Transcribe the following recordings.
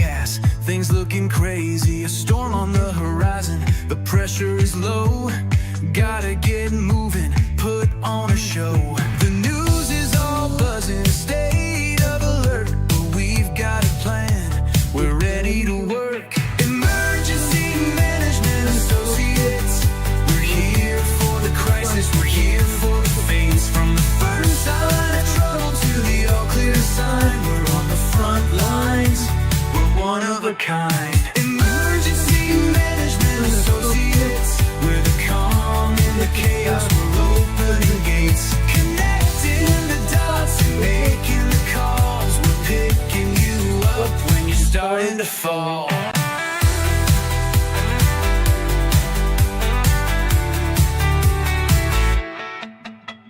forecast, things looking crazy. A storm on the horizon, the pressure is low. Gotta get moving, put on a show. The news is all buzzing, state of alert, but we've got a plan, we're ready to work. Emergency Management Associates, we're here for the crisis, we're here for the phase. From the first sign of trouble to the all clear sign, we're on the front lines, we're one of a kind. Emergency Management Associates, we're the calm in the chaos, we're opening gates, connecting the dots and making the calls. We're picking you up when you're starting to fall.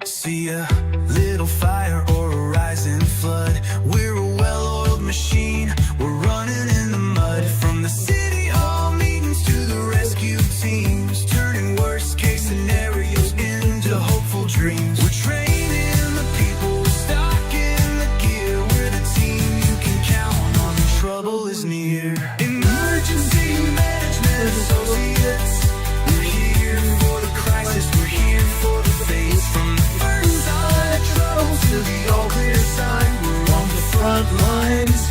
See a little fire or a rising flood, we're a well-oiled machine, we're running in the mud. From the city hall meetings to the rescue teams, turning worst case scenarios into hopeful dreams. We're training the people, we're stocking the gear, we're the team you can count on when trouble is near. Emergency Management Associates, we're here for the crisis, we're here for the phase. From the first sign of trouble to the all clear sign, we're on the front lines,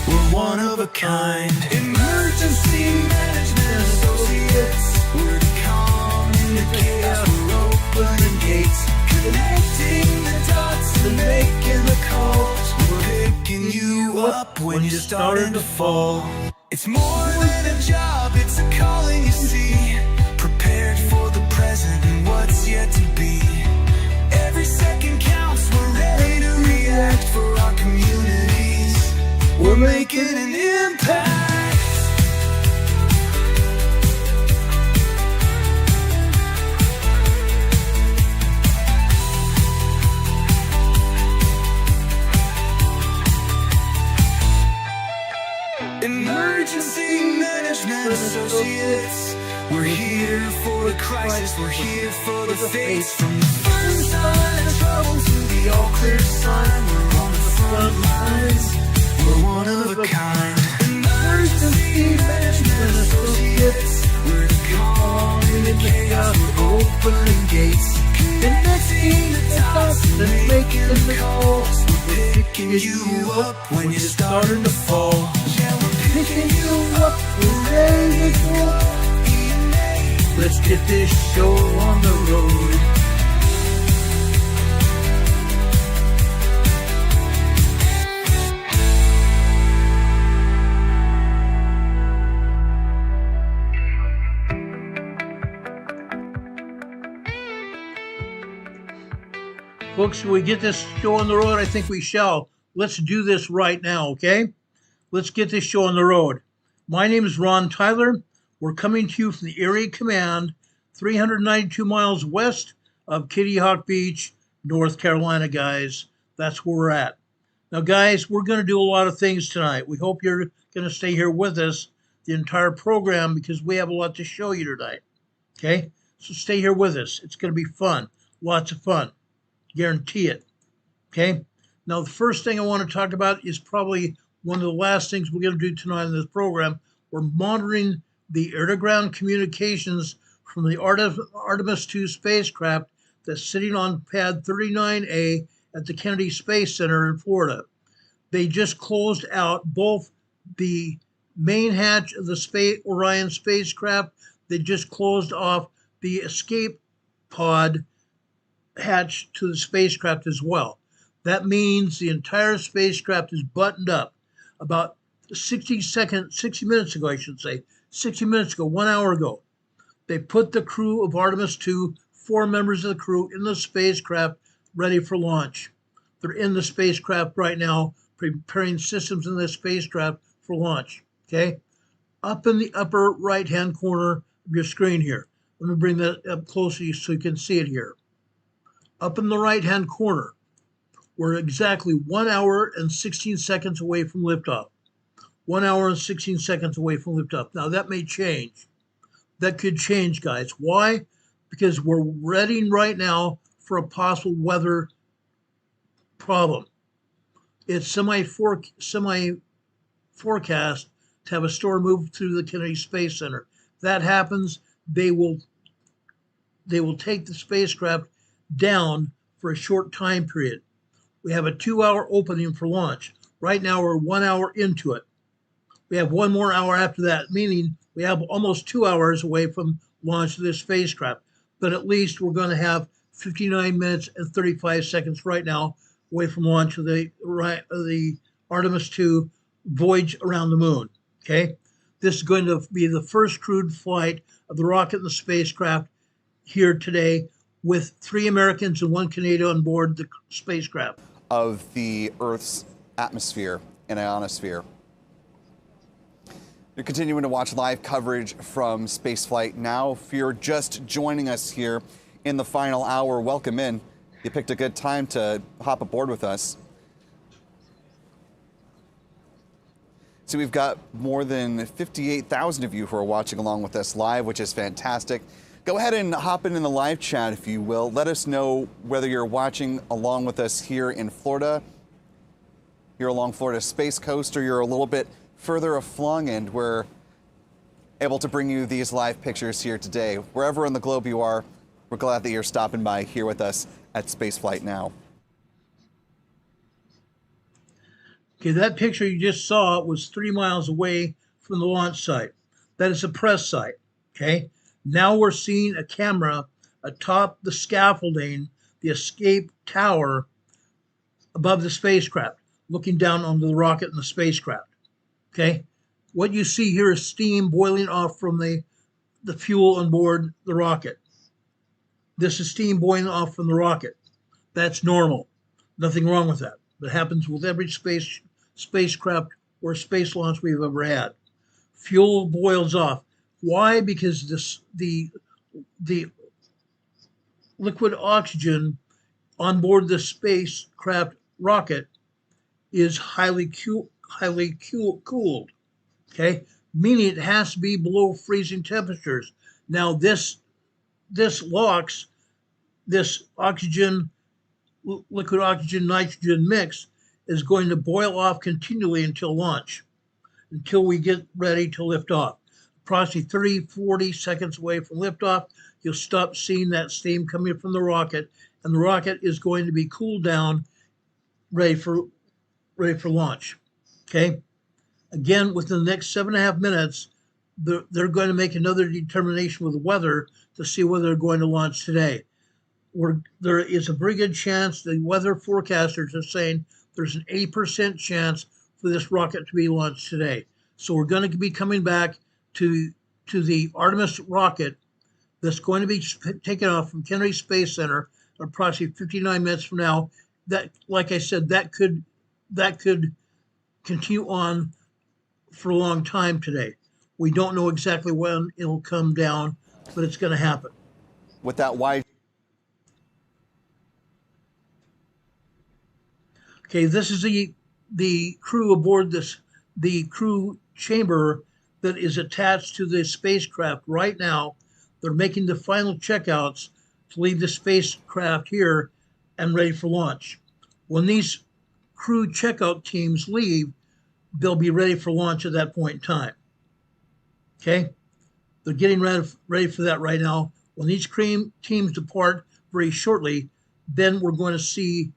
we're one of a kind. Emergency Management Associates, we're the calm in the chaos, we're opening gates, connecting the dots and making the calls. We're picking you up when you're starting to fall. It's more than a job, it's a calling, you see. Prepared for the present and what's yet to be. Every second counts, we're ready to react for our communities. We're making an impact. Emergency Management Associates, we're here for the crisis, we're here for the phase. From the first sign of trouble to the all clear sign, we're on the front lines, we're one of a kind. Emergency Management Associates, we're the calm in the chaos, we're opening gates, connecting the dots and making the calls. We're picking you up when you're starting to fall. Yeah, we're picking you up, we're ready to go. Let's get this show on the road. Folks, should we get this show on the road? I think we shall. Let's do this right now, okay? Let's get this show on the road. My name is Ron Tyler. We're coming to you from the Area Command, 392 miles west of Kitty Hawk Beach, North Carolina, guys. That's where we're at. Now, guys, we're going to do a lot of things tonight. We hope you're going to stay here with us the entire program because we have a lot to show you tonight, okay? So stay here with us. It's going to be fun, lots of fun. Guarantee it, okay? Now, the first thing I want to talk about is probably one of the last things we're going to do tonight in this program. We're monitoring the air-to-ground communications from the Artemis 2 spacecraft that's sitting on pad 39A at the Kennedy Space Center in Florida. They just closed out both the main hatch of the Orion spacecraft. They just closed off the escape pod hatch to the spacecraft as well. That means the entire spacecraft is buttoned up. About 60 minutes ago, 1 hour ago, they put the crew of Artemis 2, 4 members of the crew, in the spacecraft ready for launch. They're in the spacecraft right now, preparing systems in the spacecraft for launch, okay? Up in the upper right-hand corner of your screen here. Let me bring that up closer so you can see it here. Up in the right-hand corner, we're exactly 1 hour and 16 seconds away from liftoff. 1 hour and 16 seconds away from liftoff. Now, that may change. That could change, guys. Why? Because we're ready right now for a possible weather problem. It's semi forecast to have a store move through the Kennedy Space Center. If that happens, they will take the spacecraft down for a short time period. We have a 2-hour opening for launch. Right now, we're 1 hour into it. We have 1 more hour after that, meaning we have almost 2 hours away from launch of this spacecraft. But at least we're going to have 59 minutes and 35 seconds right now away from launch of the Artemis 2 voyage around the moon. Okay, this is going to be the first crewed flight of the rocket and the spacecraft here today, with 3 Americans and 1 Canadian on board the spacecraft. Of the Earth's atmosphere and ionosphere. You're continuing to watch live coverage from spaceflight now. If you're just joining us here in the final hour, welcome in. You picked a good time to hop aboard with us. So we've got more than 58,000 of you who are watching along with us live, which is fantastic. Go ahead and hop in the live chat, if you will. Let us know whether you're watching along with us here in Florida, you're along Florida's Space Coast, or you're a little bit further aflung, and we're able to bring you these live pictures here today. Wherever on the globe you are, we're glad that you're stopping by here with us at Spaceflight Now. Okay, that picture you just saw was 3 miles away from the launch site. That is a press site, okay? Now we're seeing a camera atop the scaffolding, the escape tower above the spacecraft, looking down onto the rocket and the spacecraft, okay? What you see here is steam boiling off from the fuel on board the rocket. This is steam boiling off from the rocket. That's normal. Nothing wrong with that. That happens with every spacecraft or space launch we've ever had. Fuel boils off. Why? Because the liquid oxygen on board the spacecraft rocket is highly cooled. Okay, meaning it has to be below freezing temperatures. Now this LOX, this liquid oxygen nitrogen mix, is going to boil off continually until launch, until we get ready to lift off. Approximately 30-40 seconds away from liftoff, you'll stop seeing that steam coming from the rocket, and the rocket is going to be cooled down, ready for launch. Okay. Again, within the next 7.5 minutes, they're going to make another determination with the weather to see whether they're going to launch today. There is a very good chance, the weather forecasters are saying there's an 80% chance for this rocket to be launched today. So we're going to be coming back to the Artemis rocket that's going to be taken off from Kennedy Space Center approximately 59 minutes from now. That, like I said, that could continue on for a long time today. We don't know exactly when it'll come down, but it's going to happen. With that wide. Okay, this is the crew aboard the crew chamber that is attached to the spacecraft right now. They're making the final checkouts to leave the spacecraft here and ready for launch. When these crew checkout teams leave, they'll be ready for launch at that point in time. Okay, they're getting ready for that right now. When these teams depart very shortly, then we're going to see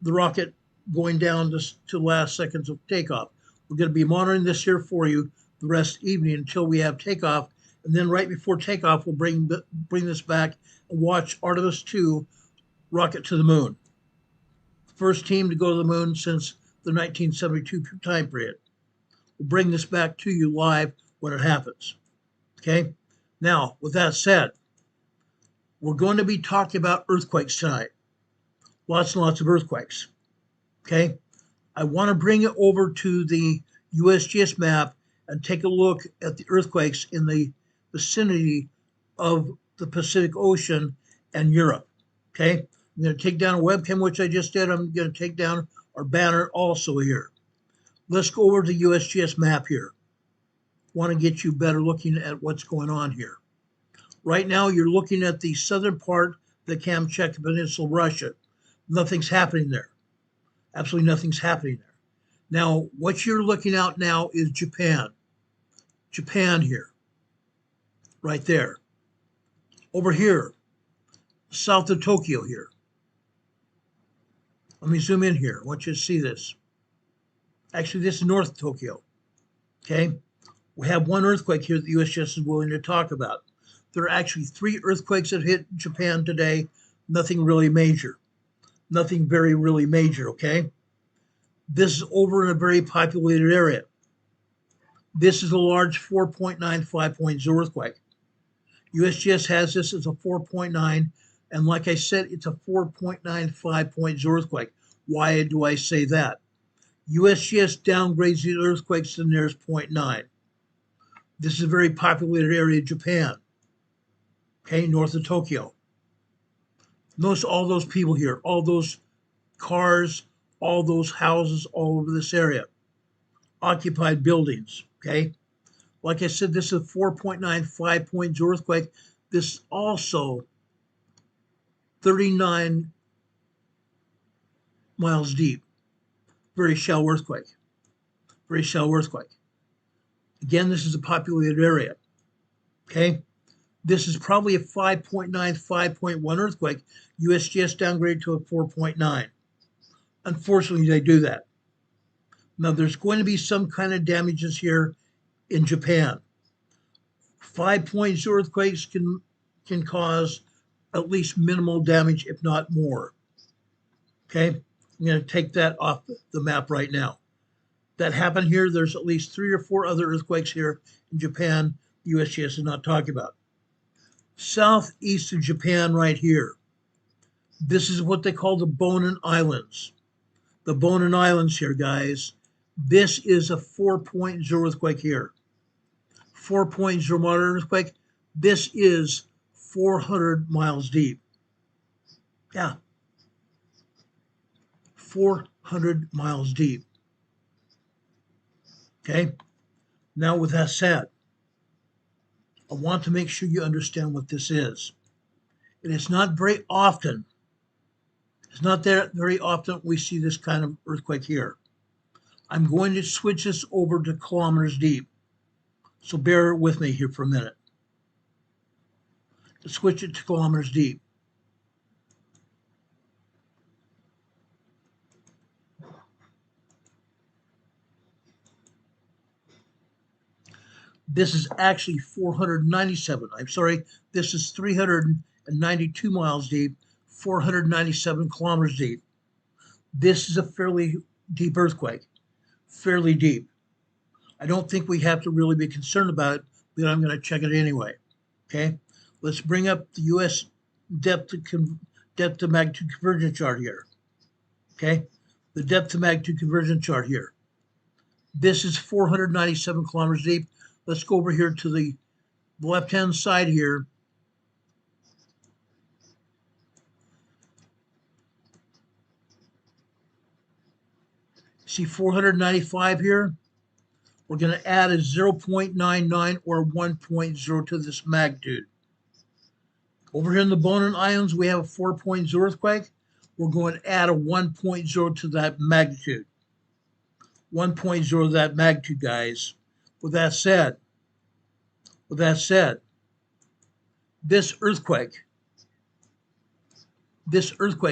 the rocket going down to last seconds of takeoff. We're going to be monitoring this here for you the rest of the evening until we have takeoff, and then right before takeoff, we'll bring this back and watch Artemis 2 rocket to the moon. First team to go to the moon since the 1972 time period. We'll bring this back to you live when it happens. Okay? Now, with that said, we're going to be talking about earthquakes tonight. Lots and lots of earthquakes. Okay? I want to bring it over to the USGS map and take a look at the earthquakes in the vicinity of the Pacific Ocean and Europe. Okay? I'm going to take down a webcam, which I just did. I'm going to take down our banner also here. Let's go over to the USGS map here. Want to get you better looking at what's going on here. Right now, you're looking at the southern part of the Kamchatka Peninsula, Russia. Nothing's happening there. Absolutely nothing's happening there. Now, what you're looking at now is Japan. Japan here, right there. Over here, south of Tokyo here. Let me zoom in here. I want you to see this. Actually, this is North Tokyo, okay? We have one earthquake here that the USGS is willing to talk about. There are actually 3 earthquakes that hit Japan today. Nothing really major. Nothing very really major, okay? This is over in a very populated area. This is a large 4.9 5.0 earthquake. USGS has this as a 4.9, and like I said, it's a 4.9 5.0 earthquake. Why do I say that? USGS downgrades the earthquakes to the nearest 0.9. This is a very populated area of Japan, okay, north of Tokyo. Notice all those people here, all those cars, all those houses all over this area, occupied buildings, okay? Like I said, this is a 4.9 5.0 earthquake. This is also 39 miles deep. Very shallow earthquake. Very shallow earthquake. Again, this is a populated area, okay? This is probably a 5.9, 5.1 earthquake. USGS downgraded to a 4.9. Unfortunately, they do that. Now, there's going to be some kind of damages here in Japan. 5.0 earthquakes can cause at least minimal damage, if not more. Okay, I'm going to take that off the map right now. That happened here. There's at least 3 or 4 other earthquakes here in Japan the USGS is not talking about. Southeast of Japan right here. This is what they call the Bonin Islands. The Bonin Islands here, guys. This is a 4.0 earthquake here. 4.0 moderate earthquake. This is 400 miles deep. Yeah. 400 miles deep. Okay. Now, with that said, I want to make sure you understand what this is. And it's not very often. It's not that very often we see this kind of earthquake here. I'm going to switch this over to kilometers deep. So bear with me here for a minute. Let's switch it to kilometers deep. This is actually 497. I'm sorry, this is 392 miles deep, 497 kilometers deep. This is a fairly deep earthquake, fairly deep. I don't think we have to really be concerned about it, but I'm going to check it anyway. Okay, let's bring up the U.S. depth to magnitude convergence chart here. Okay, the depth to magnitude convergence chart here. This is 497 kilometers deep. Let's go over here to the left-hand side here. See 495 here? We're going to add a 0.99 or 1.0 to this magnitude. Over here in the Bonin Islands, we have a 4.0 earthquake. We're going to add a 1.0 to that magnitude. 1.0 to that magnitude, guys. With that said, this earthquake,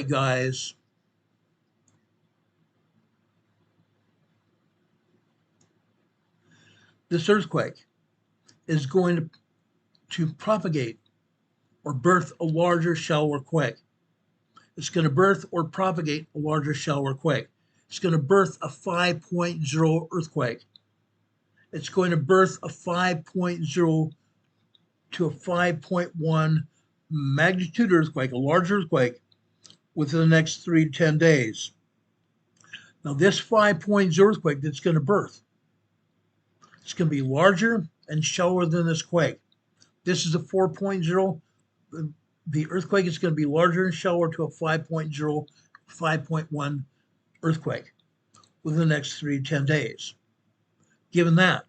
guys, this earthquake is going to propagate or birth a larger, shallower quake. It's going to birth or propagate a larger, shallower quake. It's going to birth a 5.0 earthquake. It's going to birth a 5.0 to a 5.1 magnitude earthquake, a large earthquake, within the next 3 to 10 days. Now, this 5.0 earthquake that's going to birth, it's going to be larger and shallower than this quake. This is a 4.0. The earthquake is going to be larger and shallower to a 5.0, 5.1 earthquake within the next 3 to 10 days. Given that,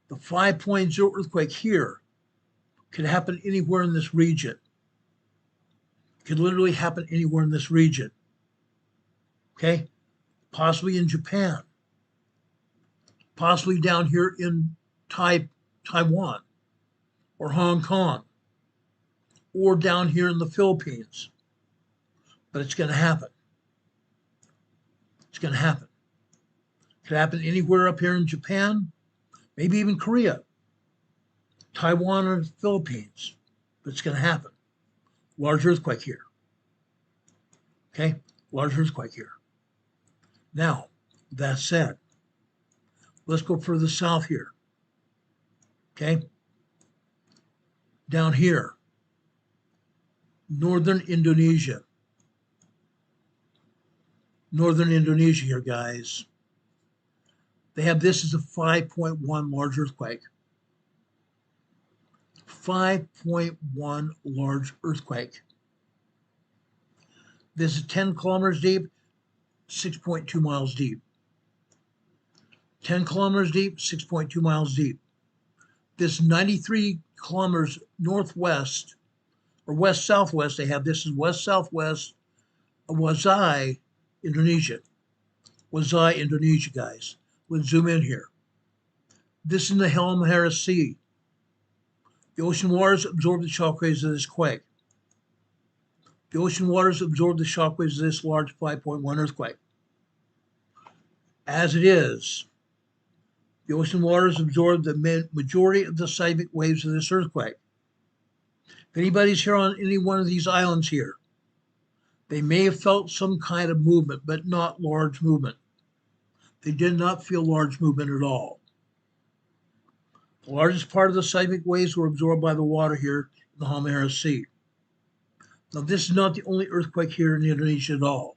the 5.0 earthquake here could happen anywhere in this region. Could literally happen anywhere in this region. Okay? Possibly in Japan. Possibly down here in Taiwan or Hong Kong or down here in the Philippines. But it's going to happen. It's going to happen. It could happen anywhere up here in Japan, maybe even Korea, Taiwan, or the Philippines. But it's going to happen. Large earthquake here. Okay? Large earthquake here. Now, that said, let's go further south here. Okay? Down here, northern Indonesia. Northern Indonesia here, guys. They have this as a 5.1 large earthquake. 5.1 large earthquake. This is 10 kilometers deep, 6.2 miles deep. 10 kilometers deep, 6.2 miles deep. This 93 kilometers northwest, or west-southwest, they have this is west-southwest of Wazai, Indonesia. Wazai, Indonesia, guys. Let's zoom in here. This is the Halmahera Sea. The ocean waters absorb the shockwaves of this quake. The ocean waters absorb the shockwaves of this large 5.1 earthquake. As it is, the ocean waters absorb the majority of the seismic waves of this earthquake. If anybody's here on any one of these islands here, they may have felt some kind of movement, but not large movement. They did not feel large movement at all. The largest part of the seismic waves were absorbed by the water here in the Halmahera Sea. Now, this is not the only earthquake here in Indonesia at all.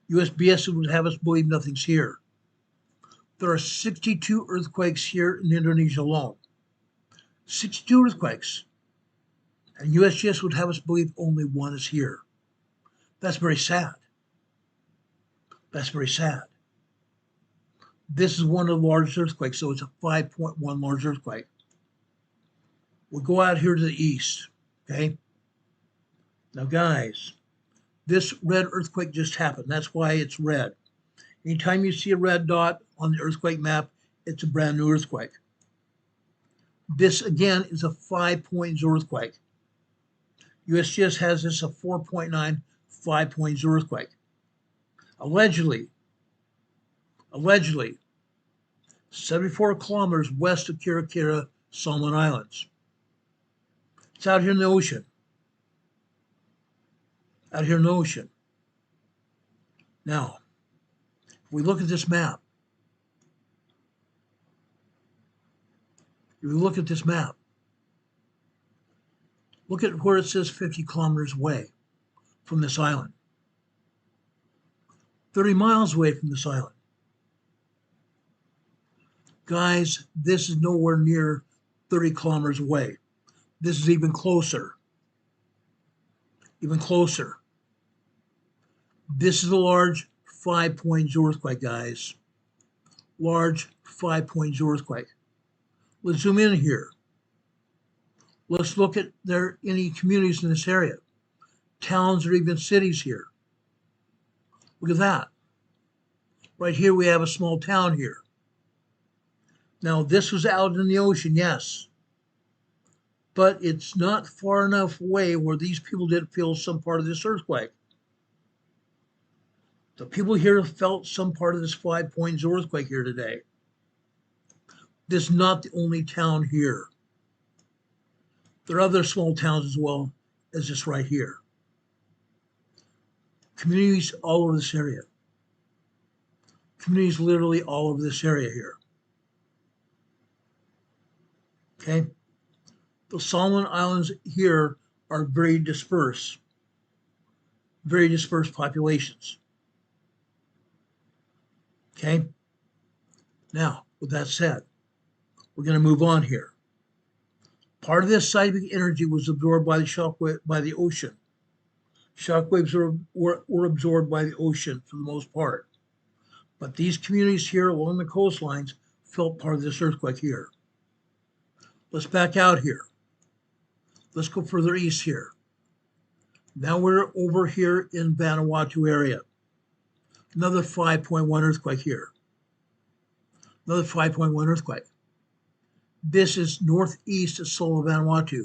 USGS would have us believe nothing's here. There are 62 earthquakes here in Indonesia alone. 62 earthquakes. And USGS would have us believe only one is here. That's very sad. That's very sad. This is one of the largest earthquakes, so it's a 5.1 large earthquake. We'll go out here to the east, okay? Now, guys, this red earthquake just happened. That's why it's red. Anytime you see a red dot on the earthquake map, it's a brand new earthquake. This, again, is a 5.0 earthquake. USGS has this a 4.9, 5.0 earthquake. Allegedly, 74 kilometers west of Kira, Solomon Islands. It's out here in the ocean. Out here in the ocean. Now, if we look at this map, look at where it says 50 kilometers away from this island. 30 miles away from this island. Guys, this is nowhere near 30 kilometers away. This is even closer. Even closer. This is a large 5.0 earthquake, guys. Large 5.0 earthquake. Let's zoom in here. Let's look at any communities in this area. Towns or even cities here. Look at that. Right here we have a small town here. Now, this was out in the ocean, yes. But it's not far enough away where these people didn't feel some part of this earthquake. The people here felt some part of this 5.0 earthquake here today. This is not the only town here. There are other small towns as well as this right here. Communities all over this area. Communities literally all over this area here. Okay? The Solomon Islands here are very dispersed populations. Okay? Now, with that said, we're going to move on here. Part of this seismic energy was absorbed by the shockwave, by the ocean. Shockwaves were absorbed by the ocean for the most part. But these communities here along the coastlines felt part of this earthquake here. Let's back out here. Let's go further east here. Now we're over here in Vanuatu area. Another 5.1 earthquake here. Another 5.1 earthquake. This is northeast of Solo Vanuatu.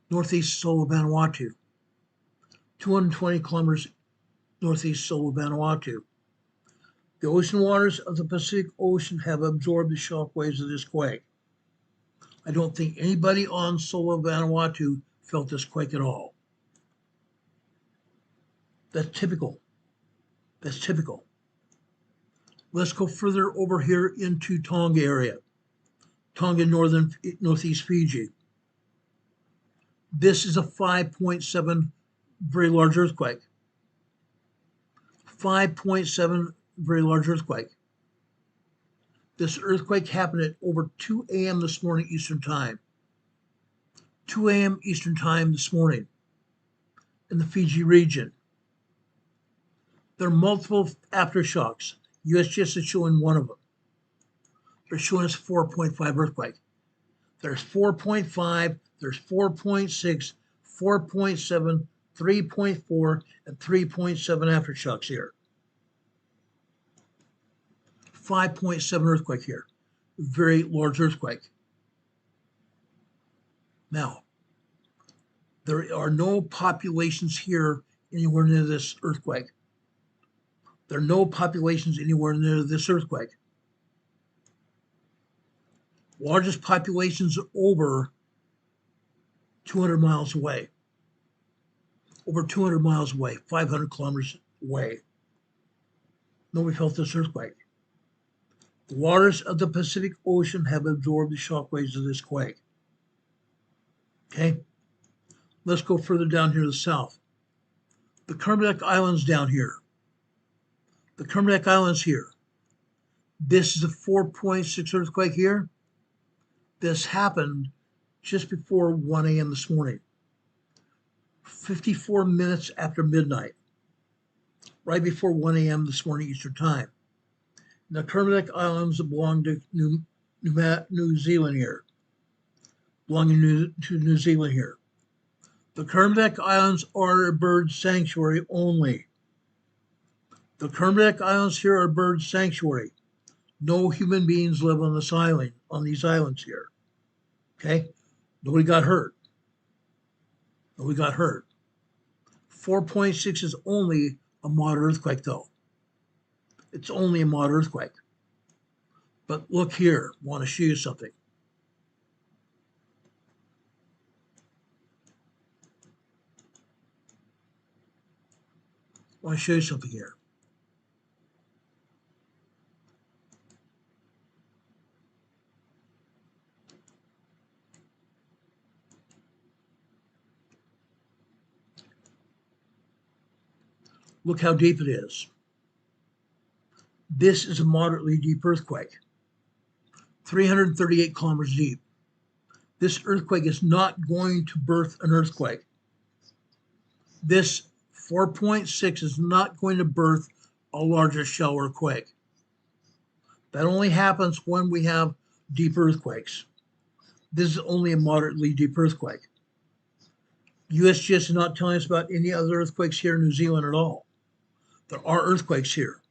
Northeast of Solo Vanuatu. 220 kilometers northeast of Solo Vanuatu. The ocean waters of the Pacific Ocean have absorbed the shock waves of this quake. I don't think anybody on Solo Vanuatu felt this quake at all. That's typical. That's typical. Let's go further over here into Tonga area. Tonga, northeast Fiji. This is a 5.7 very large earthquake. 5.7 very large earthquake. This earthquake happened at over 2 a.m. this morning Eastern Time. 2 a.m. Eastern Time this morning in the Fiji region. There are multiple aftershocks. USGS is showing one of them. They're showing us 4.5 earthquake. There's 4.5, there's 4.6, 4.7, 3.4, and 3.7 aftershocks here. 5.7 earthquake here. Very large earthquake. Now, there are no populations here anywhere near this earthquake. There are no populations anywhere near this earthquake. Largest populations are over 200 miles away. Over 200 miles away, 500 kilometers away. Nobody felt this earthquake. The waters of the Pacific Ocean have absorbed the shock waves of this quake. Okay, let's go further down here to the south. The Kermadec Islands down here. The Kermadec Islands here. This is a 4.6 earthquake here. This happened just before 1 a.m. this morning. 54 minutes after midnight. Right before 1 a.m. this morning Eastern Time. The Kermadec Islands belong to New Zealand here. Belonging to New Zealand here. The Kermadec Islands are a bird sanctuary only. The Kermadec Islands here are a bird sanctuary. No human beings live on this island, on these islands here. Okay? Nobody got hurt. Nobody got hurt. 4.6 is only a moderate earthquake though. It's only a moderate earthquake. But look here, I want to show you something. I want to show you something here. Look how deep it is. This is a moderately deep earthquake, 338 kilometers deep. This earthquake is not going to birth an earthquake. This 4.6 is not going to birth a larger shell or quake. That only happens when we have deep earthquakes. This is only a moderately deep earthquake. USGS is not telling us about any other earthquakes here in New Zealand at all. There are earthquakes here.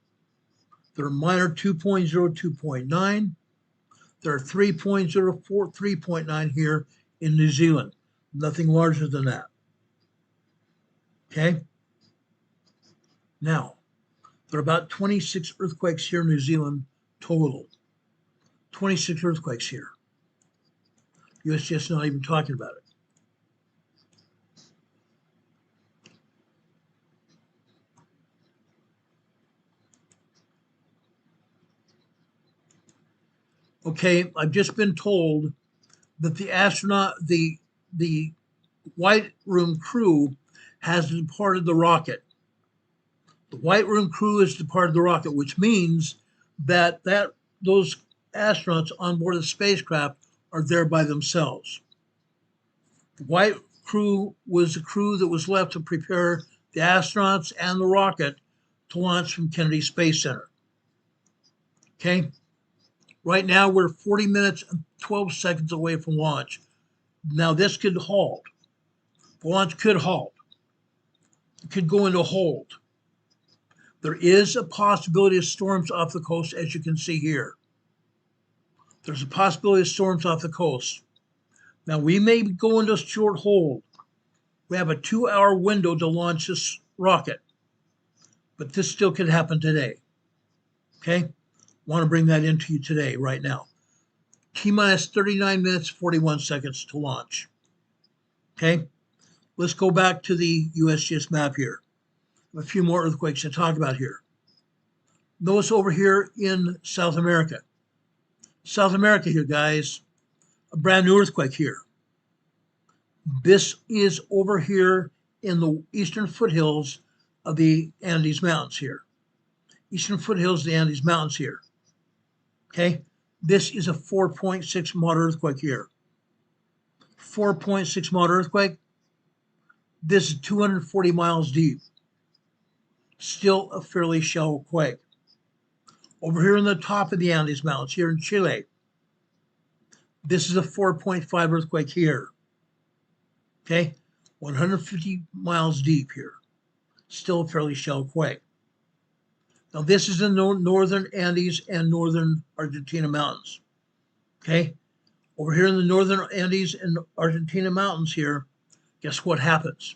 There are minor 2.0, 2.9. There are 3.04, 3.9 here in New Zealand. Nothing larger than that. Okay? Now, there are about 26 earthquakes here in New Zealand total. 26 earthquakes here. USGS is not even talking about it. Okay, I've just been told that the White Room crew has departed the rocket. The White Room crew has departed the rocket, which means that those astronauts on board the spacecraft are there by themselves. The White crew was the crew that was left to prepare the astronauts and the rocket to launch from Kennedy Space Center. Okay? Right now, we're 40 minutes and 12 seconds away from launch. Now, this could halt. The launch could halt. It could go into hold. There is a possibility of storms off the coast, as you can see here. There's a possibility of storms off the coast. Now, we may go into short hold. We have a 2-hour window to launch this rocket, but this still could happen today. Okay? Want to bring that into you today, right now. T-minus 39 minutes, 41 seconds to launch. Okay? Let's go back to the USGS map here. A few more earthquakes to talk about here. Notice over here in South America. South America here, guys. A brand new earthquake here. This is over here in the eastern foothills of the Andes Mountains here. Eastern foothills of the Andes Mountains here. Okay? This is a 4.6 moderate earthquake here. 4.6 moderate earthquake. This is 240 miles deep. Still a fairly shallow quake. Over here on the top of the Andes Mountains here in Chile, this is a 4.5 earthquake here. Okay, 150 miles deep here. Still a fairly shallow quake. Now this is in the northern Andes and northern Argentina mountains. Okay, over here in the northern Andes and Argentina mountains here, guess what happens?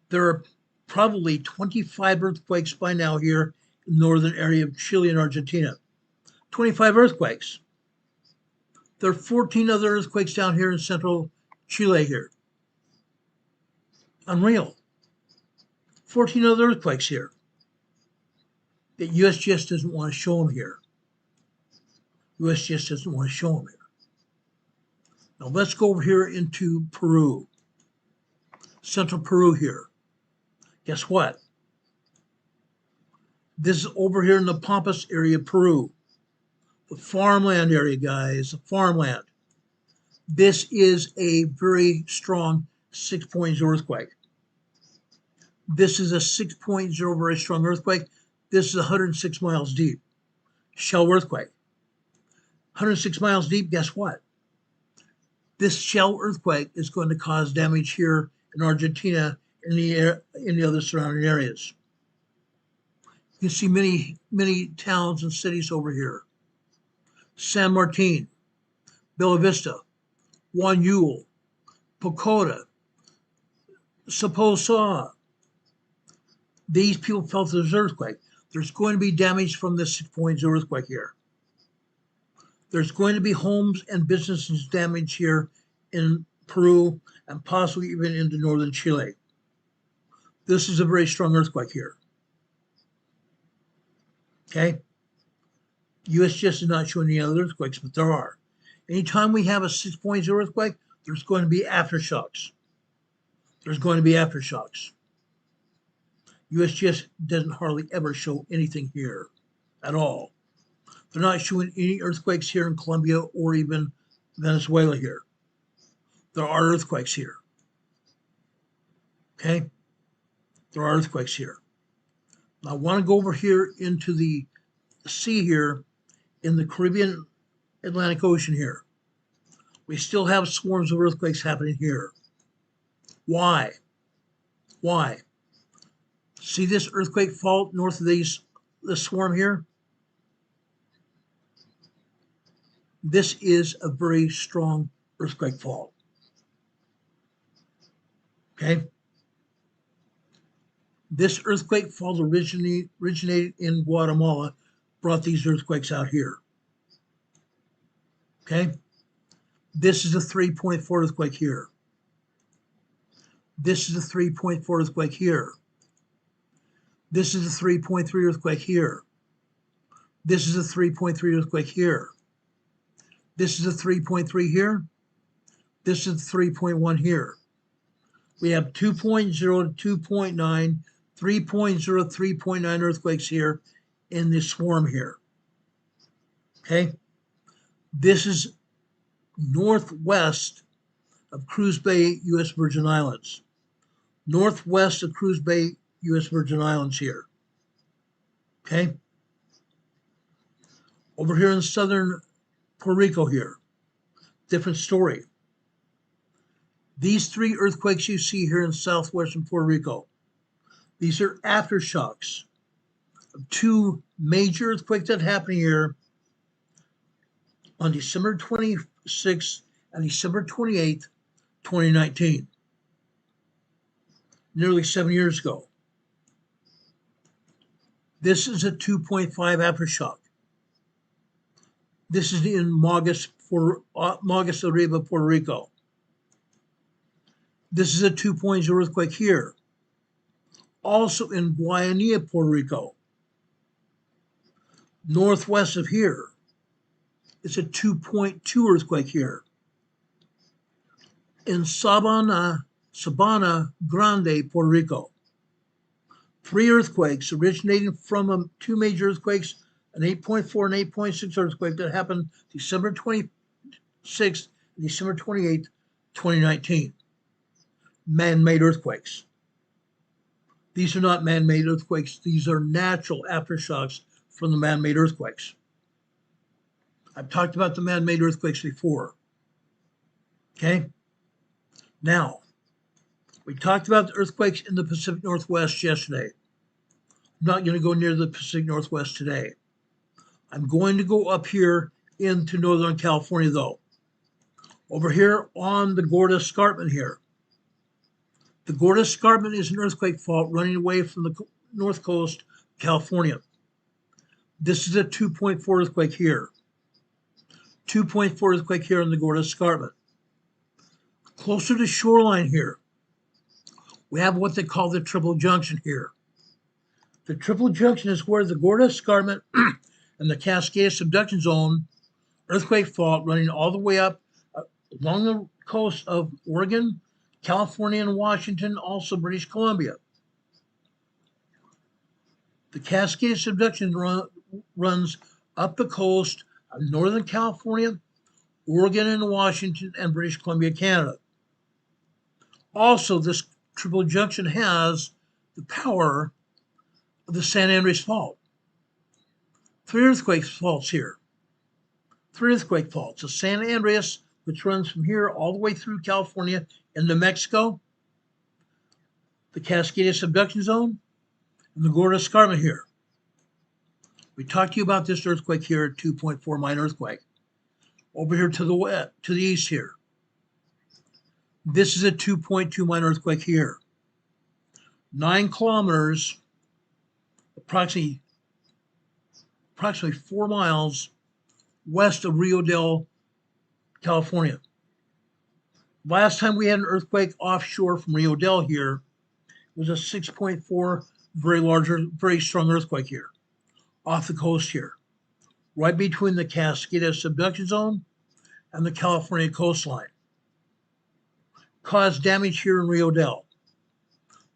There are probably 25 earthquakes by now here in the northern area of Chile and Argentina. 25 earthquakes. There are 14 other earthquakes down here in central Chile here. Unreal. 14 other earthquakes here that USGS doesn't want to show them here. USGS doesn't want to show them here. Now let's go over here into Peru. Central Peru here. Guess what? This is over here in the Pampas area of Peru. The farmland area, guys, the farmland. This is a very strong 6.0 earthquake. This is a 6.0 very strong earthquake. This is 106 miles deep. Shell earthquake. 106 miles deep, guess what? This shell earthquake is going to cause damage here in Argentina and in the other surrounding areas. You can see many towns and cities over here. San Martin, Bella Vista, Huanyuel, Pocota, Saposa. These people felt this earthquake. There's going to be damage from this 6.0 earthquake here. There's going to be homes and businesses damaged here in Peru and possibly even into northern Chile. This is a very strong earthquake here. Okay? USGS is not showing any other earthquakes, but there are. Anytime we have a 6.0 earthquake, there's going to be aftershocks. There's going to be aftershocks. USGS doesn't hardly ever show anything here at all. They're not showing any earthquakes here in Colombia or even Venezuela here. There are earthquakes here. Okay? There are earthquakes here. Now I want to go over here into the sea here in the Caribbean Atlantic Ocean here. We still have swarms of earthquakes happening here. Why? Why? See this earthquake fault north of this swarm here? This is a very strong earthquake fault. Okay? This earthquake fault originated in Guatemala, brought these earthquakes out here. Okay? This is a 3.4 earthquake here. This is a 3.4 earthquake here. This is a 3.3 earthquake here. This is a 3.3 earthquake here. This is a 3.3 here. This is a 3.1 here. We have 2.0 to 2.9, 3.0, 3.9 earthquakes here in this swarm here. Okay? This is northwest of Cruz Bay, U.S. Virgin Islands. Northwest of Cruz Bay, U.S. Virgin Islands here. Okay? Over here in southern Puerto Rico here. Different story. These three earthquakes you see here in southwestern Puerto Rico, these are aftershocks of two major earthquakes that happened here on December 26th and December 28th, 2019. Nearly 7 years ago. This is a 2.5 aftershock. This is in Magus, Arriba, Puerto Rico. This is a 2.0 earthquake here. Also in Guayanilla, Puerto Rico. Northwest of here, it's a 2.2 earthquake here. In Sabana Grande, Puerto Rico. 3 earthquakes originating from 2 major earthquakes, an 8.4 and 8.6 earthquake that happened December 26th and December 28th, 2019. Man-made earthquakes. These are not man-made earthquakes. These are natural aftershocks from the man-made earthquakes. I've talked about the man-made earthquakes before. Okay? Now, we talked about the earthquakes in the Pacific Northwest yesterday. I'm not going to go near the Pacific Northwest today. I'm going to go up here into Northern California, though. Over here on the Gorda Escarpment here. The Gorda Escarpment is an earthquake fault running away from the north coast of California. This is a 2.4 earthquake here. 2.4 earthquake here on the Gorda Escarpment. Closer to shoreline here, we have what they call the triple junction here. The triple junction is where the Gorda Escarpment and the Cascade Subduction Zone earthquake fault running all the way up along the coast of Oregon, California, and Washington, also British Columbia. The Cascade Subduction runs up the coast of Northern California, Oregon, and Washington, and British Columbia, Canada. Also, this triple junction has the power of the San Andreas Fault. 3 earthquake faults here. 3 earthquake faults. The San Andreas, which runs from here all the way through California into Mexico, the Cascade Subduction Zone, and the Gorda Escarpment here. We talked to you about this earthquake here at 2.4 minor earthquake. Over here to the west, to the east here. This is a 2.2 minor earthquake here. 9 kilometers, approximately 4 miles west of Rio Del, California. Last time we had an earthquake offshore from Rio Del here was a 6.4, very large, very strong earthquake here, off the coast here, right between the Cascade Subduction Zone and the California coastline. Caused damage here in Rio Del.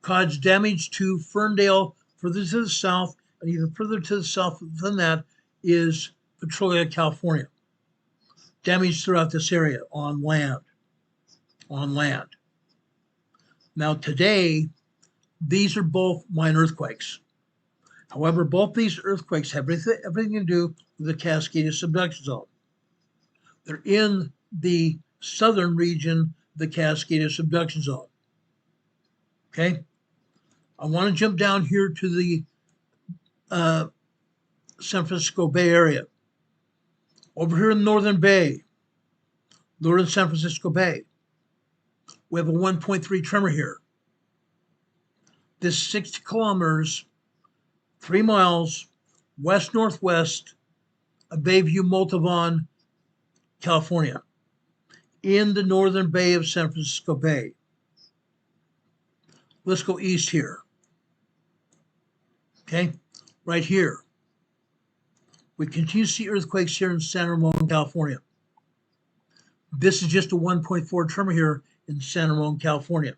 Caused damage to Ferndale further to the south, and even further to the south than that is Petrolia, California. Damage throughout this area on land. Now today, these are both minor earthquakes. However, both these earthquakes have everything to do with the Cascade Subduction Zone. They're in the southern region, the Cascade Subduction Zone. Okay? I want to jump down here to the San Francisco Bay Area. Over here in Northern San Francisco Bay, we have a 1.3 tremor here. This 60 kilometers, 3 miles west-northwest of Bayview, Montalban, California, in the northern bay of San Francisco Bay. Let's go east here. Okay, right here. We continue to see earthquakes here in San Ramon, California. This is just a 1.4 tremor here in San Ramon, California.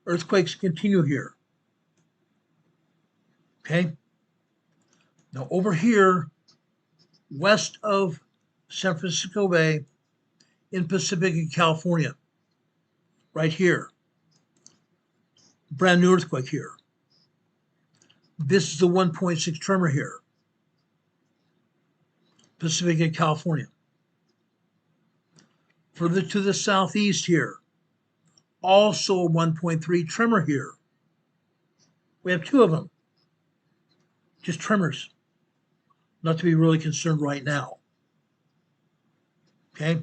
Earthquakes continue here. Okay. Now over here, west of San Francisco Bay in Pacific, California, right here. Brand new earthquake here. This is the 1.6 tremor here. Pacific, California. Further to the southeast here, also a 1.3 tremor here. We have 2 of them. Just tremors. Not to be really concerned right now. Okay.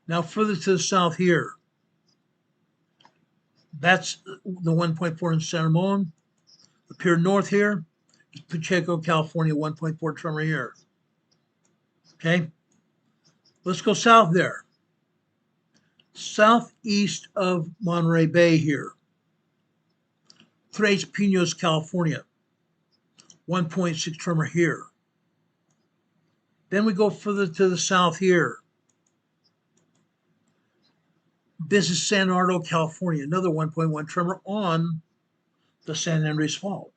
Now further to the south here, that's the 1.4 in San Ramon. Up here north here is Pacheco, California, 1.4 tremor here. Okay. Let's go south there. Southeast of Monterey Bay here. Tres Pinos, California, 1.6 tremor here. Then we go further to the south here. This is San Bernardino, California, another 1.1 tremor on the San Andreas Fault.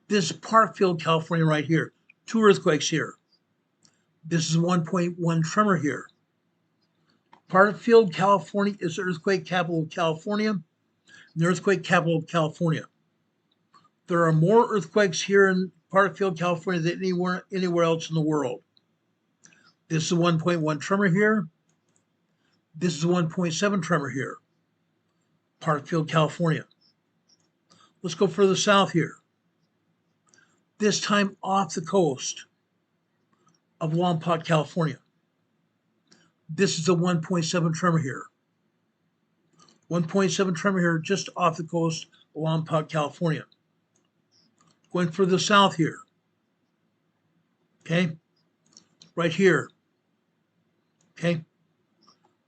This is Parkfield, California, right here. 2 earthquakes here. This is 1.1 tremor here. Parkfield, California is the earthquake capital of California, and the earthquake capital of California. There are more earthquakes here in Parkfield, California than anywhere else in the world. This is a 1.1 tremor here. This is a 1.7 tremor here. Parkfield, California. Let's go further south here. This time off the coast of Lompoc, California. This is a 1.7 tremor here. 1.7 tremor here just off the coast of Lompoc, California. Going further south here. Okay. Right here. Okay.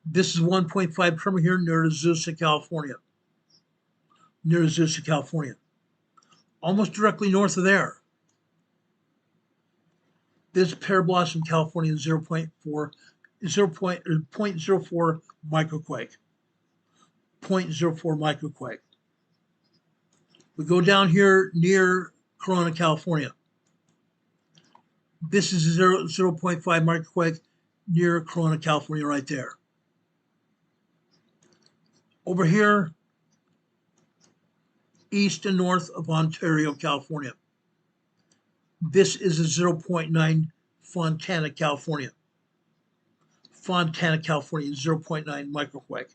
This is 1.5 tremor here near Azusa, California. Near Azusa, California. Almost directly north of there. This Pear Blossom, California, 0.04 microquake. 0.04 microquake. We go down here near Corona, California. This is a 0.5 microquake near Corona, California, right there. Over here, east and north of Ontario, California. This is a 0.9 Fontana, California. Fontana, California, 0.9 microquake.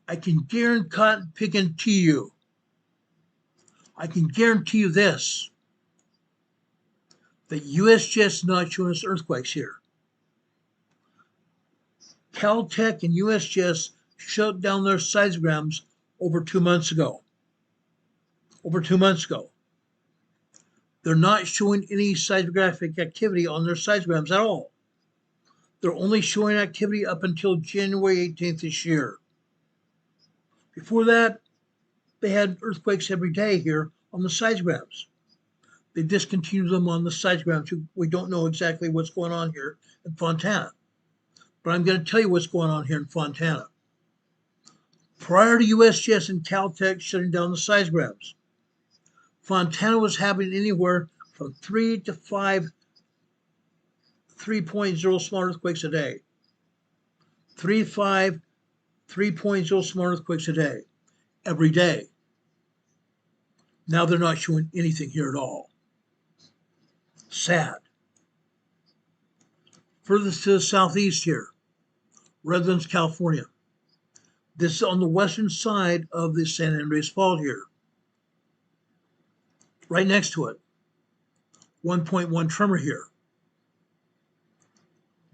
I can guarantee you this, that USGS is not showing us earthquakes here. Caltech and USGS shut down their seismograms over 2 months ago. They're not showing any seismographic activity on their seismograms at all. They're only showing activity up until January 18th this year. Before that, they had earthquakes every day here on the seismograms. They discontinued them on the seismograms. We don't know exactly what's going on here in Fontana. But I'm going to tell you what's going on here in Fontana. Prior to USGS and Caltech shutting down the seismograms, Fontana was having anywhere from 3 to 5 3.0 small earthquakes a day. 3.0 small earthquakes a day, every day. Now they're not showing anything here at all. Sad. Further to the southeast here, Redlands, California. This is on the western side of the San Andreas Fault here. Right next to it, 1.1 tremor here.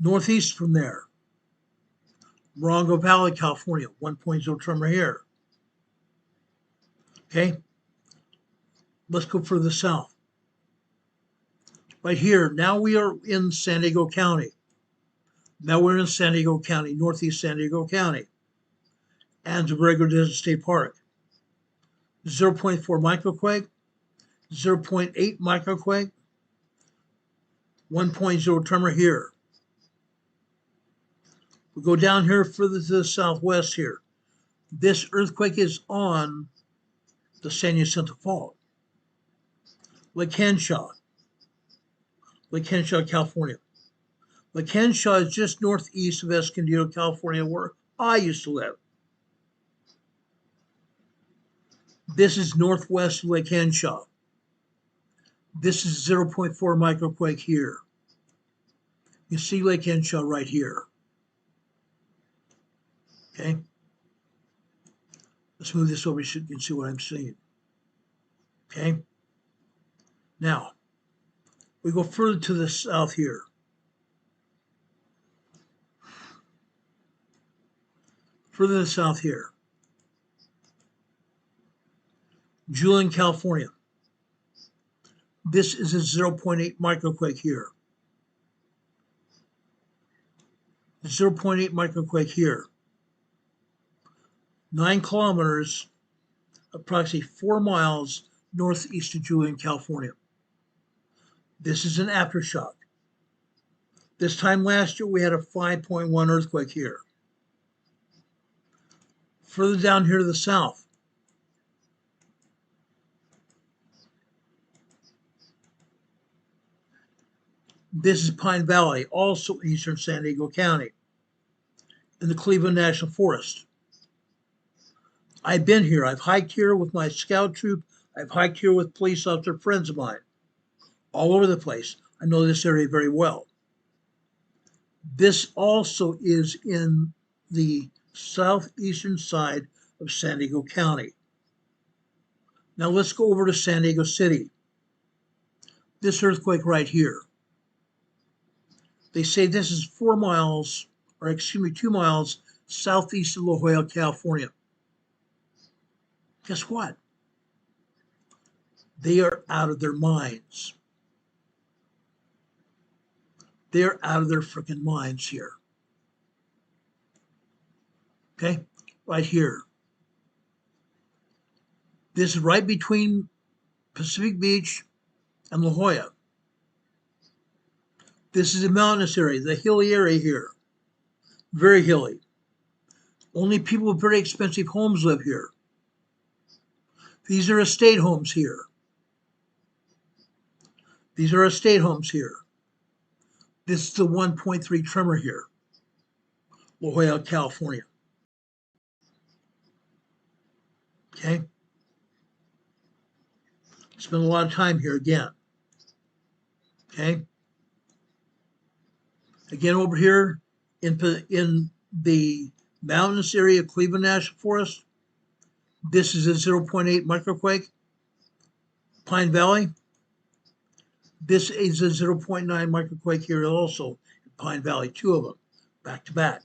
Northeast from there, Morongo Valley, California, 1.0 tremor here. Okay, let's go further south. Right here, now we are in San Diego County. Northeast San Diego County, and Borrego Desert State Park. 0.4 microquake, 0.8 microquake, 1.0 tremor here. We go down here further to the southwest here. This earthquake is on the San Jacinto Fault. Lake Henshaw, California. Lake Henshaw is just northeast of Escondido, California, where I used to live. This is northwest of Lake Henshaw. This is 0.4 microquake here. You see Lake Henshaw right here. Okay. Let's move this over so you can see what I'm seeing. Okay. Now, we go further to the south here. Further south here, Julian, California. This is a 0.8 microquake here. 0.8 microquake here. 9 kilometers, approximately 4 miles northeast of Julian, California. This is an aftershock. This time last year, we had a 5.1 earthquake here. Further down here to the south, this is Pine Valley, also in eastern San Diego County, in the Cleveland National Forest. I've been here. I've hiked here with my scout troop. I've hiked here with police officer friends of mine, all over the place. I know this area very well. This also is in the southeastern side of San Diego County. Now let's go over to San Diego City. This earthquake right here. They say this is 2 miles southeast of La Jolla, California. Guess what? They are out of their minds. They're out of their freaking minds here. Okay, right here. This is right between Pacific Beach and La Jolla. This is a mountainous area, the hilly area here. Very hilly. Only people with very expensive homes live here. These are estate homes here. These are estate homes here. This is the 1.3 tremor here, La Jolla, California. Okay? Spend a lot of time here again. Okay? Again, over here in the mountainous area of Cleveland National Forest, this is a 0.8 microquake. Pine Valley, this is a 0.9 microquake here also in Pine Valley, 2 of them, back to back.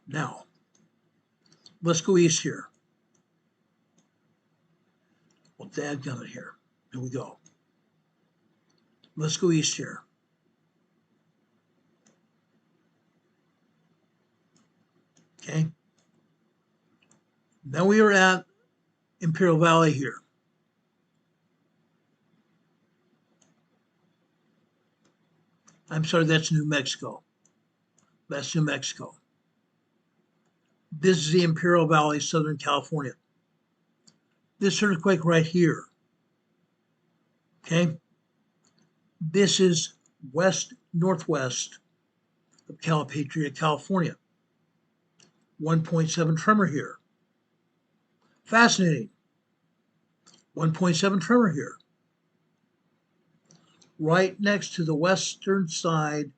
Now, let's go east here. Well, dadgummit here. Here we go. Let's go east here. Okay. Now we are at Imperial Valley here. I'm sorry, that's New Mexico. That's New Mexico. This is the Imperial Valley, Southern California. This earthquake right here. Okay. This is west-northwest of Calipatria, California. 1.7 tremor here. Fascinating. 1.7 tremor here. Right next to the western side,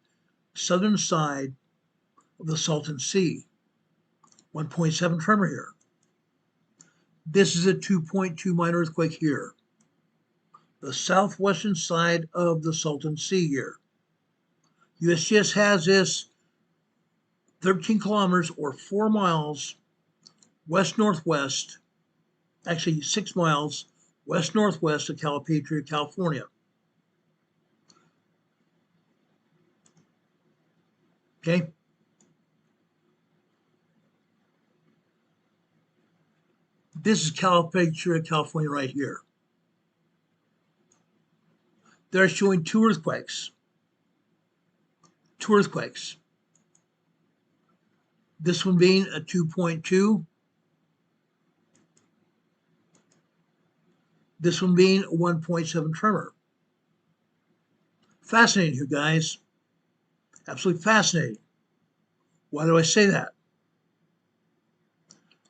southern side of the Salton Sea. 1.7 tremor here. This is a 2.2 minor earthquake here. The southwestern side of the Salton Sea here. USGS has this 13 kilometers or 4 miles west-northwest, actually 6 miles west-northwest of Calipatria, California. Okay? This is Calipatria, California right here. They're showing 2 earthquakes. 2 earthquakes. This one being a 2.2. This one being a 1.7 tremor. Fascinating here, guys. Absolutely fascinating. Why do I say that?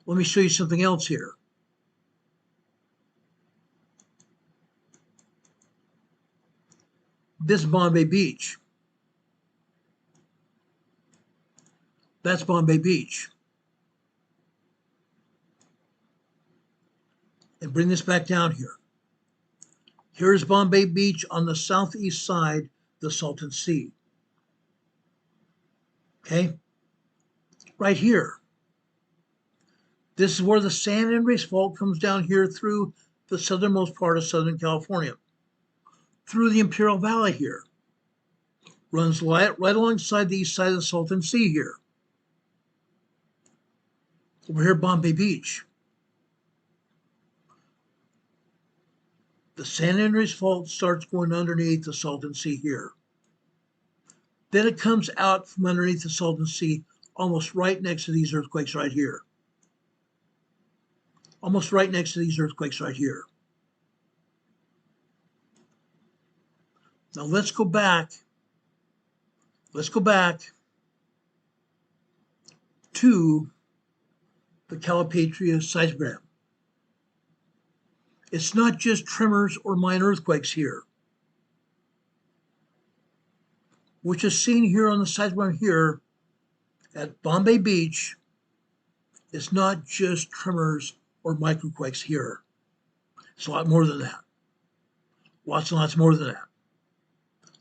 Let me show you something else here. This is Bombay Beach. That's Bombay Beach. And bring this back down here. Here's Bombay Beach on the southeast side of the Salton Sea. Okay? right here. This is where the San Andreas Fault comes down here through the southernmost part of Southern California, through the Imperial Valley here. Runs right alongside the east side of the Salton Sea here. Over here, Bombay Beach. The San Andreas Fault starts going underneath the Salton Sea here. Then it comes out from underneath the Salton Sea, almost right next to these earthquakes right here. Almost right next to these earthquakes right here. Now let's go back. Let's go back to the Calipatria seismogram. It's not just tremors or minor earthquakes here. Which is seen here on the seismogram here at Bombay Beach. It's not just tremors or microquakes here. It's a lot more than that. Lots and lots more than that.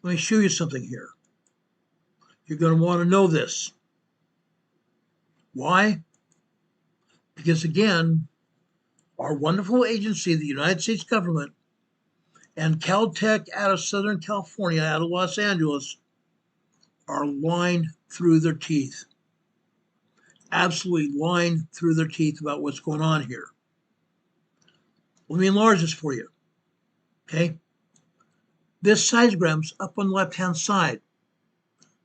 Let me show you something here. You're going to want to know this. Why? Because again, our wonderful agency, the United States government, and Caltech out of Southern California, out of Los Angeles, are lined through their teeth. Absolutely lined through their teeth about what's going on here. Let me enlarge this for you. Okay? This seismogram's up on the left-hand side.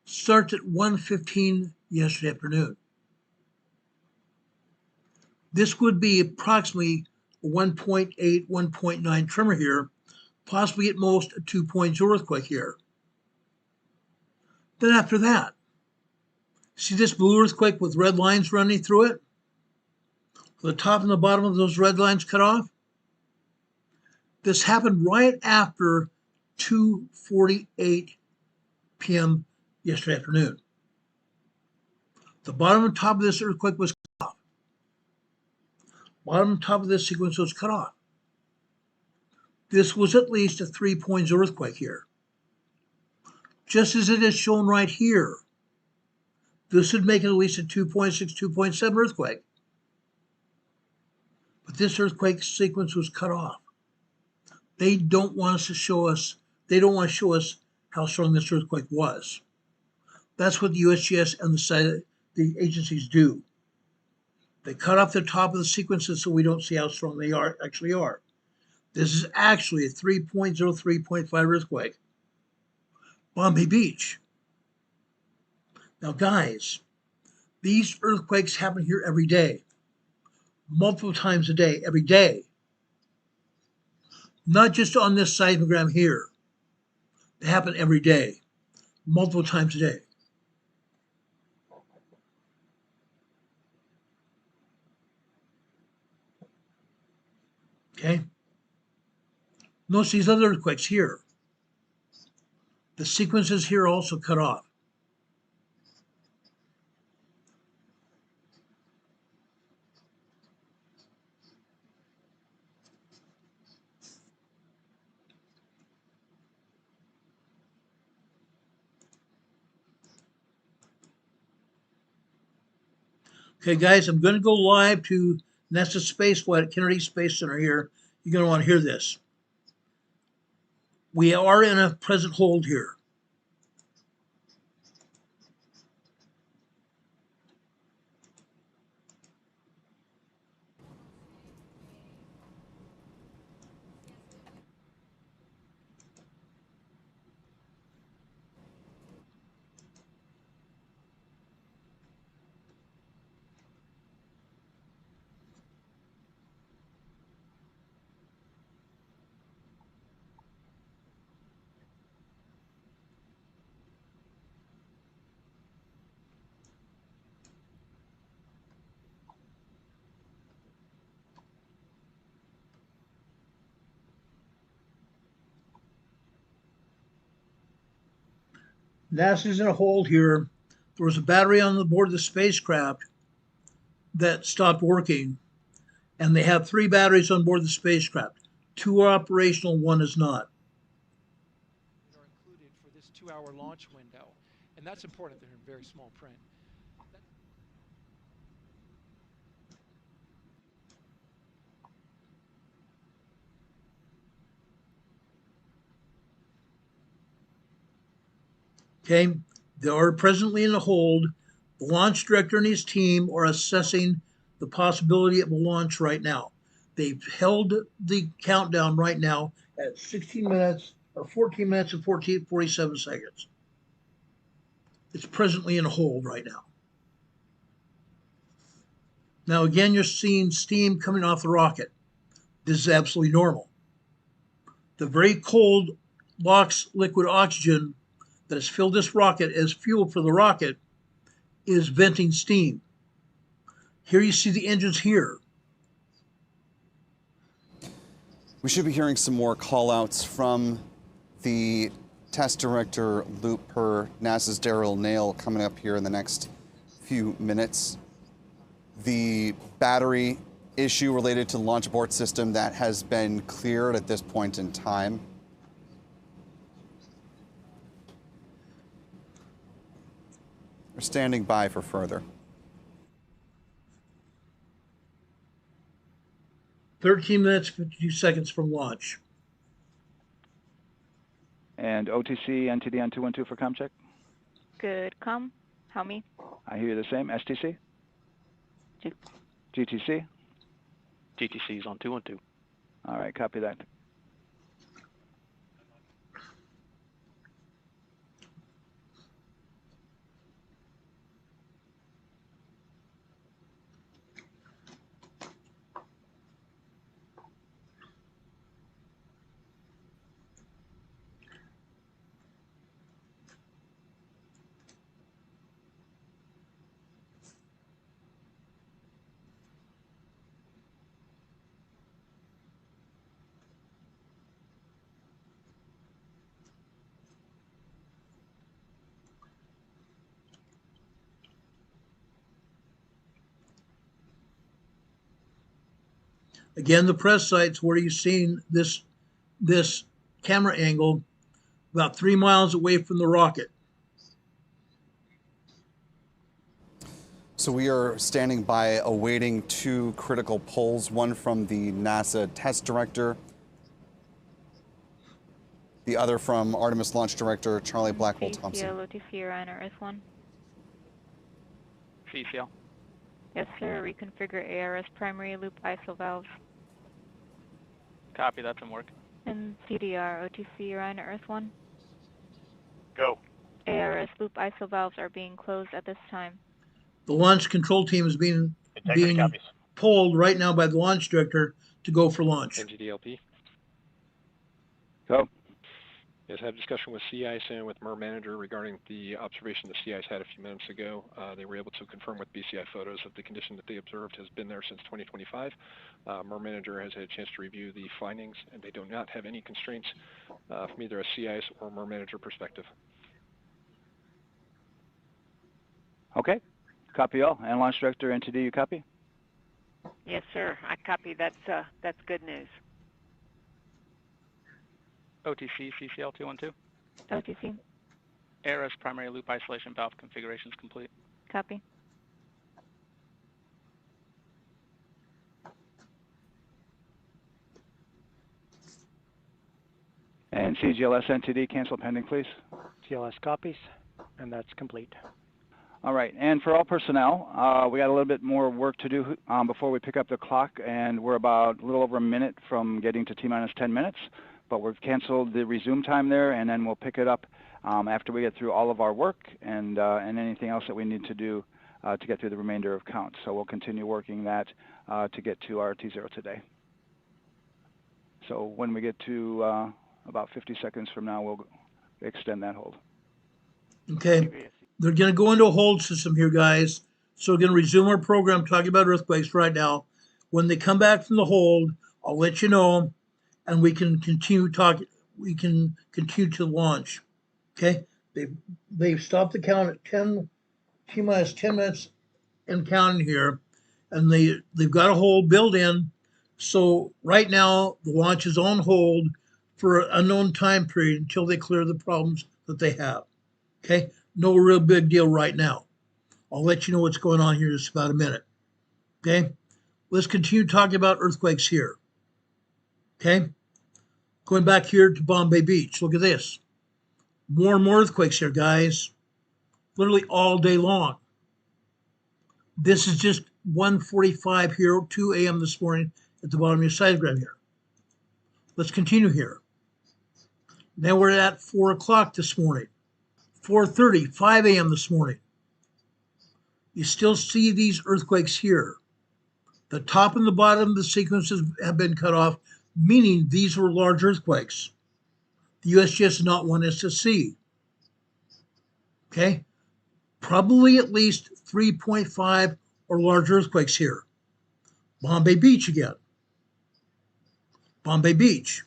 Starts at 1:15 yesterday afternoon. This would be approximately a 1.8, 1.9 tremor here, possibly at most a 2.0 earthquake here. Then after that, see this blue earthquake with red lines running through it? The top and the bottom of those red lines cut off? This happened right after 2:48 p.m. yesterday afternoon. The bottom and top of this earthquake was cut off. Bottom and top of this sequence was cut off. This was at least a 3.0 earthquake here. Just as it is shown right here. This would make it at least a 2.6, 2.7 earthquake. But this earthquake sequence was cut off. They don't want us to show us, they don't want to show us how strong this earthquake was. That's what the USGS and the agencies do. They cut off the top of the sequences so we don't see how strong they actually are. This is actually a 3.0, 3.5 earthquake. Bombay Beach. Now guys, these earthquakes happen here every day. Multiple times a day, every day. Not just on this seismogram here. They happen every day, multiple times a day. Okay? Notice these other earthquakes here. The sequences here are also cut off. Okay, guys, I'm going to go live to NASA Space Flight at Kennedy Space Center here. You're going to want to hear this. We are in a present hold here. NASA's in a hold here. There was a battery on the board of the spacecraft that stopped working, and they have 3 batteries on board the spacecraft. 2 are operational, 1 is not. Are included for this 2-hour launch window, and that's important. They're in very small print. Okay, they are presently in a hold. The launch director and his team are assessing the possibility of a launch right now. They've held the countdown right now at 16 minutes or 14 minutes and 47 seconds. It's presently in a hold right now. Now, again, you're seeing steam coming off the rocket. This is absolutely normal. The very cold LOX liquid oxygen that has filled this rocket as fuel for the rocket is venting steam. Here you see the engines here. We should be hearing some more call-outs from the test director, Luke, per NASA's Daryl Nail, coming up here in the next few minutes. The battery issue related to the launch abort system, that has been cleared at this point in time. We're standing by for further. 13 minutes, 52 seconds from launch. And OTC, NTD on 212 for comm check. Good com. How me? I hear you the same. STC? Two. GTC? GTC's on 212. All right, copy that. Again, the press sites where you're seeing this camera angle about 3 miles away from the rocket. So we are standing by awaiting two critical polls, one from the NASA test director, the other from Artemis launch director Charlie Blackwell Thompson. CCL, Earth 1. CCL. Yes, sir. Reconfigure ARS primary loop ISO valves. Copy, that's in work. And CDR, OTC, Earth 1. Go. ARS loop ISO valves are being closed at this time. The launch control team is being copies. pulled right now by the launch director to go for launch. NGDLP. Go. Yes, had a discussion with Sea Ice and with MER Manager regarding the observation the Sea Ice had a few minutes ago. They were able to confirm with BCI photos that the condition that they observed has been there since 2025. MER Manager has had a chance to review the findings, and they do not have any constraints from either a Sea Ice or MER Manager perspective. Okay. Copy all. And launch director, NTD, you copy? Yes, sir. I copy. That's good news. OTC, CCL 212. OTC. ARS primary loop isolation valve configuration is complete. Copy. And CGLS, NTD, cancel pending, please. GLS copies, and that's complete. All right, and for all personnel, we got a little bit more work to do before we pick up the clock, and we're about a little over a minute from getting to T-minus 10 minutes, but we've canceled the resume time there, and then we'll pick it up after we get through all of our work and anything else that we need to do to get through the remainder of count. So we'll continue working that to get to our T0 today. So when we get to about 50 seconds from now, we'll extend that hold. Okay. They're going to go into a hold system here, guys. So we're going to resume our program talking about earthquakes right now. When they come back from the hold, I'll let you know, and we can continue talking. We can continue to launch. Okay? They've stopped the count at T-minus 10 minutes and counting here, and they've got a hold built in. So right now the launch is on hold for an unknown time period until they clear the problems that they have. Okay? No real big deal right now. I'll let you know what's going on here in just about a minute. Okay? Let's continue talking about earthquakes here. Okay? Going back here to Bombay Beach. Look at this. More and more earthquakes here, guys. Literally all day long. This is just 1:45 here, 2 a.m. this morning at the bottom of your seismogram here. Let's continue here. Now we're at 4 o'clock this morning. 4:30, 5 a.m. this morning. You still see these earthquakes here. The top and the bottom of the sequences have been cut off, meaning these were large earthquakes. The USGS does not want us to see. Okay? Probably at least 3.5 or large earthquakes here. Bombay Beach again. Bombay Beach.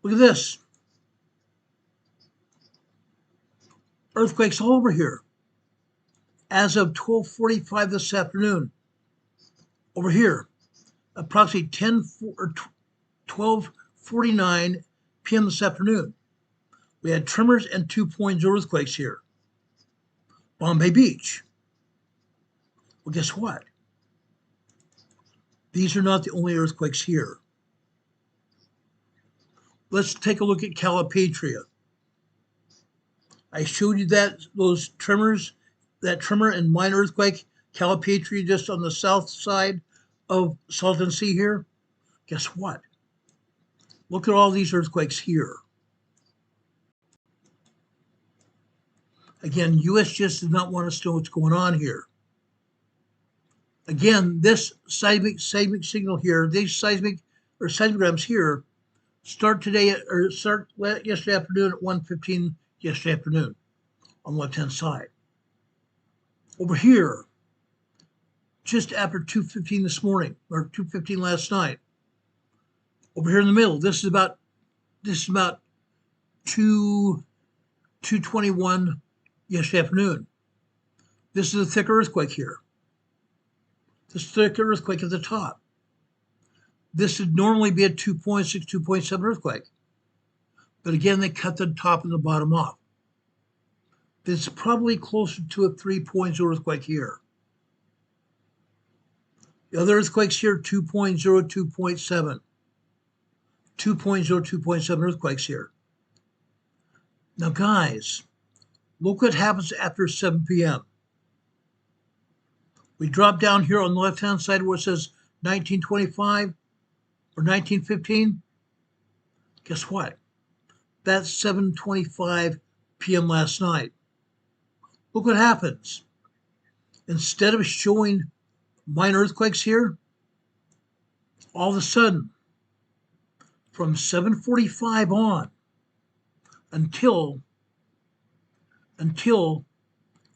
Look at this. Earthquakes all over here. As of 12:45 this afternoon, over here, approximately 12:49 p.m. this afternoon, we had tremors and 2.0 earthquakes here. Bombay Beach. Well, guess what? These are not the only earthquakes here. Let's take a look at Calipatria. I showed you those tremors, that tremor and minor earthquake, Calipatria, just on the south side of Salton Sea here. Guess what? Look at all these earthquakes here. Again, USGS does not want us to know what's going on here. Again, this seismic signal here, these seismograms here, start yesterday afternoon at 1:15 yesterday afternoon on the left-hand side. Over here, just after 2:15 this morning, or 2:15 last night. Over here in the middle, this is about 2:21 yesterday afternoon. This is a thicker earthquake here. This thicker earthquake at the top. This would normally be a 2.6, 2.7 earthquake. But again, they cut the top and the bottom off. This is probably closer to a 3.0 earthquake here. The other earthquakes here, 2.0, 2.7. 2.0, 2.7 earthquakes here. Now, guys, look what happens after 7 p.m. We drop down here on the left-hand side where it says 1925 or 1915. Guess what? That's 7:25 p.m. last night. Look what happens. Instead of showing minor earthquakes here, all of a sudden, from 7:45 on until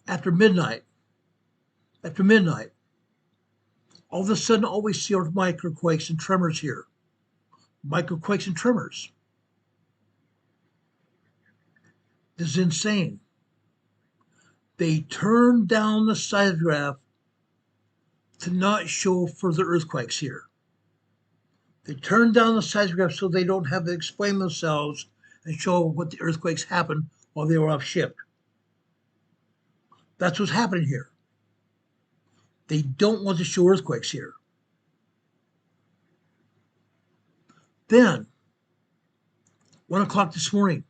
after midnight, all of a sudden, all we see are microquakes and tremors here. Microquakes and tremors. This is insane. They turned down the seismograph to not show further earthquakes here. They turned down the seismograph so they don't have to explain themselves and show what the earthquakes happened while they were off ship. That's what's happening here. They don't want to show earthquakes here. Then, 1 o'clock this morning,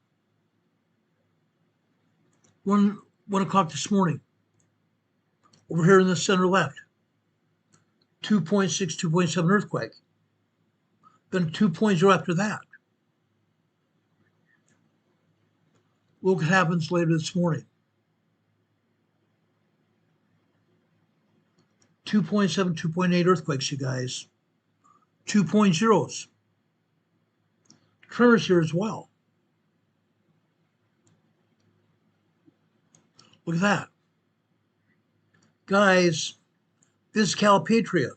1 o'clock this morning, over here in the center left, 2.6, 2.7 earthquake. Then 2.0 after that. Look what happens later this morning. 2.7, 2.8 earthquakes, you guys. 2.0s. Tremors here as well. Look at that. Guys, this is Calipatria.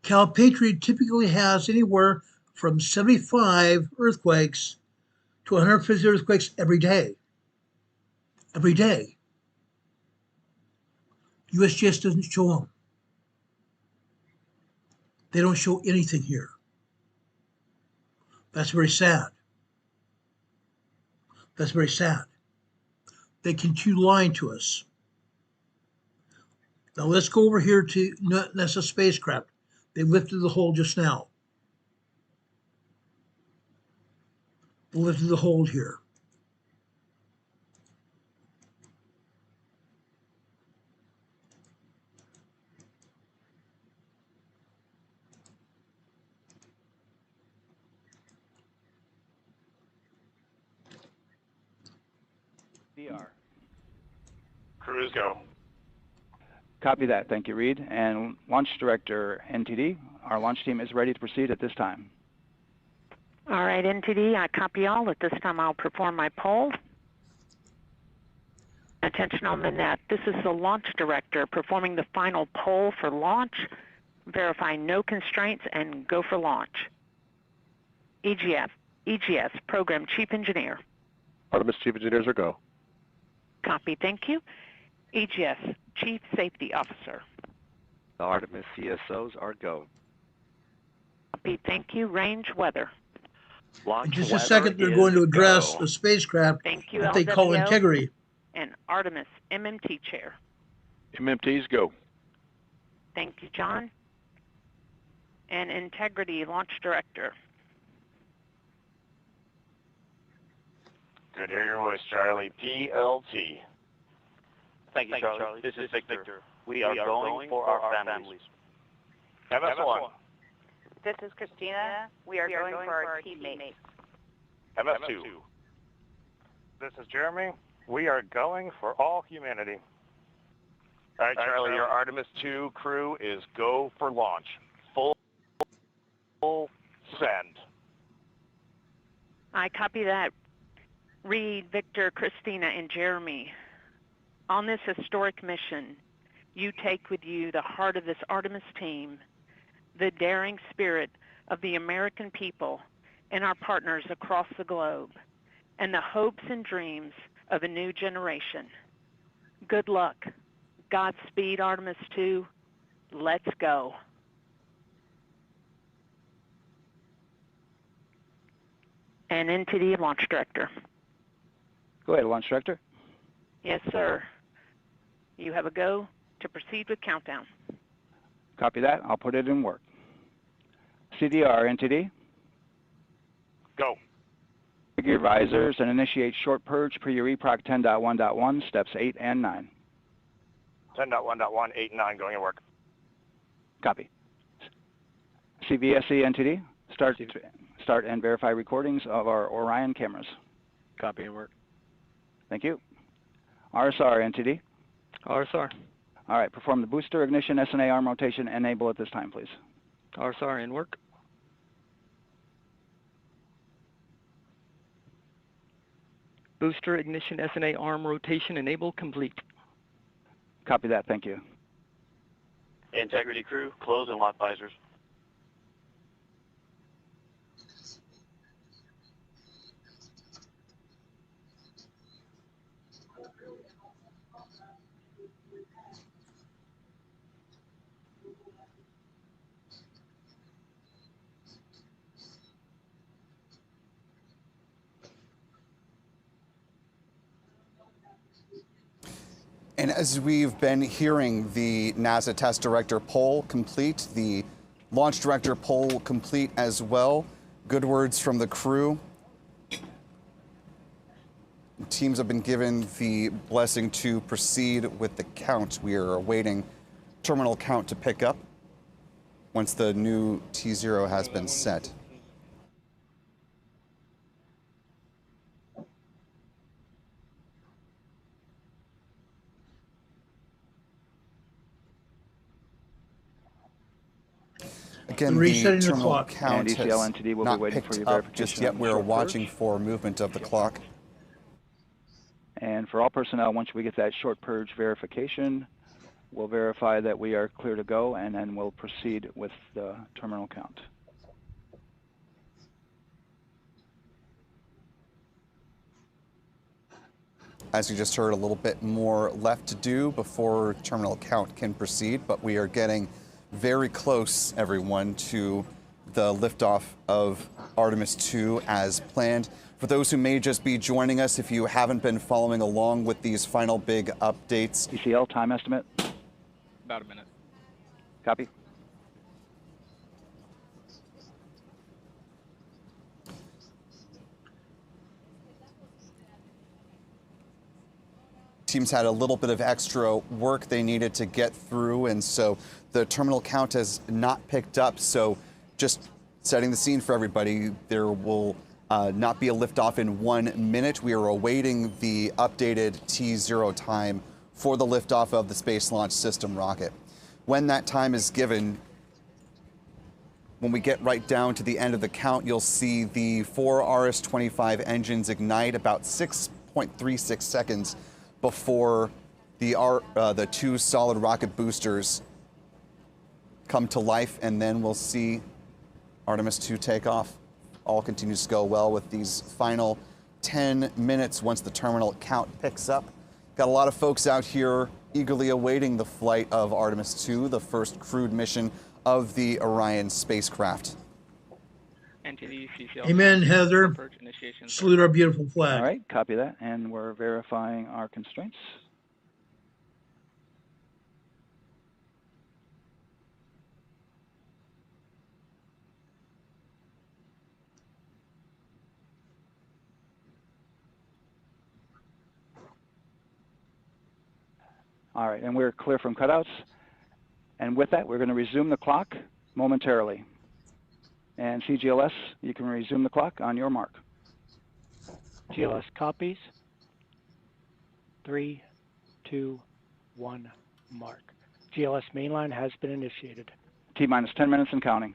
Calipatria typically has anywhere from 75 earthquakes to 150 earthquakes every day. Every day. USGS doesn't show them. They don't show anything here. That's very sad. That's very sad. They continue lying to us. Now let's go over here to NASA Spacecraft. They lifted the hold just now. They lifted the hold here. DR. Crews go. Copy that. Thank you, Reed. And Launch Director, NTD, our launch team is ready to proceed at this time. All right, NTD, I copy all. At this time, I'll perform my poll. Attention on the net. This is the Launch Director performing the final poll for launch. Verify no constraints and go for launch. EGS, Program Chief Engineer. Artemis Chief Engineers are go. Copy, thank you. EGS, Chief Safety Officer. The Artemis CSOs are go. Copy, thank you. Range weather. In just a second, they're going to address the spacecraft Thank you, that they call LWO. integrity. And Artemis MMT Chair. MMTs go. Thank you, John. And Integrity Launch Director. Good to hear your voice, Charlie. PLT. Thank you, Charlie. This is Victor. We are going for our families. MS1. This is Christina. We are going for our teammates. MS2. This is Jeremy. We are going for all humanity. All right, Charlie, your Artemis 2 crew is go for launch. Full send. I copy that. Reed, Victor, Christina, and Jeremy. On this historic mission, you take with you the heart of this Artemis team, the daring spirit of the American people and our partners across the globe, and the hopes and dreams of a new generation. Good luck. Godspeed, Artemis 2. Let's go. And NTD Launch Director. Go ahead, Launch Director. Yes, sir. You have a go to proceed with countdown. Copy that. I'll put it in work. CDR, NTD. Go. Your risers and initiate short purge per your EPROC 10.1.1, steps 8 and 9. 10.1.1, 8 and 9 going to work. Copy. CVSE, NTD. Start and verify recordings of our Orion cameras. Copy and work. Thank you. RSR, NTD. RSR. All right, perform the booster ignition SNA arm rotation. Enable at this time, please. RSR in work. Booster ignition SNA arm rotation enable complete. Copy that. Thank you. Integrity crew, close and lock visors. And as we've been hearing the NASA test director poll complete, the launch director poll complete as well. Good words from the crew. Teams have been given the blessing to proceed with the count. We are awaiting terminal count to pick up once the new T0 has been set. Again, resetting the terminal clock. count And ECL entity will be not waiting for picked your up verification just yet. on the We're short watching purge. for movement of the clock. And for all personnel, once we get that short purge verification, we'll verify that we are clear to go, and then we'll proceed with the terminal count. As you just heard, a little bit more left to do before terminal count can proceed, but we are getting very close, everyone, to the liftoff of Artemis 2 as planned. For those who may just be joining us, if you haven't been following along with these final big updates. ECL time estimate? About a minute. Copy. Teams had a little bit of extra work they needed to get through, and so the terminal count has not picked up. So just setting the scene for everybody, there will not be a liftoff in 1 minute. We are awaiting the updated T0 time for the liftoff of the Space Launch System rocket. When that time is given, when we get right down to the end of the count, you'll see the 4 RS-25 engines ignite about 6.36 seconds before the 2 solid rocket boosters come to life, and then we'll see Artemis 2 take off. All continues to go well with these final 10 minutes once the terminal count picks up. Got a lot of folks out here eagerly awaiting the flight of Artemis 2, the first crewed mission of the Orion spacecraft. Amen, Heather. Salute our beautiful flag. All right, copy that, and we're verifying our constraints. All right, and we're clear from cutouts. And with that, we're going to resume the clock momentarily. And CGLS, you can resume the clock on your mark. GLS copies. 3, 2, 1, mark. GLS mainline has been initiated. T-minus 10 minutes and counting.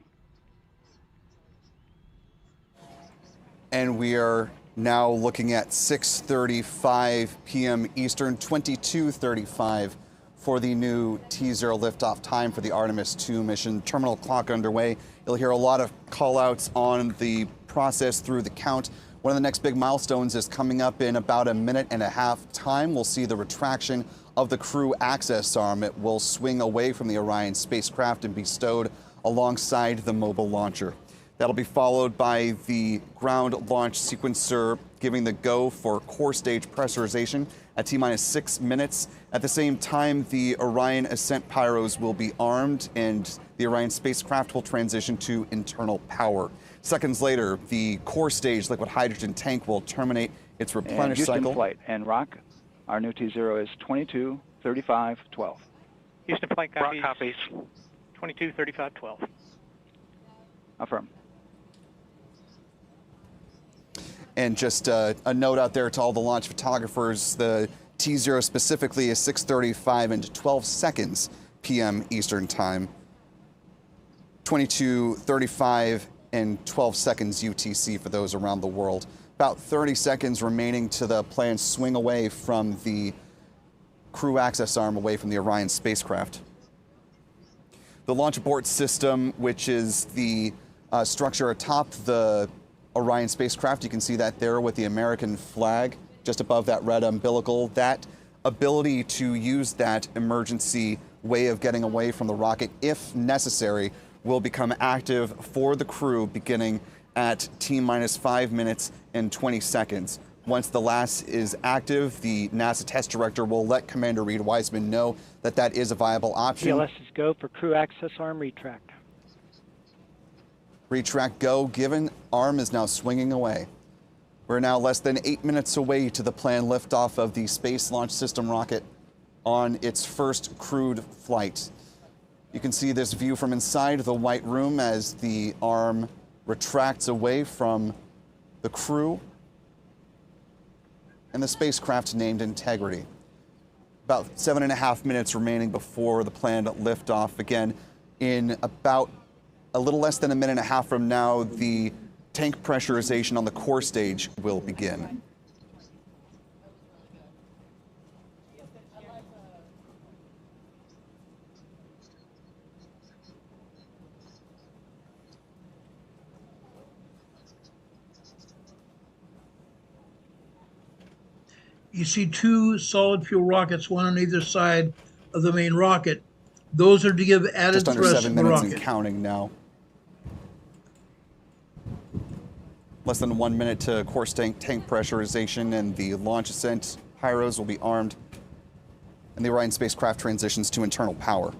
And we are now looking at 6:35 p.m. Eastern, 22:35 for the new T0 liftoff time for the Artemis 2 mission. Terminal clock underway. You'll hear a lot of call-outs on the process through the count. One of the next big milestones is coming up in about a minute and a half time. We'll see the retraction of the crew access arm. It will swing away from the Orion spacecraft and be stowed alongside the mobile launcher. That'll be followed by the ground launch sequencer giving the go for core stage pressurization at T-minus 6 minutes. At the same time, the Orion ascent pyros will be armed and the Orion spacecraft will transition to internal power. Seconds later, the core stage liquid hydrogen tank will terminate its replenish Houston cycle. flight and Rock, our new T0 is 22:35:12. Houston flight copies. Rock copies. 22:35:12. Affirm. And just a note out there to all the launch photographers, the T0 specifically is 6:35 and 12 seconds p.m. Eastern Time. 22:35 and 12 seconds UTC for those around the world. About 30 seconds remaining to the planned swing away from the crew access arm away from the Orion spacecraft. The launch abort system, which is the structure atop the Orion spacecraft, you can see that there with the American flag just above that red umbilical. That ability to use that emergency way of getting away from the rocket, if necessary, will become active for the crew beginning at T-minus 5 minutes and 20 seconds. Once the LAS is active, the NASA test director will let Commander Reed Wiseman know that that is a viable option. GLS is go for crew access arm retract. Retract go given, arm is now swinging away. We're now less than 8 minutes away to the planned liftoff of the Space Launch System rocket on its first crewed flight. You can see this view from inside the White Room as the arm retracts away from the crew and the spacecraft named Integrity. About 7.5 minutes remaining before the planned liftoff. Again, in about a little less than a minute and a half from now, the tank pressurization on the core stage will begin. You see 2 solid fuel rockets, one on either side of the main rocket. Those are to give added just under thrust 7 to the minutes rocket. and counting now. Less than 1 minute to core tank pressurization, and the launch ascent pyros will be armed, and the Orion spacecraft transitions to internal power.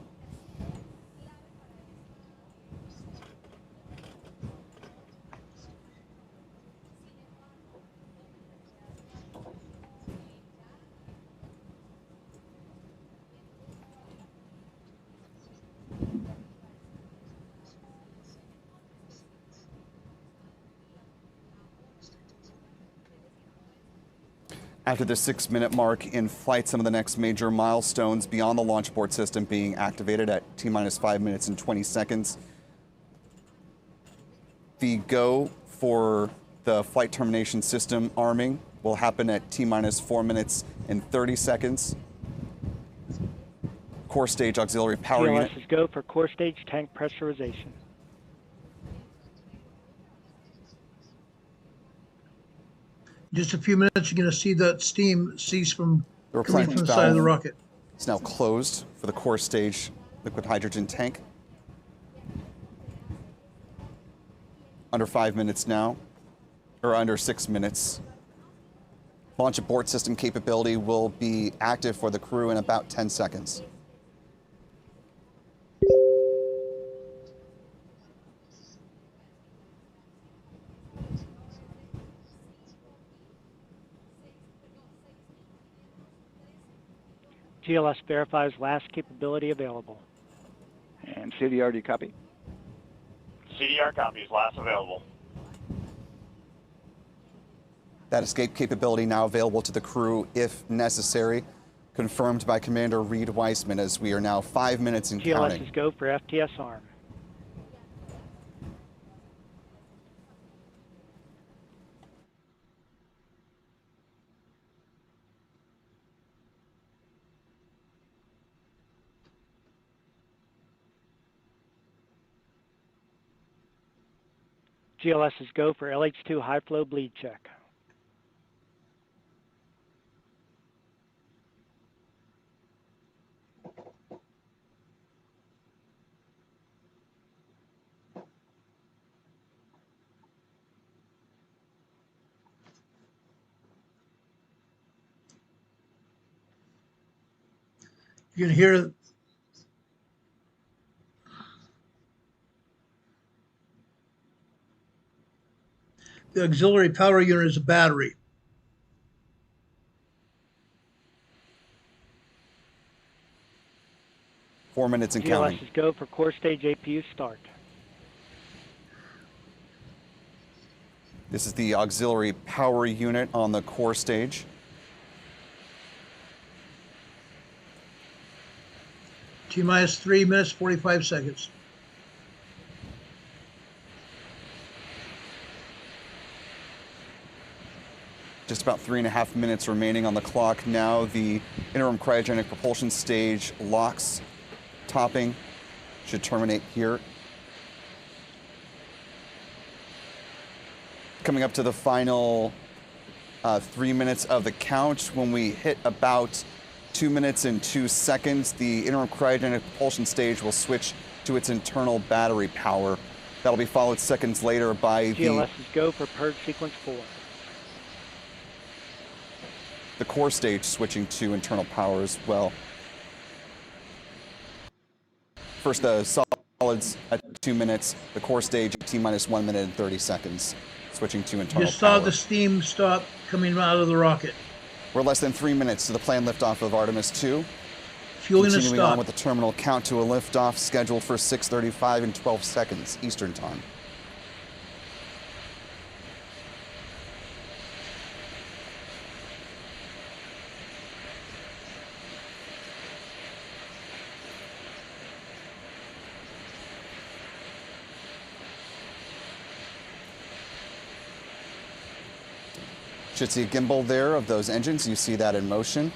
After the 6-minute mark in flight, some of the next major milestones beyond the launch abort system being activated at T-minus 5 minutes and 20 seconds. The go for the flight termination system arming will happen at T-minus 4 minutes and 30 seconds. Core stage auxiliary power unit. GLS is go for core stage tank pressurization. Just a few minutes, you're going to see that steam cease from The coming from replenishment the side of the valve rocket. is now closed for the core stage liquid hydrogen tank. Under 5 minutes now, or under 6 minutes. Launch abort system capability will be active for the crew in about 10 seconds. GLS verifies last capability available. And CDR, do you copy? CDR copies, last available. That escape capability now available to the crew if necessary, confirmed by Commander Reed Weissman as we are now 5 minutes and GLS counting. is go for FTS arm. GLS is go for LH2 high flow bleed check. You can hear the auxiliary power unit is a battery. Four minutes and GLS counting. is go for core stage APU start. This is the auxiliary power unit on the core stage. T-minus 3 minutes, 45 seconds. Just about 3.5 minutes remaining on the clock. Now the interim cryogenic propulsion stage locks topping should terminate here. Coming up to the final 3 minutes of the count. When we hit about 2 minutes and 2 seconds, the interim cryogenic propulsion stage will switch to its internal battery power. That'll be followed seconds later by GLS is go for purge sequence 4. the core stage switching to internal power as well. First, the solids at 2 minutes, the core stage at T-minus 1 minute and 30 seconds, switching to internal You saw power. the steam stop coming out of the rocket. We're less than 3 minutes to the planned liftoff of Artemis 2. Fueling to Continuing stop. on with the terminal count to a liftoff scheduled for 6:35 and 12 seconds Eastern Time. Should see a gimbal there of those engines. You see that in motion.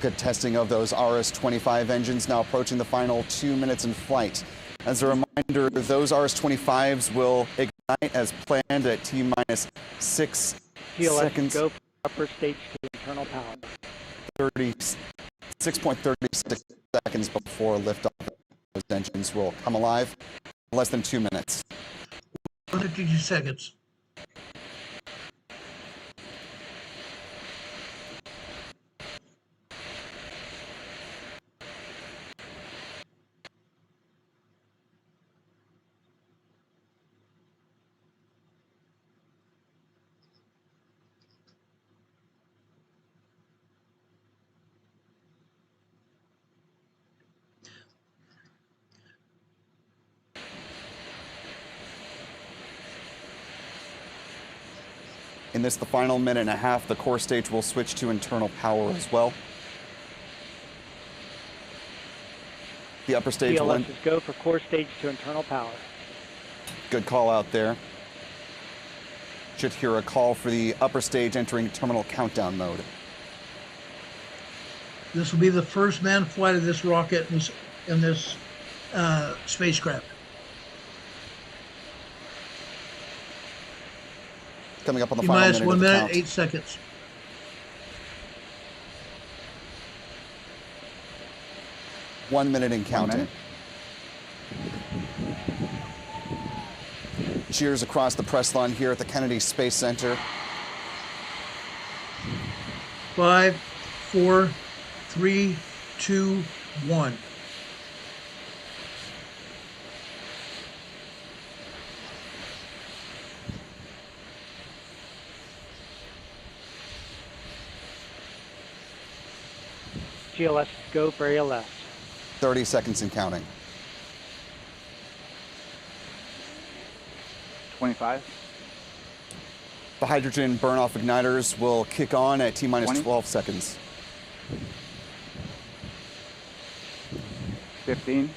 Good testing of those RS-25 engines, now approaching the final 2 minutes in flight. As a reminder, those RS-25s will ignite as planned at T-minus 6 GLS seconds. go for upper stage to internal power. 6.36 seconds before liftoff. Those engines will come alive. Less than 2 minutes. 52 seconds. In the final minute and a half, the core stage will switch to internal power as well. The upper stage will... GLS is go for core stage to internal power. Good call out there. Should hear a call for the upper stage entering terminal countdown mode. This will be the first manned flight of this rocket in this spacecraft. Coming up on the final minute of the 1 minute, count. 8 seconds. One minute in counting. Cheers across the press lawn here at the Kennedy Space Center. 5, 4, 3, 2, 1. GLS is go for ALS. 30 seconds and counting. 25. The hydrogen burn-off igniters will kick on at T-minus 20. 12 seconds. 15.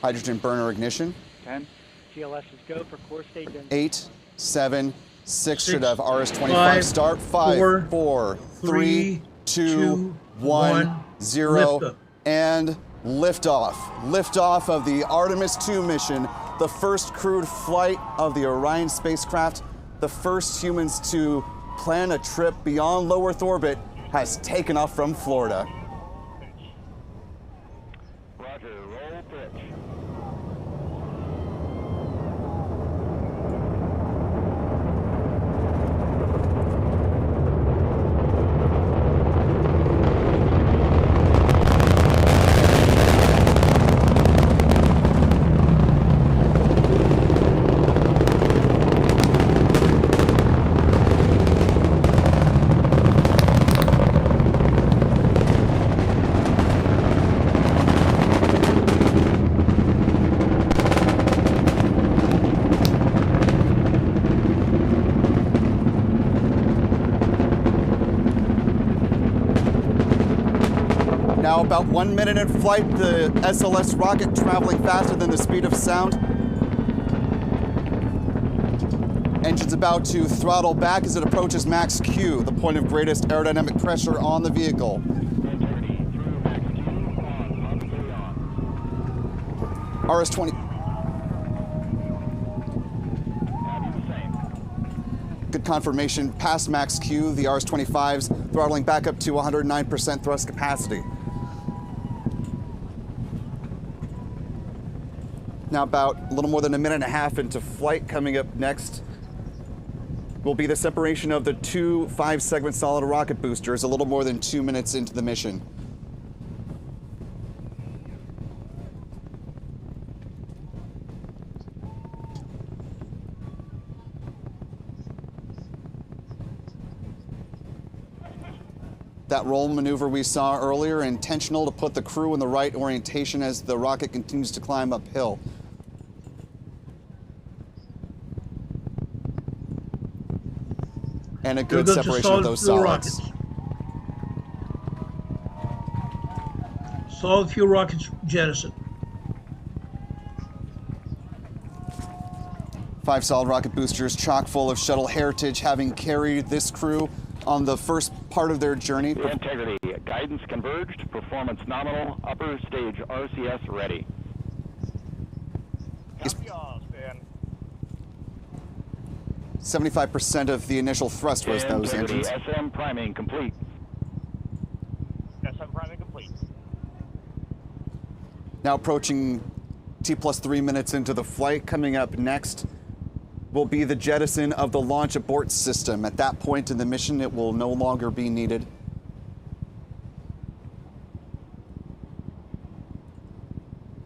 Hydrogen burner ignition. 10. GLS is go for core stage engine. 8, 7, 6 should have RS-25 5, start. 5, 4, 3, 2, 1, 0, liftoff. and liftoff. Liftoff of the Artemis 2 mission, the first crewed flight of the Orion spacecraft, the first humans to plan a trip beyond low Earth orbit, has taken off from Florida. Roger, roll pitch. Now about 1 minute in flight, the SLS rocket traveling faster than the speed of sound. Engine's about to throttle back as it approaches max Q, the point of greatest aerodynamic pressure on the vehicle. RS-20. Good confirmation past max Q, the RS-25's throttling back up to 109% thrust capacity. Now about a little more than a minute and a half into flight. Coming up next will be the separation of the two 5-segment solid rocket boosters a little more than 2 minutes into the mission. That roll maneuver we saw earlier, intentional to put the crew in the right orientation as the rocket continues to climb uphill. And a good separation of those solids. Solid fuel rockets jettisoned. 5 solid rocket boosters chock full of shuttle heritage, having carried this crew on the first part of their journey. Integrity, guidance converged, performance nominal, upper stage RCS ready. Copy all, Stan. 75% of the initial thrust was those engines. SM priming complete. SM priming complete. Now approaching T+3 minutes into the flight. Coming up next will be the jettison of the launch abort system. At that point in the mission, it will no longer be needed.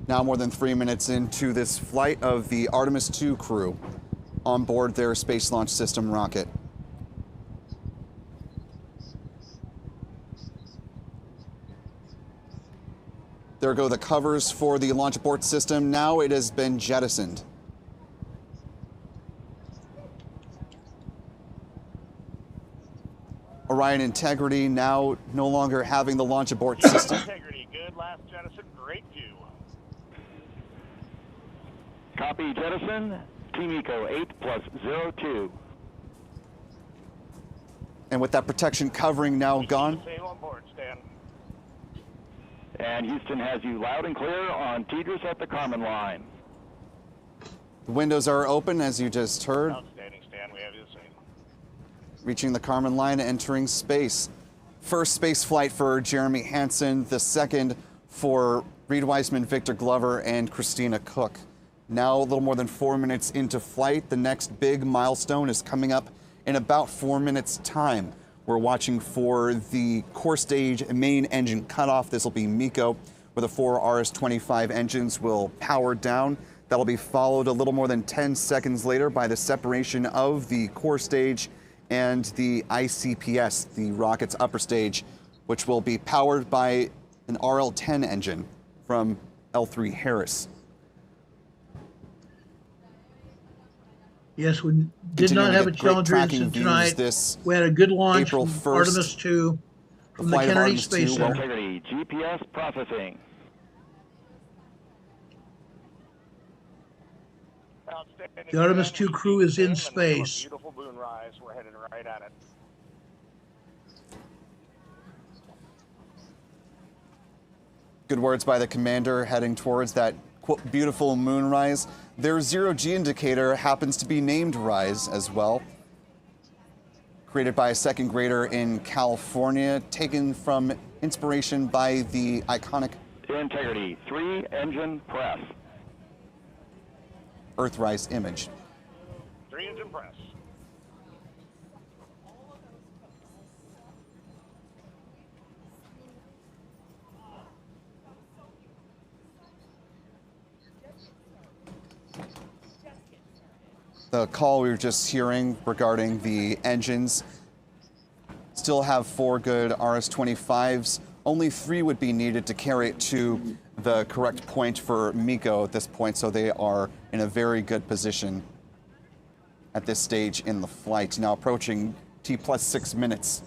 Now more than 3 minutes into this flight of the Artemis 2 crew on board their Space Launch System rocket. There go the covers for the launch abort system. Now it has been jettisoned. Orion Integrity now no longer having the launch abort system. Integrity, good. Last jettison, great view. Copy jettison. Team Eco 8+02. And with that protection covering now gone. Same on board, Stan. And Houston has you loud and clear on Tidris at the Carmen line. The windows are open, as you just heard. Outstanding, Stan. We have you the same. Reaching the Carmen line, entering space. First space flight for Jeremy Hansen, the second for Reed Wiseman, Victor Glover, and Christina Cook. Now a little more than 4 minutes into flight. The next big milestone is coming up in about 4 minutes' time. We're watching for the core stage main engine cutoff. This will be MECO, where the 4 RS-25 engines will power down. That'll be followed a little more than 10 seconds later by the separation of the core stage and the ICPS, the rocket's upper stage, which will be powered by an RL-10 engine from L3 Harris. Yes, we did not have a Challenger incident tonight. We had a good launch April from 1st, Artemis 2 from the Kennedy Space Center. Integrity, GPS processing. The Artemis 2 crew is in space. Beautiful moonrise. We're headed right at it. Good words by the commander heading towards that quote, beautiful moonrise. Their zero-G indicator happens to be named Rise as well. Created by a second grader in California, taken from inspiration by the iconic Integrity, 3 engine press. Earthrise image. 3 engine press. The call we were just hearing regarding the engines still have 4 good RS-25s. Only 3 would be needed to carry it to the correct point for MECO at this point, so they are in a very good position at this stage in the flight. Now approaching T+6 minutes.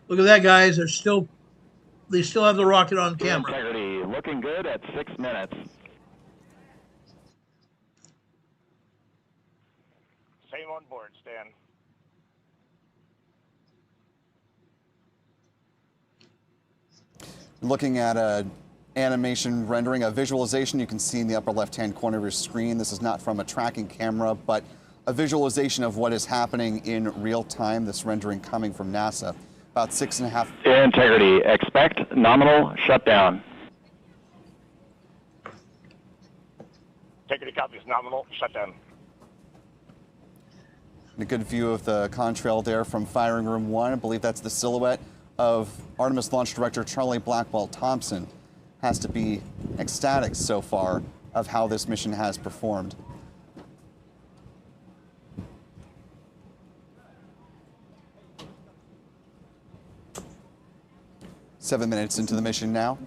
Look at that, guys. They still have the rocket on camera. Integrity, looking good at 6 minutes. Same on board, Stan. Looking at a animation rendering, a visualization you can see in the upper left-hand corner of your screen. This is not from a tracking camera, but a visualization of what is happening in real time. This rendering coming from NASA. About 6.5. Integrity, expect nominal shutdown. Integrity copies, nominal shutdown. A good view of the contrail there from firing room 1. I believe that's the silhouette of Artemis launch director Charlie Blackwell Thompson. Has to be ecstatic so far of how this mission has performed. Seven minutes into the mission now.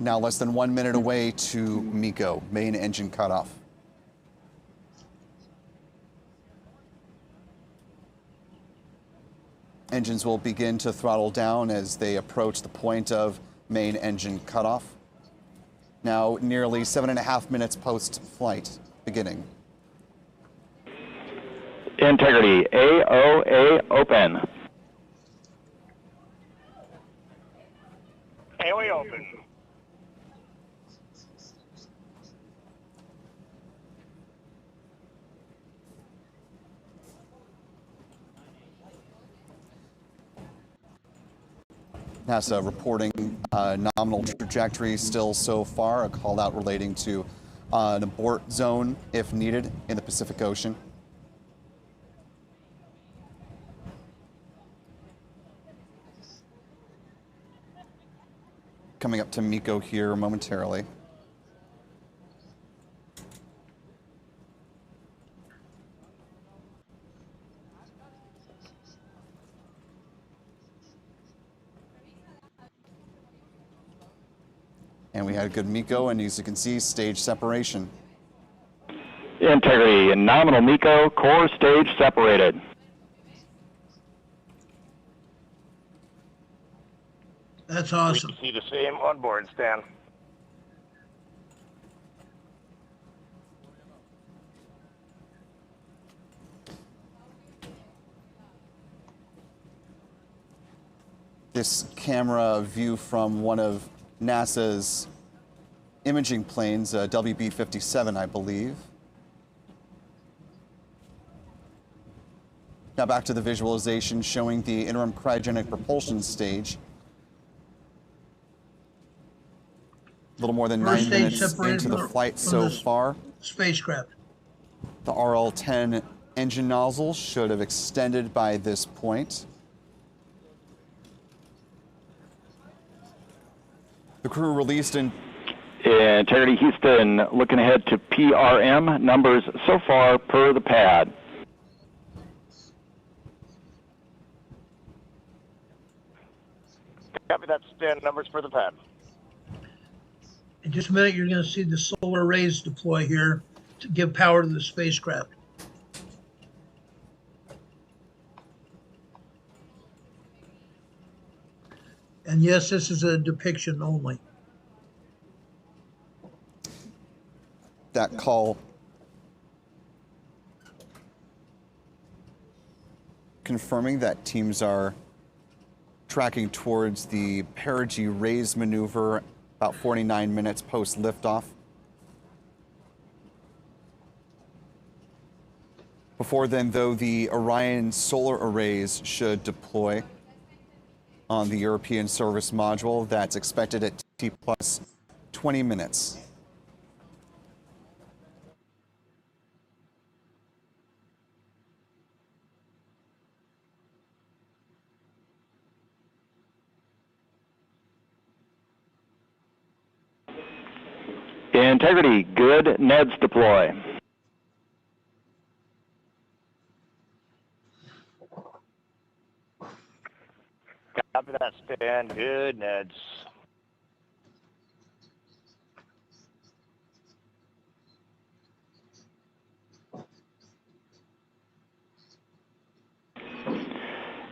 Now less than 1 minute away to MECO, main engine cutoff. Engines will begin to throttle down as they approach the point of main engine cutoff. Now nearly 7.5 minutes post-flight beginning. Integrity, AOA open. AOA open. NASA reporting nominal trajectory still so far, a call out relating to an abort zone if needed in the Pacific Ocean. Coming up to MECO here momentarily. And we had a good MECO, and as you can see, stage separation. Integrity, nominal MECO, core stage separated. That's awesome. We see the same on board, Stan. This camera view from one of NASA's imaging planes, WB-57, I believe. Now back to the visualization showing the interim cryogenic propulsion stage. A little more than 9 minutes into the flight so far. Spacecraft. The RL-10 engine nozzle should have extended by this point. The crew released in Integrity Houston, looking ahead to PRM numbers so far per the pad. Copy that, Stan. Numbers for the pad. In just a minute, you're going to see the solar arrays deploy here to give power to the spacecraft. And yes, this is a depiction only. That call confirming that teams are tracking towards the perigee raise maneuver about 49 minutes post liftoff. Before then, though, the Orion solar arrays should deploy on the European service module. That's expected at T plus 20 minutes. Integrity, good. NEDS deploy. Copy that, Stan. Good, Neds.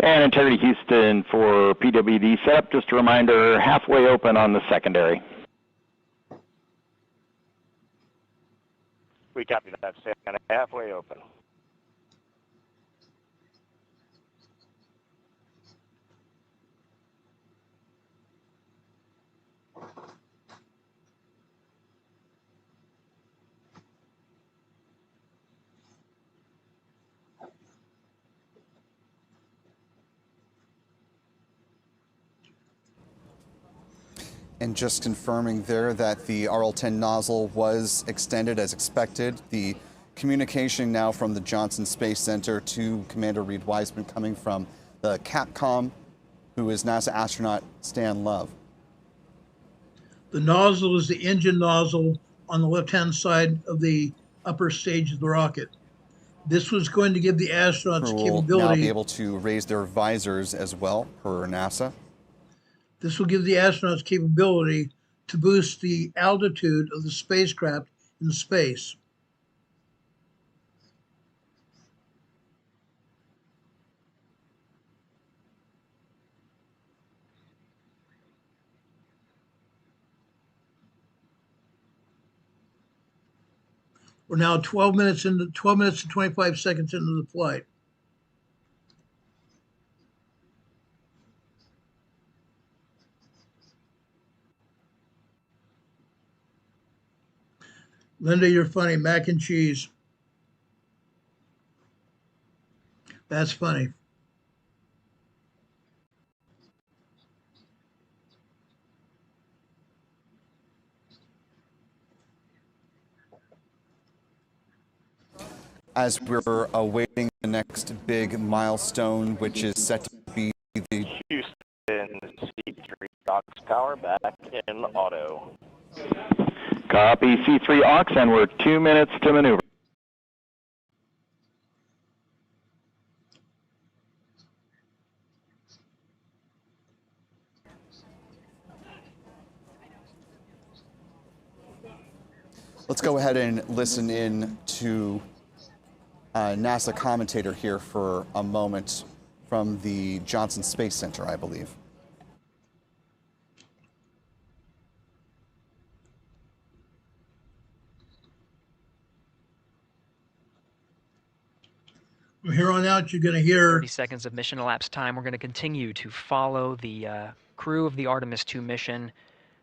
And Integrity Houston for PWD setup. Just a reminder, halfway open on the secondary. We copy that, Stan. Halfway open. And just confirming there that the RL-10 nozzle was extended as expected. The communication now from the Johnson Space Center to Commander Reed Wiseman coming from the Capcom, who is NASA astronaut Stan Love. The nozzle is the engine nozzle on the left-hand side of the upper stage of the rocket. This was going to give the astronauts capability. Will now be able to raise their visors as well, per NASA. This will give the astronauts capability to boost the altitude of the spacecraft in space. We're now 12 minutes and 25 seconds into the flight. Linda, you're funny. Mac and cheese. That's funny. As we're awaiting the next big milestone, which is set to be the Houston C3 Aux power back in auto. Copy C3 Aux, and we're 2 minutes to maneuver. Let's go ahead and listen in to NASA commentator here for a moment from the Johnson Space Center, I believe. From here on out, you're going to hear 30 seconds of mission elapsed time. We're going to continue to follow the crew of the Artemis 2 mission.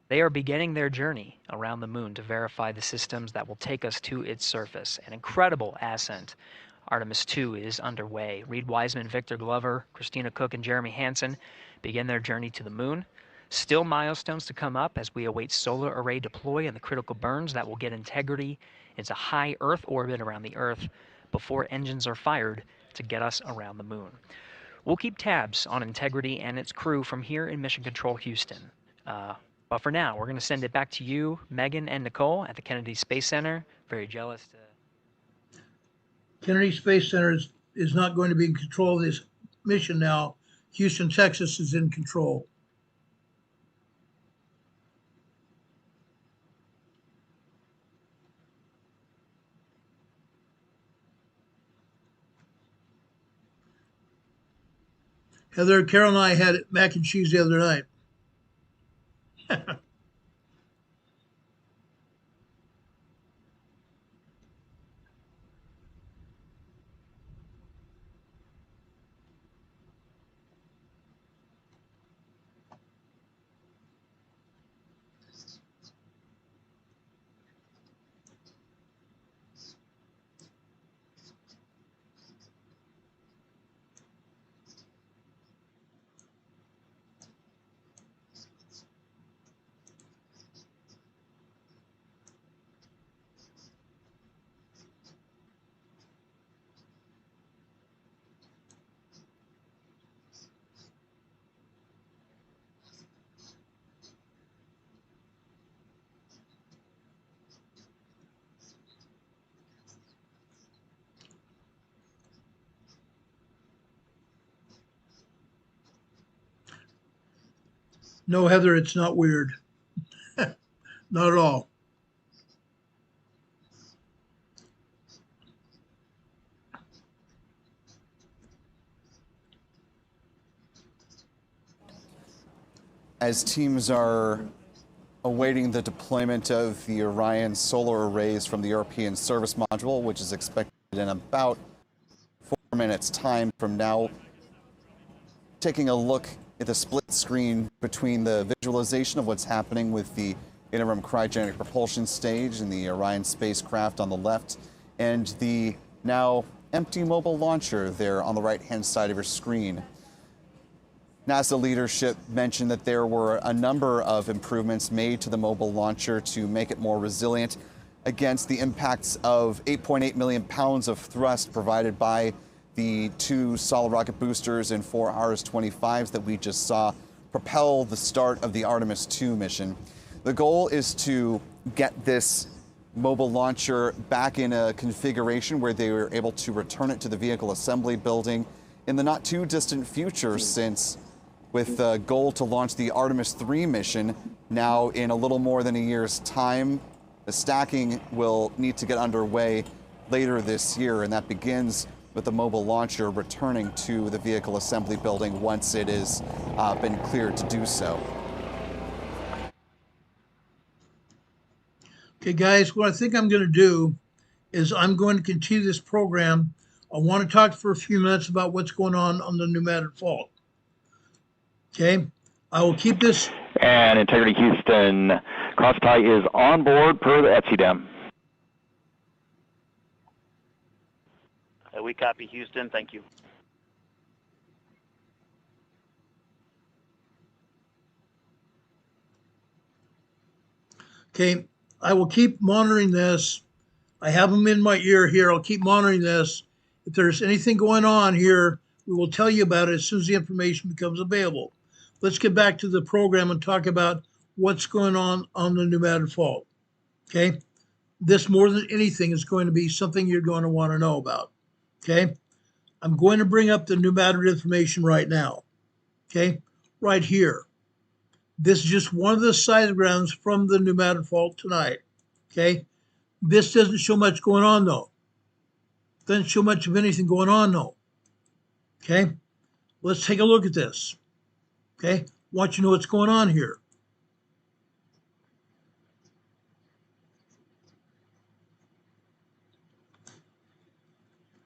They are beginning their journey around the moon to verify the systems that will take us to its surface. An incredible ascent. Artemis 2 is underway. Reed Wiseman, Victor Glover, Christina Cook, and Jeremy Hansen begin their journey to the moon. Still milestones to come up as we await solar array deploy and the critical burns that will get Integrity into high Earth orbit around the Earth before engines are fired to get us around the moon. We'll keep tabs on Integrity and its crew from here in Mission Control Houston. But for now, we're going to send it back to you, Megan and Nicole at the Kennedy Space Center. Very jealous to... Kennedy Space Center is not going to be in control of this mission now. Houston, Texas is in control. Heather, Carol and I had mac and cheese the other night. No, Heather, it's not weird. Not at all. As teams are awaiting the deployment of the Orion solar arrays from the European Service Module, which is expected in about 4 minutes' time from now, taking a look at the split screen between the visualization of what's happening with the interim cryogenic propulsion stage and the Orion spacecraft on the left, and the now empty mobile launcher there on the right-hand side of your screen. NASA leadership mentioned that there were a number of improvements made to the mobile launcher to make it more resilient against the impacts of 8.8 million pounds of thrust provided by the 2 solid rocket boosters and 4 RS-25s that we just saw propel the start of the Artemis 2 mission. The goal is to get this mobile launcher back in a configuration where they were able to return it to the vehicle assembly building in the not too distant future, since with the goal to launch the Artemis 3 mission now in a little more than a year's time, the stacking will need to get underway later this year, and that begins with the mobile launcher returning to the vehicle assembly building once it has been cleared to do so. Okay, guys, what I think I'm going to do is I'm going to continue this program. I want to talk for a few minutes about what's going on the pneumatic fault. Okay, I will keep this. And Integrity Houston, crosstie is on board per the ETSI-DEM. We copy Houston. Thank you. Okay, I will keep monitoring this. I have them in my ear here. I'll keep monitoring this. If there's anything going on here, we will tell you about it as soon as the information becomes available. Let's get back to the program and talk about what's going on the pneumatic fault. Okay, this more than anything is going to be something you're going to want to know about. Okay, I'm going to bring up the pneumatic information right now. Okay, right here. This is just one of the diagrams from the pneumatic fault tonight. Okay, this doesn't show much going on though. Doesn't show much of anything going on though. Okay, let's take a look at this. Okay, want you to know what's going on here.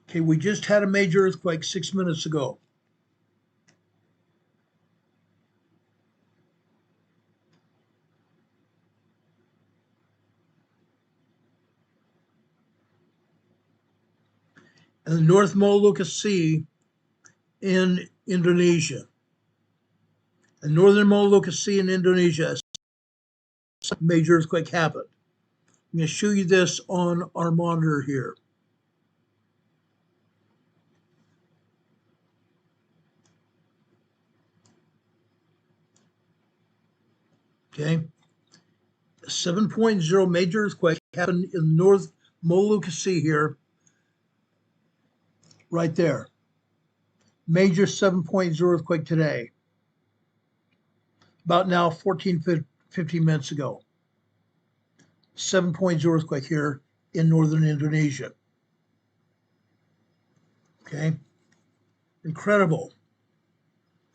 Okay, we just had a major earthquake 6 minutes ago. In the North Molucca Sea in Indonesia. The northern Molucca Sea in Indonesia, a major earthquake happened. I'm going to show you this on our monitor here. Okay. A 7.0 major earthquake happened in the North Molucca Sea here, right there. Major 7.0 earthquake today. About now 15 minutes ago. 7.0 earthquake here in northern Indonesia. Okay. Incredible.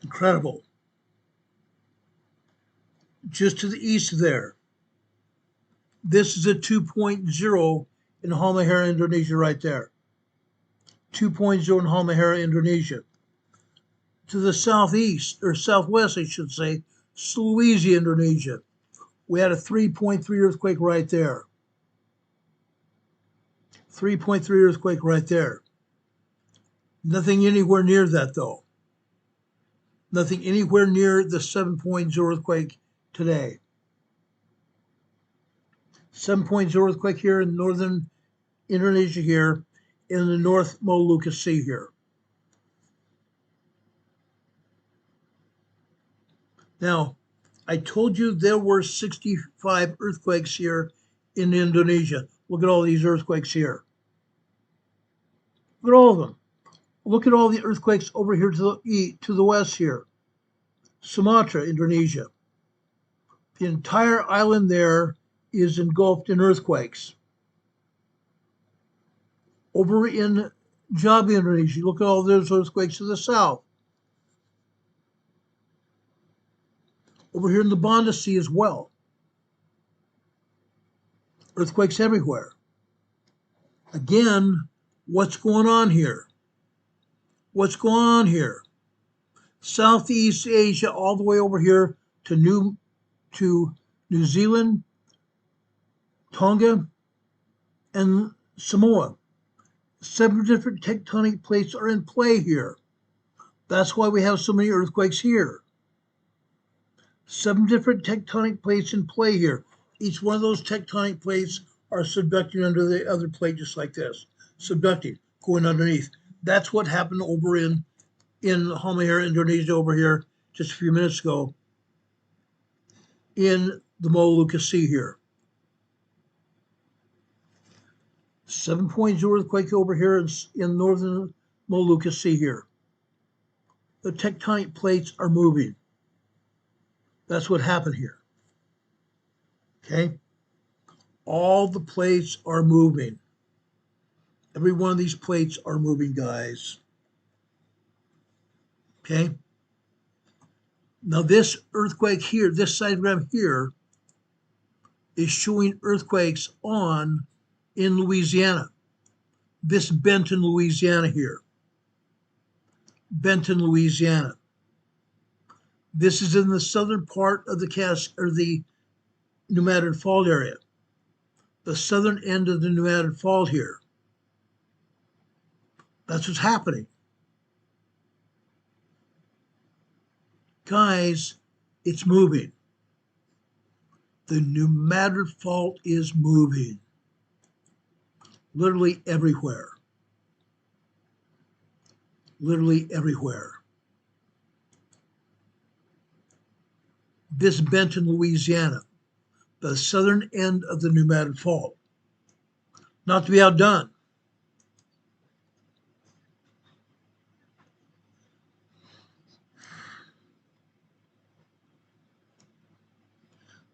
Incredible. Just to the east there. This is a 2.0 in Halmahera, Indonesia right there. 2.0 in Halmahera, Indonesia. To the southeast, or southwest, I should say, Sulawesi, Indonesia. We had a 3.3 earthquake right there. 3.3 earthquake right there. Nothing anywhere near that though. Nothing anywhere near the 7.0 earthquake today. 7.0 earthquake here in northern Indonesia here, in the North Molucca Sea here. Now, I told you there were 65 earthquakes here in Indonesia. Look at all these earthquakes here. Look at all of them. Look at all the earthquakes over here to the west here. Sumatra, Indonesia. The entire island there is engulfed in earthquakes. Over in Java, Indonesia, look at all those earthquakes to the south. Over here in the Banda Sea as well. Earthquakes everywhere. Again, what's going on here? What's going on here? Southeast Asia, all the way over here to New Zealand, Tonga, and Samoa. 7 different tectonic plates are in play here. That's why we have so many earthquakes here. 7 different tectonic plates in play here. Each one of those tectonic plates are subducting under the other plate just like this. Subducting, going underneath. That's what happened over in Halmahera, Indonesia over here just a few minutes ago in the Molucca Sea here. 7.0 earthquake over here in northern Molucca Sea here. The tectonic plates are moving. That's what happened here. Okay? All the plates are moving. Every one of these plates are moving, guys. Okay? Now this earthquake here, this diagram here, is showing earthquakes in Louisiana. This Benton, Louisiana here. Benton, Louisiana. This is in the southern part of the New Madrid Fault area. The southern end of the New Madrid Fault here. That's what's happening. Guys, it's moving. The New Madrid Fault is moving. Literally everywhere. Literally everywhere. This Benton, Louisiana, the southern end of the New Madrid Fault. Not to be outdone.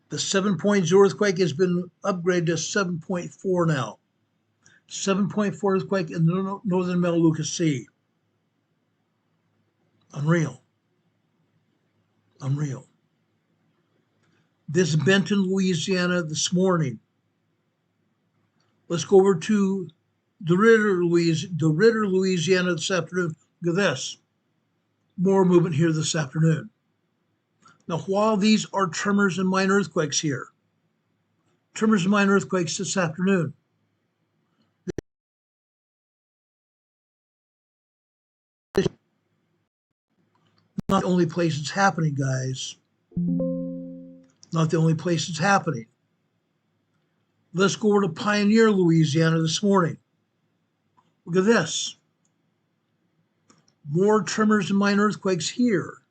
The 7.0 earthquake has been upgraded to 7.4 now. 7.4 earthquake in the northern Melaleuca Sea. Unreal. Unreal. This Benton, Louisiana this morning. Let's go over to DeRidder, Louisiana this afternoon. Look at this. More movement here this afternoon. Now, while these are tremors and minor earthquakes here, tremors and minor earthquakes this afternoon, not the only place it's happening, guys. Not the only place it's happening. Let's go over to Pioneer, Louisiana this morning. Look at this. More tremors and minor earthquakes here.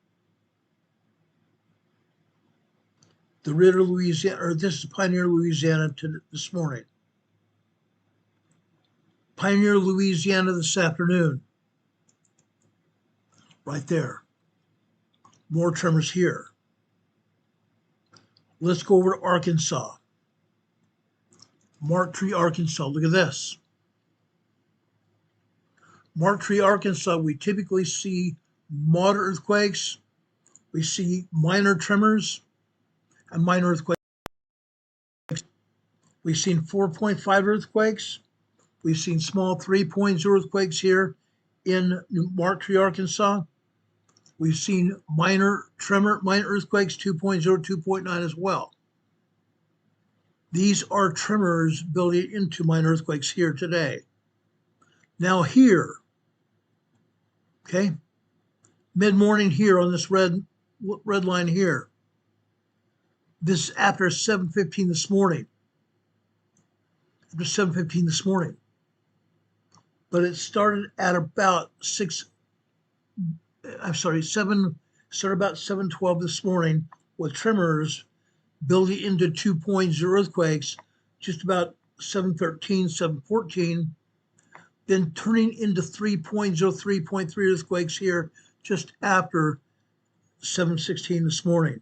DeRidder, Louisiana, or this is Pioneer, Louisiana this morning. Pioneer, Louisiana this afternoon. Right there. More tremors here. Let's go over to Arkansas. Marktree, Arkansas. Look at this. Marktree, Arkansas, we typically see moderate earthquakes. We see minor tremors and minor earthquakes. We've seen 4.5 earthquakes. We've seen small 3.0 earthquakes here in Marktree, Arkansas. We've seen minor earthquakes, 2.0, 2.9 as well. These are tremors building into minor earthquakes here today. Now here, okay, mid-morning here on this red line here. This is after 7:15 this morning. After 7:15 this morning. But it started at about started about 7:12 this morning with tremors building into 2.0 earthquakes, just about 7:13, 7:14, then turning into 3.0, 3.3 earthquakes here just after 7:16 this morning.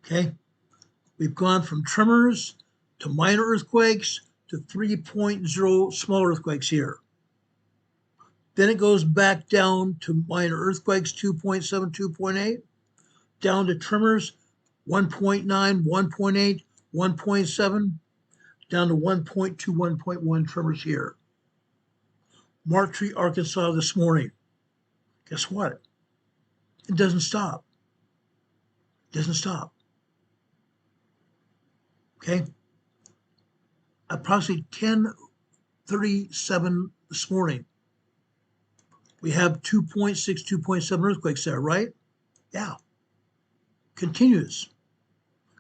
Okay, we've gone from tremors to minor earthquakes to 3.0 small earthquakes here. Then it goes back down to minor earthquakes, 2.7, 2.8, down to tremors, 1.9, 1.8, 1.7, down to 1.2, 1.1 tremors here. Marktree, Arkansas this morning. Guess what? It doesn't stop. It doesn't stop. Okay? Approximately 10:37 this morning. We have 2.6, 2.7 earthquakes there, right? Yeah. Continues.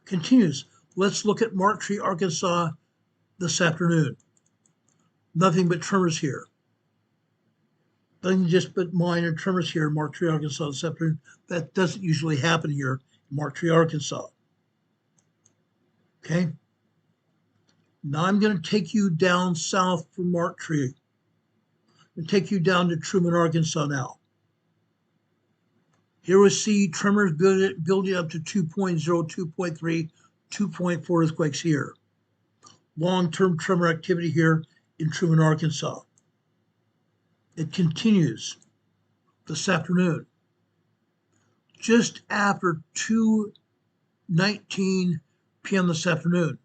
Continues. Let's look at Marktree, Arkansas this afternoon. Nothing but tremors here. Nothing just but minor tremors here in Marktree, Arkansas this afternoon. That doesn't usually happen here in Marktree, Arkansas. Okay? Now I'm going to take you down south from Marktree. I'm going to take you down to Truman, Arkansas now. Here we see tremors building up to 2.0, 2.3, 2.4 earthquakes here. Long-term tremor activity here in Truman, Arkansas. It continues this afternoon. Just after 2:19 p.m. this afternoon,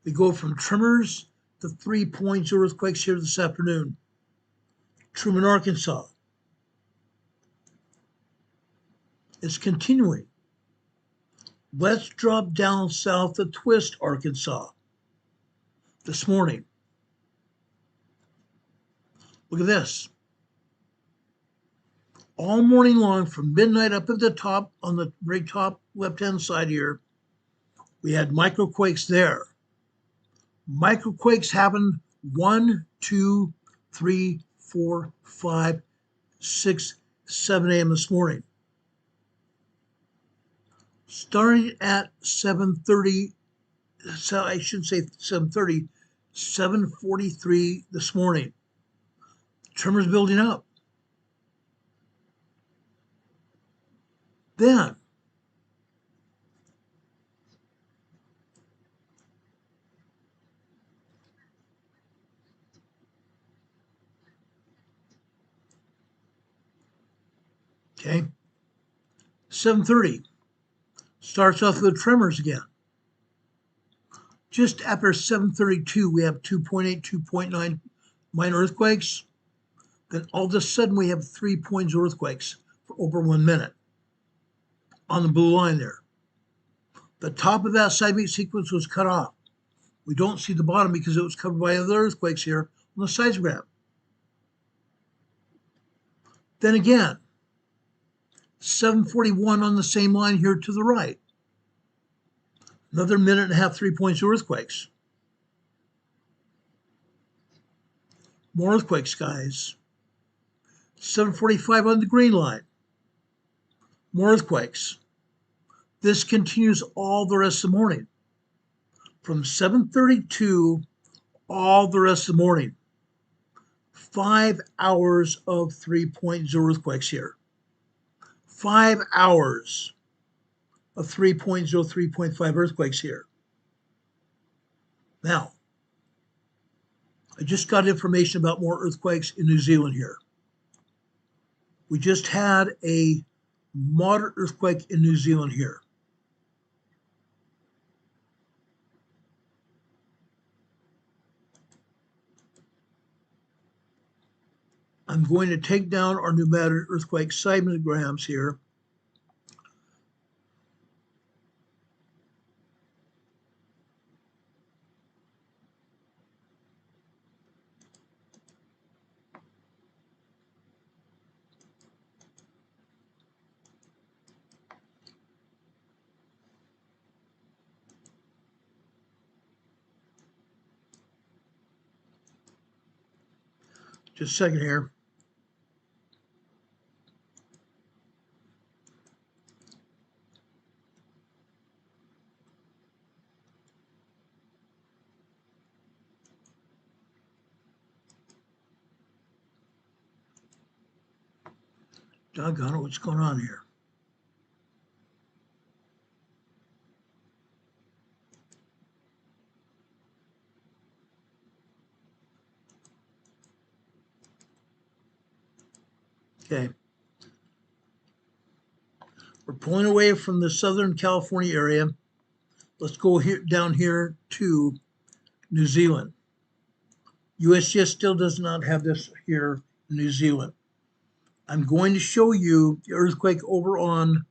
we go from tremors to 3.0 earthquakes here this afternoon. Truman, Arkansas. It's continuing. Let's drop down south to Twist, Arkansas this morning. Look at this. All morning long from midnight up at the top, on the very top left-hand side here, we had microquakes there. Microquakes happened 1, 2, 3, 4, 5, 6, 7 a.m. this morning. Starting at 7:30, so I should say 7:30, 7:43 this morning. Tremors building up. Then, Okay. 7:30 starts off with tremors again. Just after 7:32, we have 2.8, 2.9 minor earthquakes. Then all of a sudden, we have 3.0 earthquakes for over 1 minute on the blue line there. The top of that seismic sequence was cut off. We don't see the bottom because it was covered by other earthquakes here on the seismograph. Then again, 7:41 on the same line here to the right. Another minute and a half, 3.0 earthquakes. More earthquakes, guys. 7:45 on the green line. More earthquakes. This continues all the rest of the morning. From 7:32 all the rest of the morning. 5 hours of 3.0 earthquakes here. 5 hours of 3.0, 3.5 earthquakes here. Now, I just got information about more earthquakes in New Zealand here. We just had a moderate earthquake in New Zealand here. I'm going to take down our pneumatic earthquake seismograms here. Just a second here. Doggone it, what's going on here? Okay. We're pulling away from the Southern California area. Let's go here down here to New Zealand. USGS still does not have this here in New Zealand. I'm going to show you the earthquake over on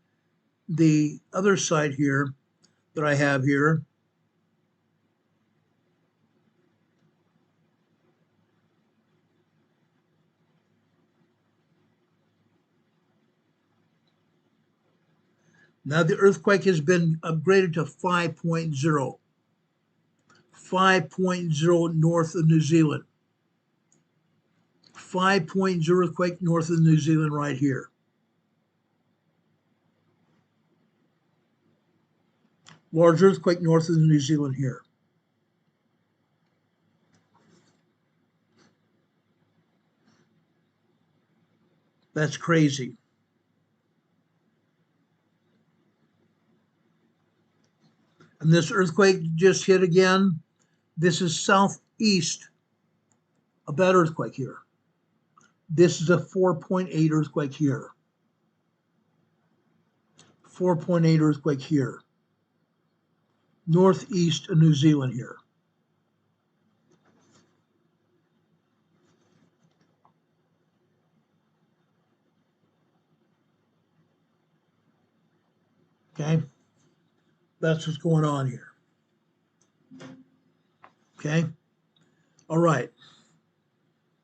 the other side here that I have here. Now the earthquake has been upgraded to 5.0. 5.0 north of New Zealand. 5.0 earthquake north of New Zealand right here. Large earthquake north of New Zealand here. That's crazy. And this earthquake just hit again. This is southeast of that earthquake here. This is a 4.8 earthquake here. 4.8 earthquake here. Northeast of New Zealand here. Okay, that's what's going on here. Okay, all right.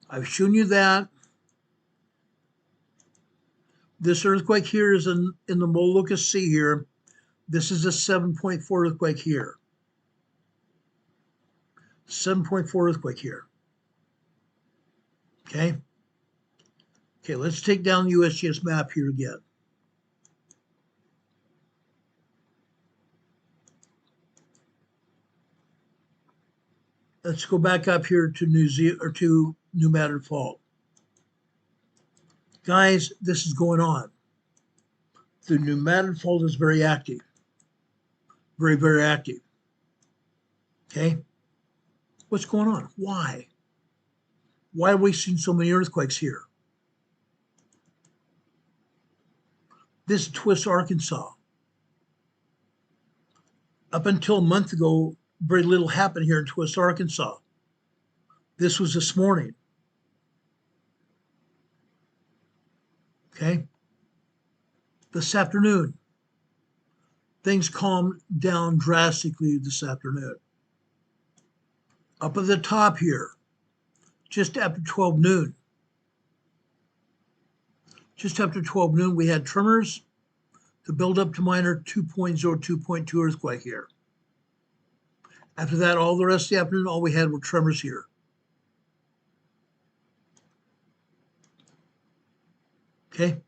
I've shown you that. This earthquake here is in the Molucca Sea here. This is a 7.4 earthquake here. 7.4 earthquake here. Okay. Okay, let's take down the USGS map here again. Let's go back up here to New Madrid Fault. Guys, this is going on. The New Madrid Fault is very active. Very, very active. Okay? What's going on? Why? Why are we seeing so many earthquakes here? This is Twist, Arkansas. Up until a month ago, very little happened here in Twist, Arkansas. This was this morning. Okay. This afternoon, things calmed down drastically this afternoon. Up at the top here, just after 12 noon. Just after 12 noon, we had tremors to build up to minor 2.0, 2.2 earthquake here. After that, all the rest of the afternoon, all we had were tremors here. Okay.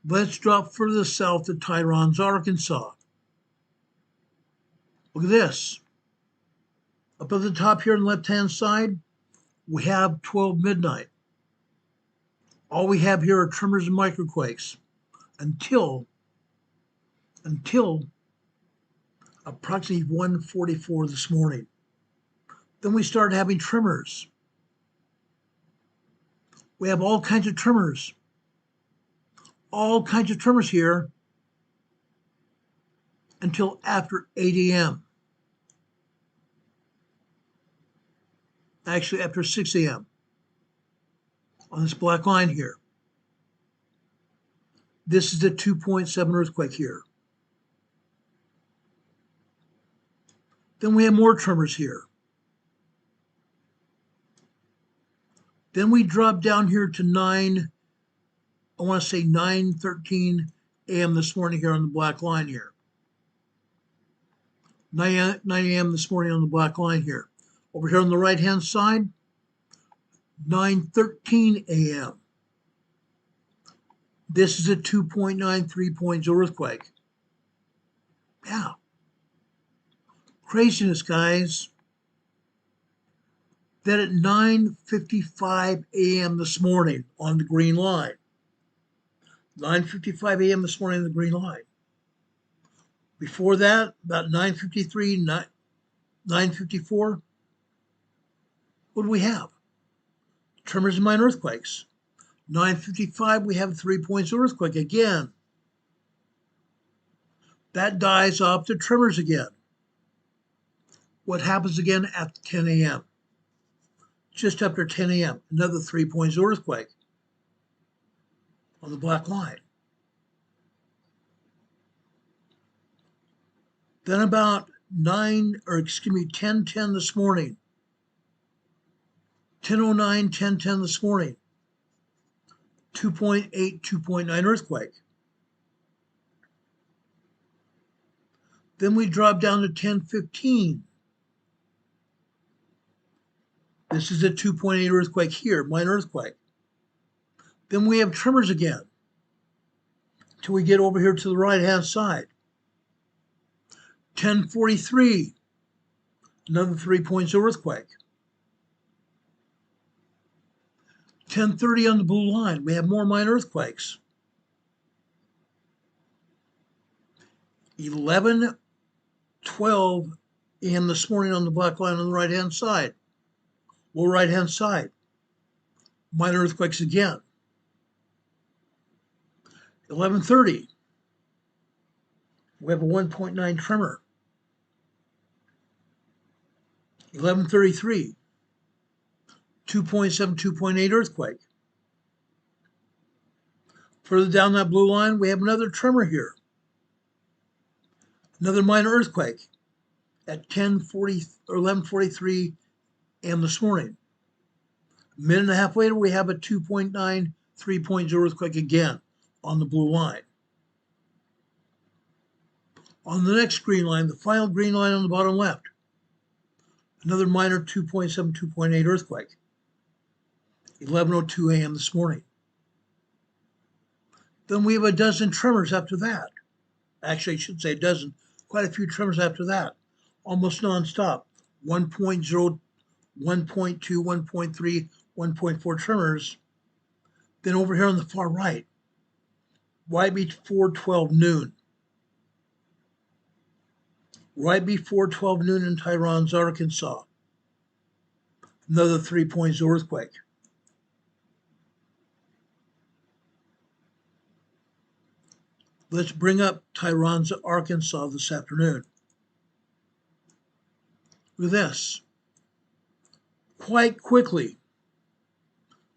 Let's drop further south to Tyrons, Arkansas. Look at this. Up at the top here on the left-hand side, we have 12 midnight. All we have here are tremors and microquakes until approximately 1:44 this morning. Then we started having tremors. We have all kinds of tremors. All kinds of tremors here until after 8 a.m. Actually, after 6 a.m. on this black line here. This is the 2.7 earthquake here. Then we have more tremors here. Then we drop down here to 9:13 a.m. this morning here on the black line here. 9 a.m. this morning on the black line here. Over here on the right-hand side, 9:13 a.m. This is a 2.9, 3.0 earthquake. Yeah. Craziness, guys. Then at 9:55 a.m. this morning on the green line. 9:55 a.m. this morning on the green line. Before that, about 9:53, 9:54, what do we have? Tremors and minor earthquakes. 9:55, we have a 3.0 earthquake again. That dies off to tremors again. What happens again at 10 a.m.? Just after 10 a.m., another 3.0 earthquake on the black line. Then about 10:10 this morning, 10:09, 10:10 this morning, 2.8, 2.9 earthquake. Then we drop down to 10:15. This is a 2.8 earthquake here, minor earthquake. Then we have tremors again until we get over here to the right-hand side. 10:43, another 3.0 earthquake. 10:30 on the blue line, we have more minor earthquakes. 11:12 a.m. this morning on the black line on the right-hand side. Lower right-hand side, minor earthquakes again. 11:30, we have a 1.9 tremor. 11:33, 2.7, 2.8 earthquake. Further down that blue line, we have another tremor here. Another minor earthquake at 10:40 or 11:43 a.m. this morning. A minute and a half later, we have a 2.9, 3.0 earthquake again on the blue line. On the next green line, the final green line on the bottom left, another minor 2.7, 2.8 earthquake. 11:02 a.m. this morning. Then we have a dozen tremors after that. Actually, I should say a dozen, quite a few tremors after that, almost nonstop. 1.0, 1.2, 1.3, 1.4 tremors. Then over here on the far right, right before 12 noon. Right before 12 noon in Tyrons, Arkansas. Another 3.0 earthquake. Let's bring up Tyronza, Arkansas this afternoon. Look at this. Quite quickly,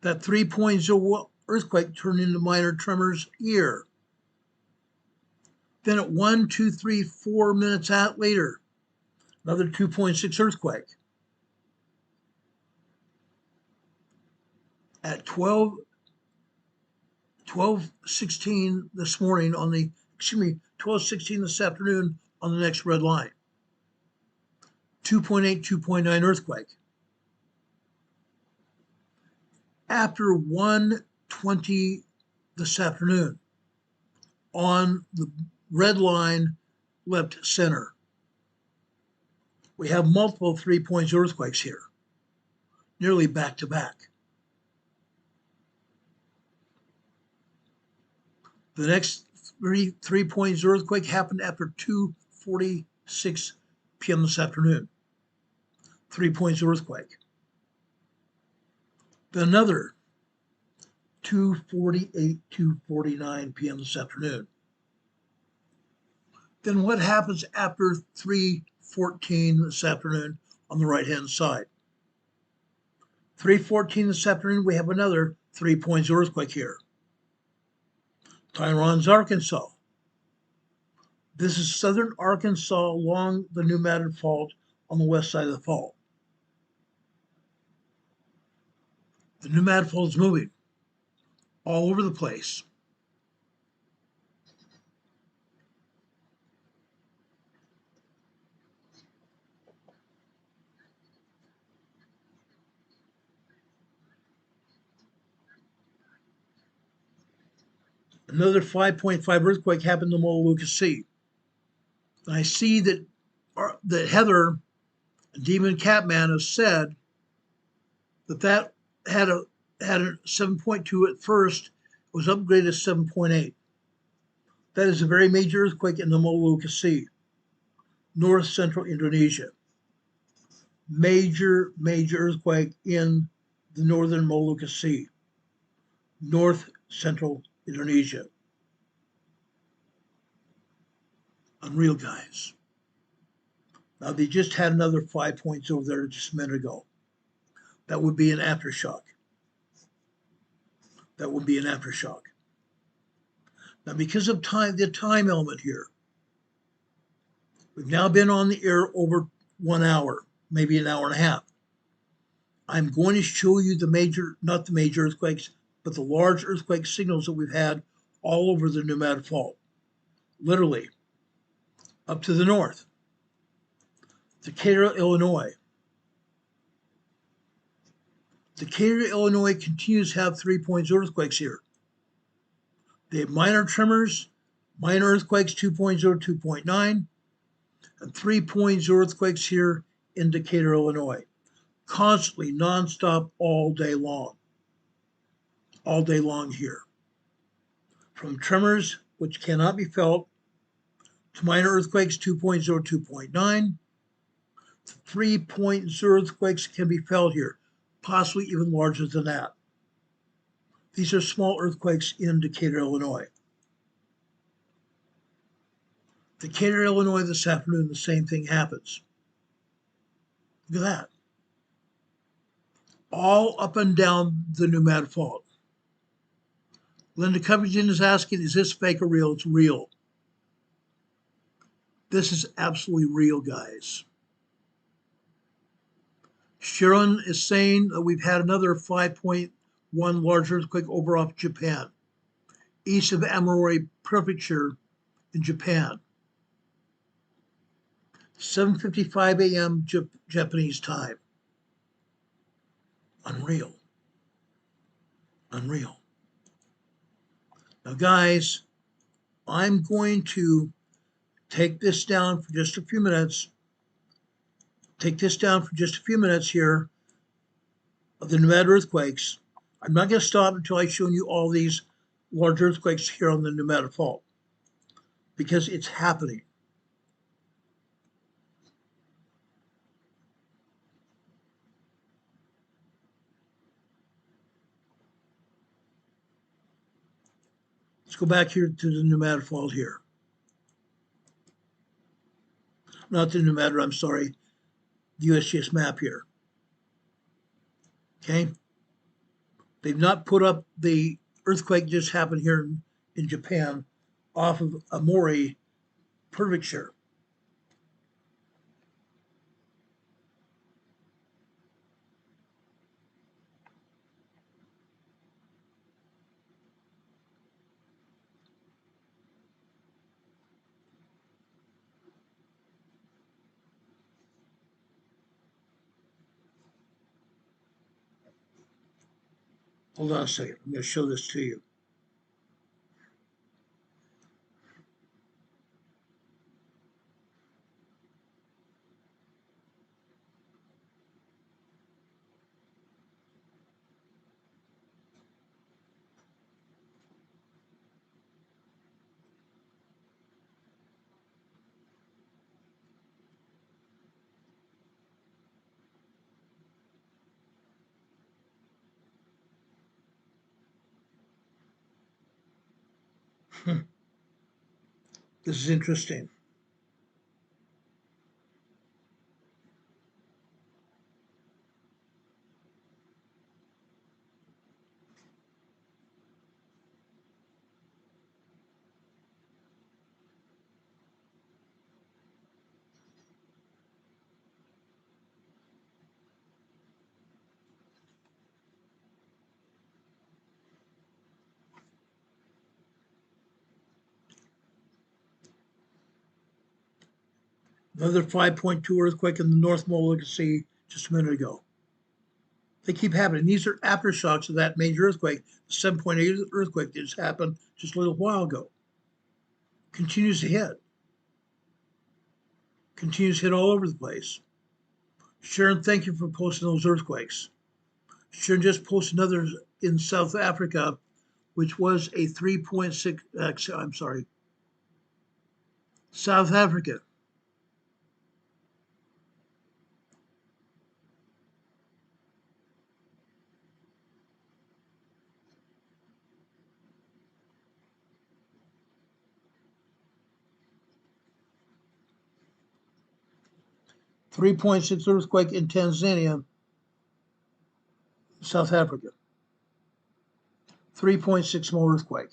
that 3.0 earthquake turned into minor tremors here. Then at 1, 2, 3, 4 minutes out later, another 2.6 earthquake. At 12:16 this morning 12:16 this afternoon on the next red line. 2.8, 2.9 earthquake. After 1:20 this afternoon on the red line left center, we have multiple 3.0 earthquakes here, nearly back to back. The next 3.0 earthquake happened after 2:46 p.m. this afternoon. 3.0 earthquake. Then another 2:48, 2:49 p.m. this afternoon. Then what happens after 3:14 this afternoon on the right-hand side? 3:14 this afternoon, we have another 3.0 earthquake here. Tyronza, Arkansas. This is southern Arkansas along the New Madrid Fault on the west side of the fault. The New Madrid Fault is moving all over the place. Another 5.5 earthquake happened in the Molucca Sea. And I see that Heather, Demon Catman, has said that had a 7.2 at first, was upgraded to 7.8. That is a very major earthquake in the Molucca Sea, north central Indonesia. Major earthquake in the northern Molucca Sea, north central Indonesia. Unreal, guys. Now, they just had another 5 points over there just a minute ago. That would be an aftershock. That would be an aftershock. Now, because of the time element here, we've now been on the air over 1 hour, maybe an hour and a half. I'm going to show you not the major earthquakes, but the large earthquake signals that we've had all over the New Madrid Fault. Literally, up to the north. Decatur, Illinois. Decatur, Illinois continues to have 3.0 earthquakes here. They have minor tremors, minor earthquakes 2.0, 2.9, and 3.0 earthquakes here in Decatur, Illinois. Constantly, nonstop, all day long. All day long here. From tremors, which cannot be felt, to minor earthquakes 2.0, 2.9. 3.0 earthquakes can be felt here, possibly even larger than that. These are small earthquakes in Decatur, Illinois. Decatur, Illinois this afternoon, the same thing happens. Look at that. All up and down the New Madrid Fault. Linda Covington is asking, is this fake or real? It's real. This is absolutely real, guys. Sharon is saying that we've had another 5.1 large earthquake over off Japan, east of Aomori Prefecture in Japan. 7:55 a.m. Japanese time. Unreal. Unreal. Now, guys, I'm going to take this down for just a few minutes. Take this down for just a few minutes here of the New Madrid earthquakes. I'm not going to stop until I've shown you all these large earthquakes here on the New Madrid Fault, because it's happening. Let's go back here to the New Madrid fault here. Not the New Madrid, I'm sorry, the USGS map here. Okay? They've not put up the earthquake just happened here in Japan off of Amori, Pembrokeshire. Hold on a second. I'm going to show this to you. This is interesting. Another 5.2 earthquake in the North Molucca Sea just a minute ago. They keep happening. These are aftershocks of that major earthquake. The 7.8 earthquake that just happened just a little while ago. Continues to hit. Continues to hit all over the place. Sharon, thank you for posting those earthquakes. Sharon just posted another in South Africa, which was a 3.6, I'm sorry, South Africa. .6 earthquake in Tanzania, South Africa. 3.6 more earthquake.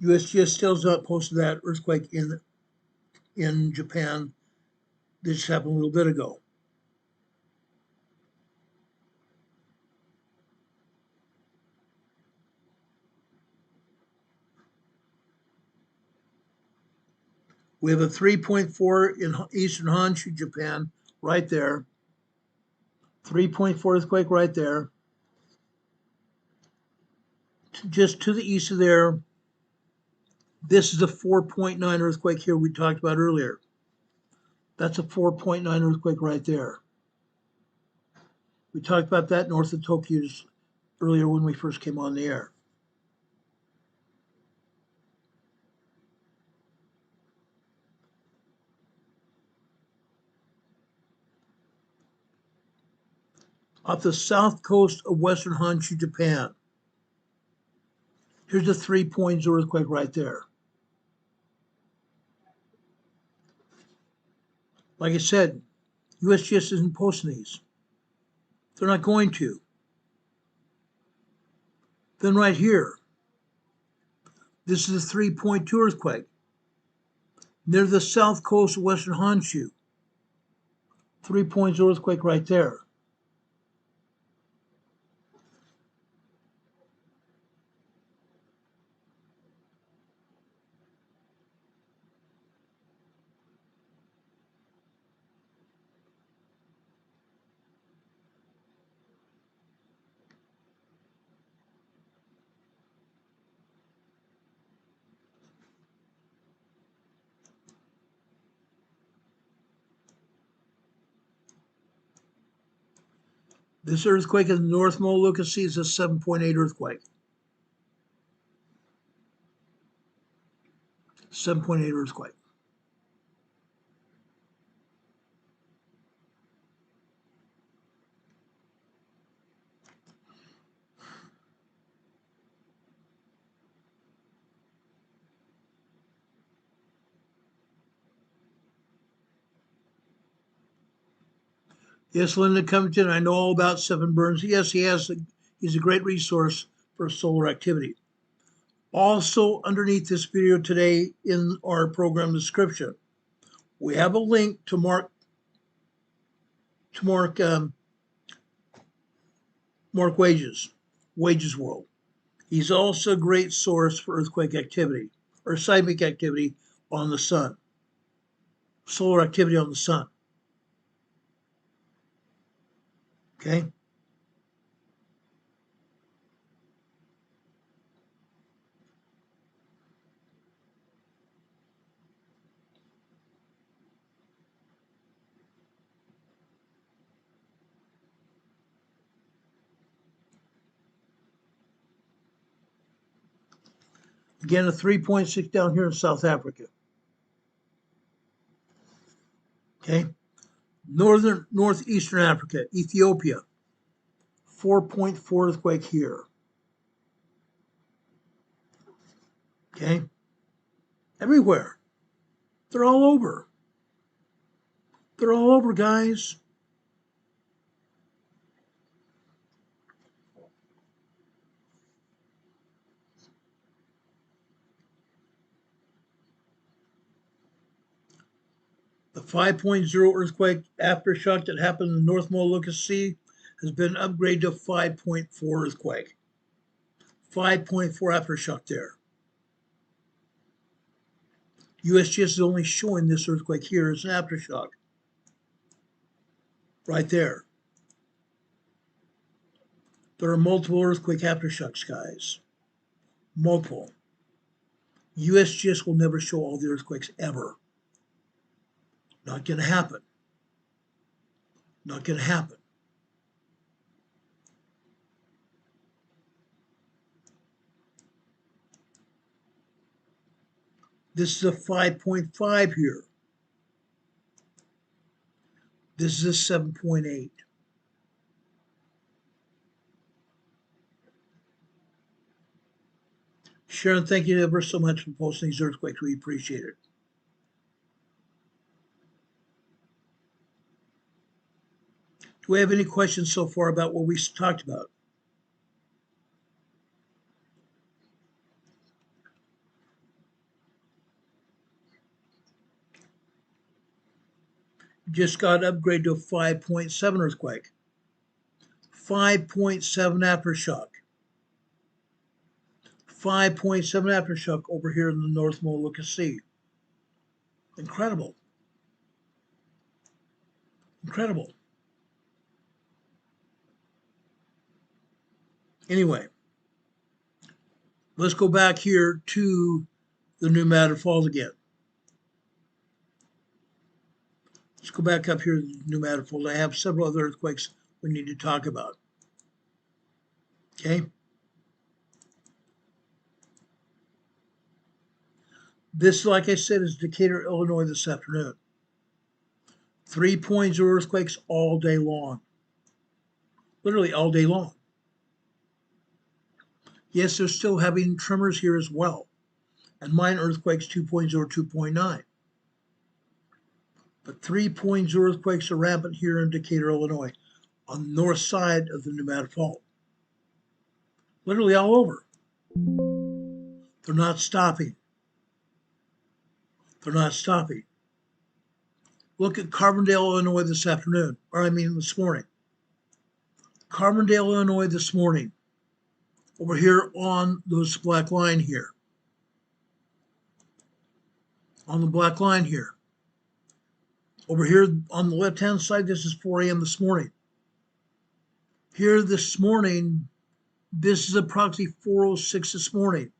USGS still's not posted that earthquake in Japan. This happened a little bit ago. We have a 3.4 in eastern Honshu, Japan, right there. 3.4 earthquake right there. Just to the east of there, this is a 4.9 earthquake here we talked about earlier. That's a 4.9 earthquake right there. We talked about that north of Tokyo earlier when we first came on the air. Off the south coast of western Honshu, Japan. Here's a 3.0 earthquake right there. Like I said, USGS isn't posting these. They're not going to. Then right here, this is a 3.2 earthquake. Near the south coast of western Honshu. 3.0 earthquake right there. This earthquake in the North Molucca Sea is a 7.8 earthquake. 7.8 earthquake. Yes, Linda Covington, I know all about Seven Burns. Yes, he's a great resource for solar activity. Also, underneath this video today in our program description, we have a link to Mark Wages World. He's also a great source for earthquake activity or seismic activity on the sun, solar activity on the sun. Okay. Again, a 3.6 down here in South Africa. Okay. Northeastern Africa, Ethiopia, 4.4 earthquake here. Okay. Everywhere. They're all over. They're all over, guys. The 5.0 earthquake aftershock that happened in the North Molucca Sea has been upgraded to 5.4 earthquake. 5.4 aftershock there. USGS is only showing this earthquake here as an aftershock. Right there. There are multiple earthquake aftershocks, guys. Multiple. USGS will never show all the earthquakes ever. Not going to happen. Not going to happen. This is a 5.5 here. This is a 7.8. Sharon, thank you ever so much for posting these earthquakes. We appreciate it. Do we have any questions so far about what we talked about? Just got upgraded to a 5.7 earthquake. 5.7 aftershock. 5.7 aftershock over here in the North Molucca Sea. Incredible. Incredible. Anyway, let's go back here to the New Madrid Falls again. Let's go back up here to the New Madrid Falls. I have several other earthquakes we need to talk about. Okay. This, like I said, is Decatur, Illinois this afternoon. 3.0 earthquakes all day long. Literally all day long. Yes, they're still having tremors here as well. And minor earthquakes 2.0, 2.9. But 3.0 earthquakes are rampant here in Decatur, Illinois, on the north side of the New Madrid Fault. Literally all over. They're not stopping. They're not stopping. Look at Carbondale, Illinois this morning. Carbondale, Illinois this morning. Over here on this black line here. On the black line here. Over here on the left-hand side, this is 4 a.m. this morning. Here this morning, this is approximately 4:06 this morning.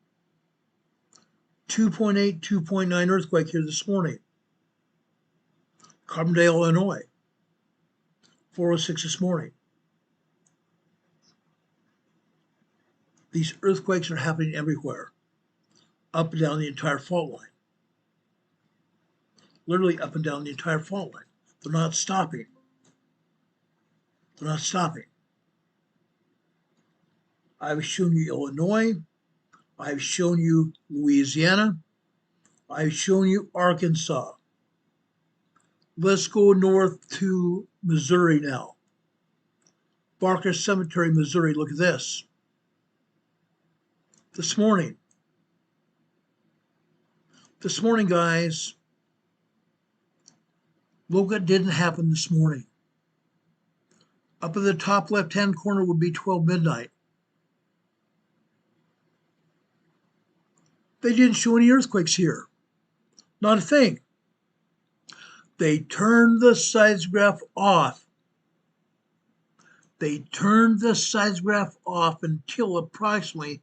2.8, 2.9 earthquake here this morning. Carbondale, Illinois. 4:06 this morning. These earthquakes are happening everywhere. Up and down the entire fault line. Literally up and down the entire fault line. They're not stopping. They're not stopping. I've shown you Illinois. I've shown you Louisiana. I've shown you Arkansas. Let's go north to Missouri now. Barker Cemetery, Missouri. Look at this. This morning, guys, look what didn't happen this morning. Up in the top left-hand corner would be 12 midnight. They didn't show any earthquakes here. Not a thing. They turned the seismograph off. They turned the seismograph off until approximately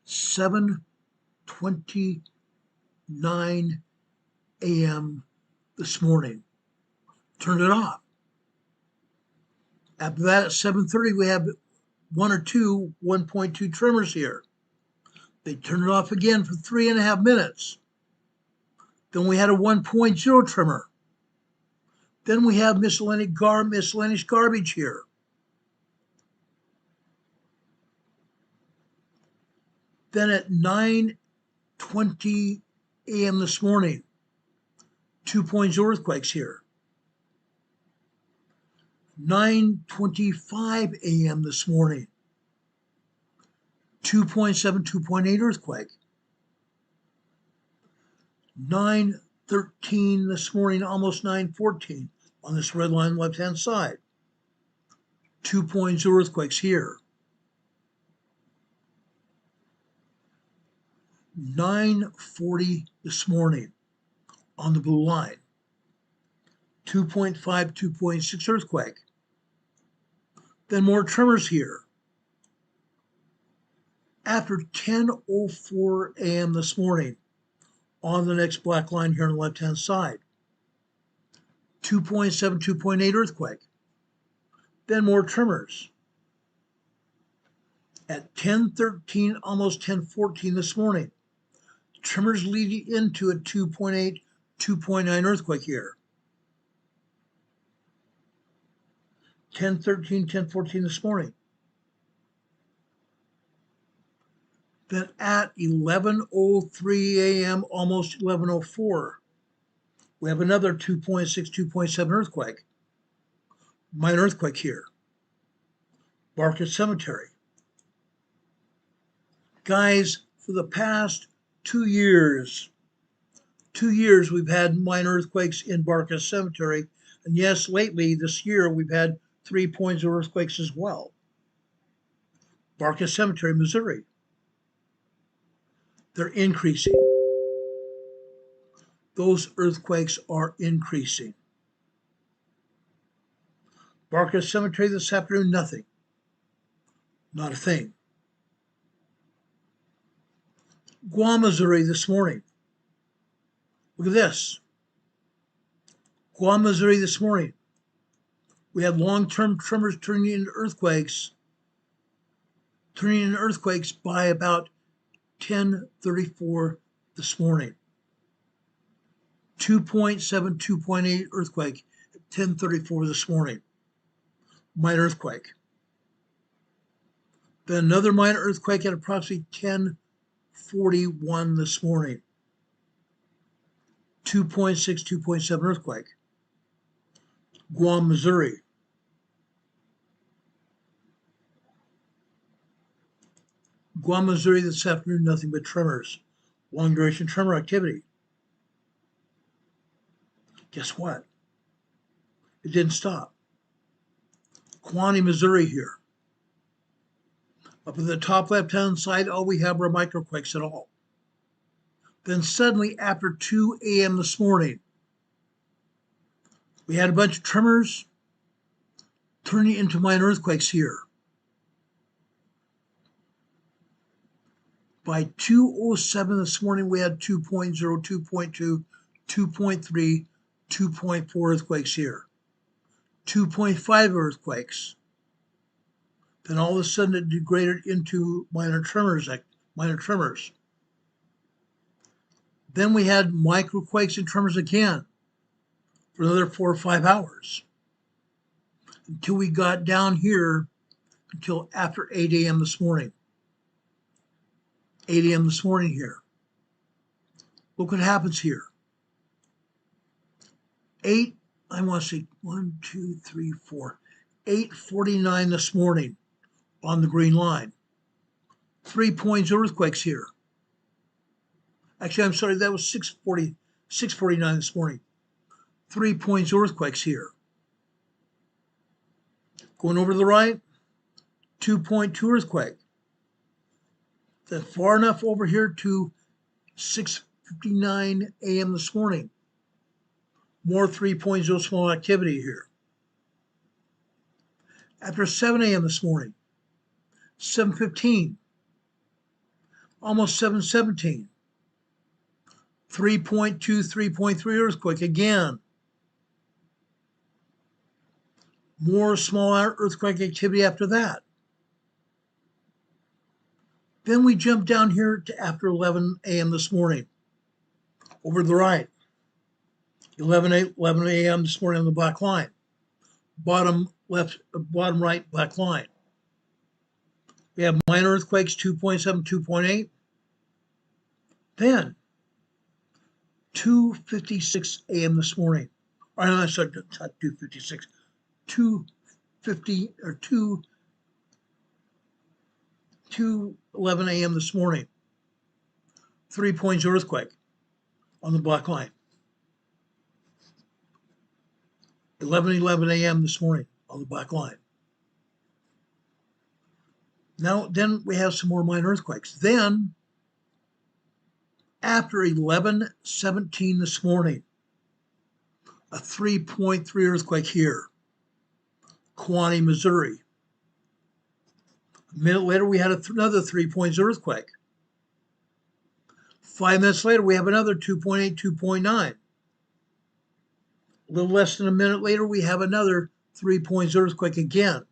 7:29 a.m. this morning. Turned it off. After that, at 7:30, we have 1 or 2 1.2 tremors here. They turned it off again for 3.5 minutes. Then we had a 1.0 tremor. Then we have miscellaneous garbage here. Then at 9:20 a.m. this morning, 2.0 earthquakes here. 9:25 a.m. this morning, 2.7, 2.8 earthquake. 9:13 this morning, almost 9:14 on this red line left-hand side. 2.0 earthquakes here. 9:40 this morning on the blue line. 2.5, 2.6 earthquake. Then more tremors here. After 10:04 a.m. this morning, on the next black line here on the left-hand side, 2.7, 2.8 earthquake. Then more tremors. At 10:13, almost 10:14 this morning, tremors leading into a 2.8, 2.9 earthquake here. 10:13, 10:14 this morning. Then at 11:03 a.m., almost 11:04, we have another 2.6, 2.7 earthquake. Minor earthquake here. Barker Cemetery. Guys, for the past 2 years, we've had minor earthquakes in Barker Cemetery. And yes, lately this year, we've had 3.0 earthquakes as well. Barker Cemetery, Missouri. They're increasing. Those earthquakes are increasing. Barker Cemetery this afternoon, nothing. Not a thing. Guam, Missouri this morning. Look at this. Guam, Missouri this morning. We had long-term tremors turning into earthquakes by about 10:34 this morning. 2.7, 2.8 earthquake at 10:34 this morning. Minor earthquake. Then another minor earthquake at approximately 10:41 this morning. 2.6, 2.7 earthquake. Guam, Missouri. Guam, Missouri this afternoon, nothing but tremors. Long duration tremor activity. Guess what? It didn't stop. Kewanee, Missouri here. Up at the top left-hand side, all we have are microquakes at all. Then suddenly, after 2 a.m. this morning, we had a bunch of tremors turning into minor earthquakes here. By 2:07 this morning, we had 2.0, 2.2, 2.3, 2.4 earthquakes here. 2.5 earthquakes. Then all of a sudden it degraded into minor tremors. Then we had microquakes and tremors again for another 4 or 5 hours until we got down here until after 8 a.m. this morning. 8 a.m. this morning here. Look what happens here. 8 I want to say 1, 2, 3, 4, 8:49 this morning on the green line. 3 points earthquakes here. Actually, I'm sorry, that was 6:49 this morning. 3 points earthquakes here. Going over to the right, 2.2 earthquake. That's far enough over here to 6:59 a.m. this morning. More 3.0 small activity here. After 7 a.m. this morning, 7:15, almost 7:17. 3.2, 3.3 earthquake again. More small earthquake activity after that. Then we jump down here to after 11 a.m. this morning. Over to the right. 11 a.m. this morning on the black line. Bottom left, bottom right black line. We have minor earthquakes, 2.7, 2.8. Then 2:56 a.m. this morning. Or no, sorry, not 2:56. 2:50 or 2:11 a.m. this morning. 3 points earthquake on the black line. 11:11 a.m. this morning on the black line. Now, then we have some more minor earthquakes. Then, after 11:17 this morning, a 3.3 earthquake here, Kewanee, Missouri. A minute later, we had another 3 points earthquake. 5 minutes later, we have another 2.8, 2.9. A little less than a minute later, we have another 3 points earthquake again.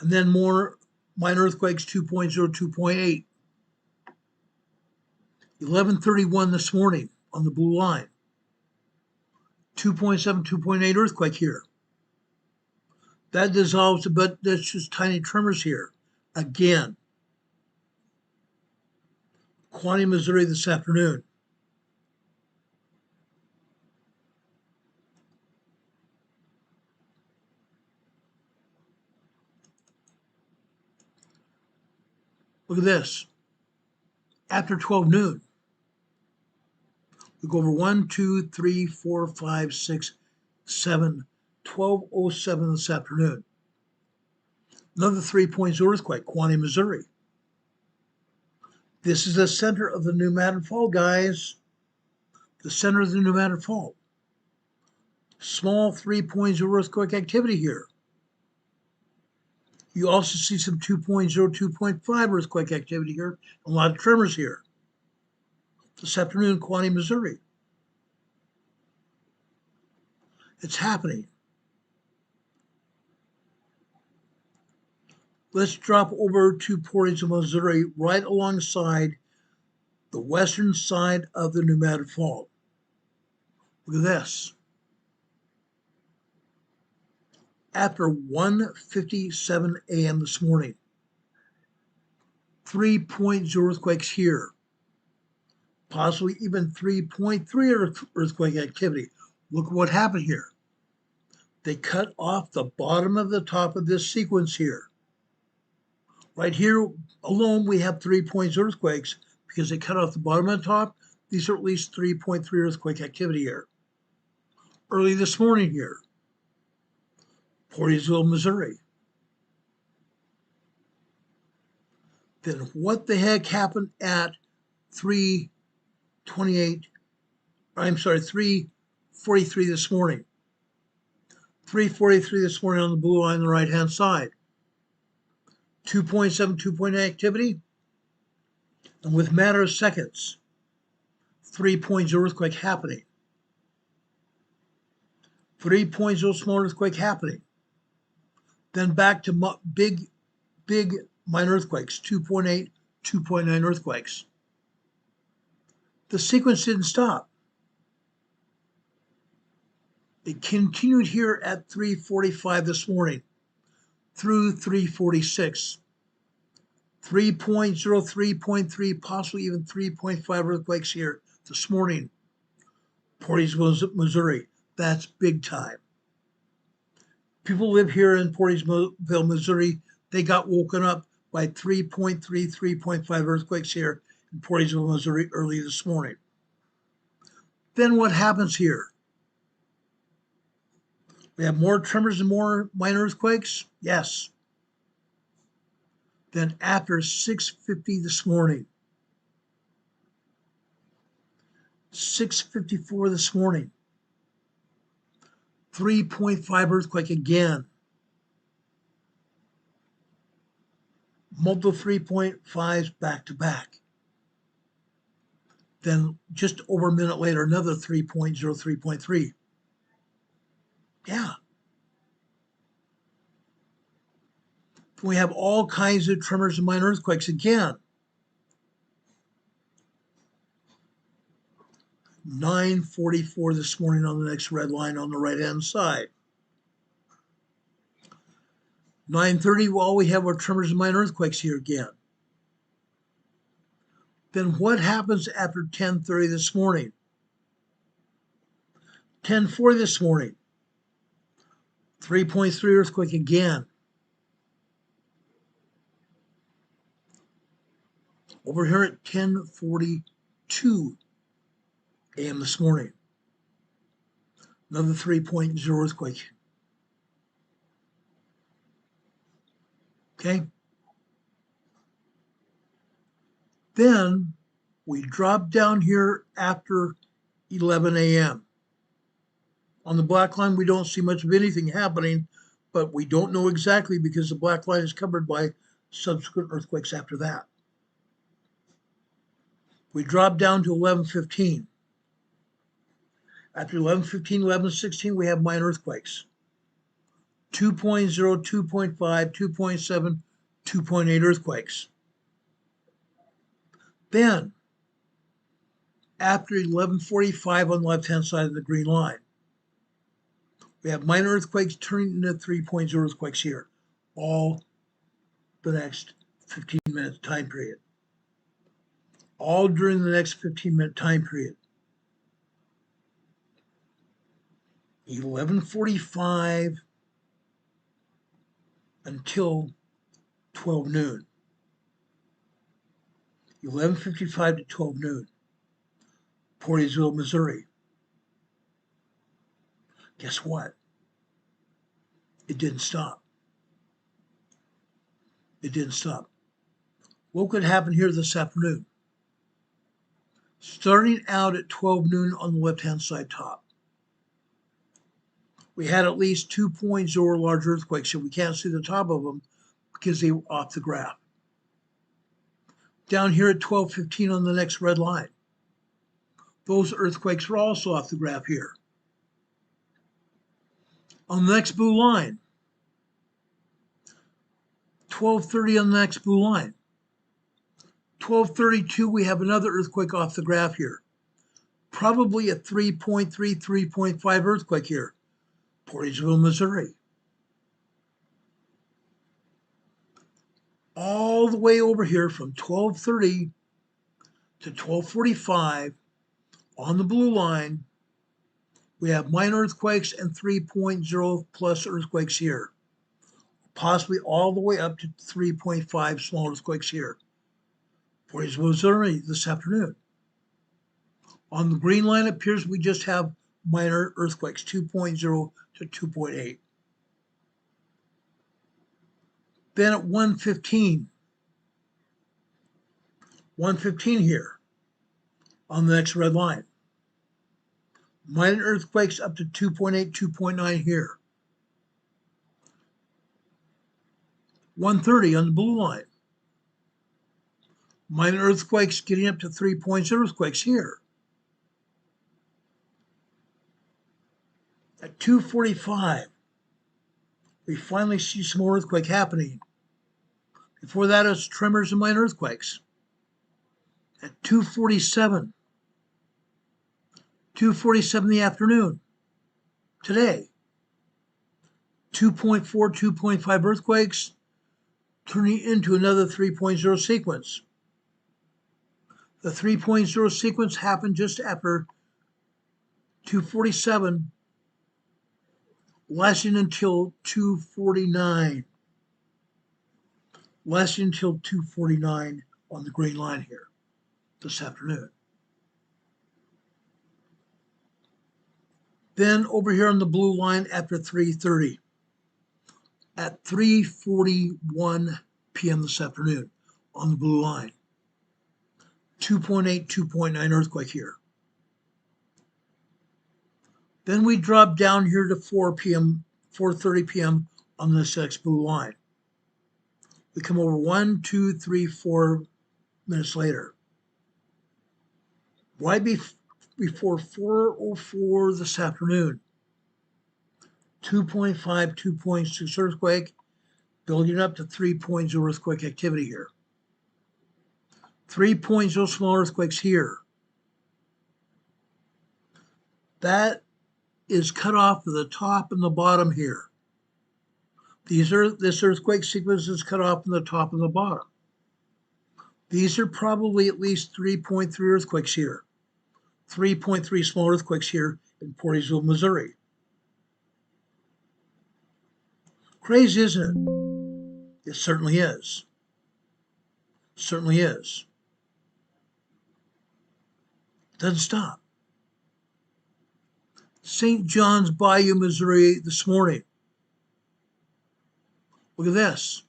And then more minor earthquakes, 2.0, 2.8. 11:31 this morning on the blue line. 2.7, 2.8 earthquake here. That dissolves, but that's just tiny tremors here. Again. Kewanee, Missouri this afternoon. Look at this. After 12 noon, we go over 1, 2, 3, 4, 5, 6, 7, 12:07 this afternoon. Another 3 points earthquake, Kewanee, Missouri. This is the center of the New Madrid Fault, guys. The center of the New Madrid Fault. Small 3 points of earthquake activity here. You also see some 2.0, 2.5 earthquake activity here. A lot of tremors here. This afternoon, Kewanee, Missouri. It's happening. Let's drop over to Portage, Missouri, right alongside the western side of the New Madrid Fault. Look at this. After 1:57 a.m. this morning, 3.0 earthquakes here, possibly even 3.3 earthquake activity. Look what happened here. They cut off the bottom of the top of this sequence here. Right here alone, we have 3 points earthquakes because they cut off the bottom and the top. These are at least 3.3 earthquake activity here. Early this morning here, Portersville, Missouri. Then what the heck happened at 3:43 this morning? 3:43 this morning on the blue line on the right-hand side. 2.7, 2.8 activity. And with a matter of seconds, 3 points earthquake happening. 3.0 small earthquake happening. Then back to big minor earthquakes, 2.8, 2.9 earthquakes. The sequence didn't stop. It continued here at 3:45 this morning through 3:46. 3.0, 3.3, possibly even 3.5 earthquakes here this morning. Portisville, Missouri. That's big time. People live here in Portisville, Missouri. They got woken up by 3.3, 3.5 earthquakes here in Portisville, Missouri early this morning. Then what happens here? We have more tremors and more minor earthquakes? Yes. Then after 6:50 this morning, 6:54 this morning, 3.5 earthquake again. Multiple 3.5s back to back. Then just over a minute later, another 3.0, 3.3. Yeah. We have all kinds of tremors and minor earthquakes again. 9:44 this morning on the next red line on the right-hand side. 9:30, all we have are tremors and minor earthquakes here again. Then what happens after 10:30 this morning? 10:40 this morning, 3.3 earthquake again. Over here at 10:42 a.m. this morning, another 3.0 earthquake. Okay. Then we drop down here after 11 a.m. On the black line, we don't see much of anything happening, but we don't know exactly because the black line is covered by subsequent earthquakes after that. We drop down to 11:15. After 11:15, 11:16, we have minor earthquakes. 2.0, 2.5, 2.7, 2.8 earthquakes. Then, after 11:45 on the left-hand side of the green line, we have minor earthquakes turning into 3.0 earthquakes here, all the next 15 minute time period. All during the next 15-minute time period. 11:45 until 12 noon. 11:55 to 12 noon. Portisville, Missouri. Guess what? It didn't stop. It didn't stop. What could happen here this afternoon? Starting out at 12 noon on the left-hand side top, we had at least 2.0 large earthquakes, and we can't see the top of them because they were off the graph. Down here at 12:15 on the next red line, those earthquakes are also off the graph here. On the next blue line, 12:30 on the next blue line. 12:32, we have another earthquake off the graph here. Probably a 3.3, 3.5 earthquake here. Portisville, Missouri. All the way over here from 12:30 to 12:45 on the blue line, we have minor earthquakes and 3.0 plus earthquakes here. Possibly all the way up to 3.5 small earthquakes here. Portisville, Missouri this afternoon. On the green line, it appears we just have minor earthquakes, 2.0 to 2.8. Then at 1:15, 1:15 here on the next red line. Minor earthquakes up to 2.8, 2.9 here. 1:30 on the blue line. Minor earthquakes getting up to 3.0 earthquakes here. At 2:45, we finally see some more earthquake happening. Before that, it's tremors and minor earthquakes. At 2:47, 2:47 in the afternoon, today, 2.4, 2.5 earthquakes, turning into another 3.0 sequence. The 3.0 sequence happened just after 247, lasting until 249. Lasting until 249 on the green line here this afternoon. Then over here on the blue line after 3:30, at 3:41 p.m. this afternoon on the blue line, 2.8, 2.9 earthquake here. Then we drop down here to 4 p.m., 4:30 p.m. on this next blue line. We come over 1, 2, 3, 4 minutes later. Right before 4:04 this afternoon, 2.5, 2.6 earthquake, building up to 3.0 earthquake activity here. 3.0 small earthquakes here. That is cut off at the top and the bottom here. This earthquake sequence is cut off in the top and the bottom. These are probably at least 3.3 earthquakes here. 3.3 small earthquakes here in Portisville, Missouri. Crazy, isn't it? It certainly is. Certainly is. Doesn't stop. St. John's Bayou, Missouri this morning. Look at this.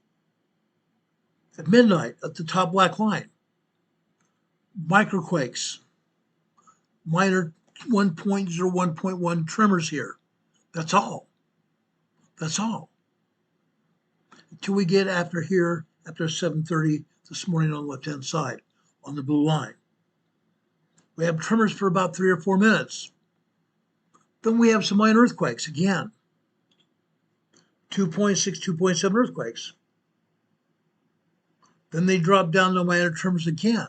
At midnight, at the top black line, microquakes, minor 1.0, 1.1 tremors here. That's all. That's all. Until we get after here, after 7:30 this morning on the left-hand side, on the blue line. We have tremors for about 3 or 4 minutes. Then we have some minor earthquakes again. 2.6, 2.7 earthquakes. Then they drop down to minor tremors again.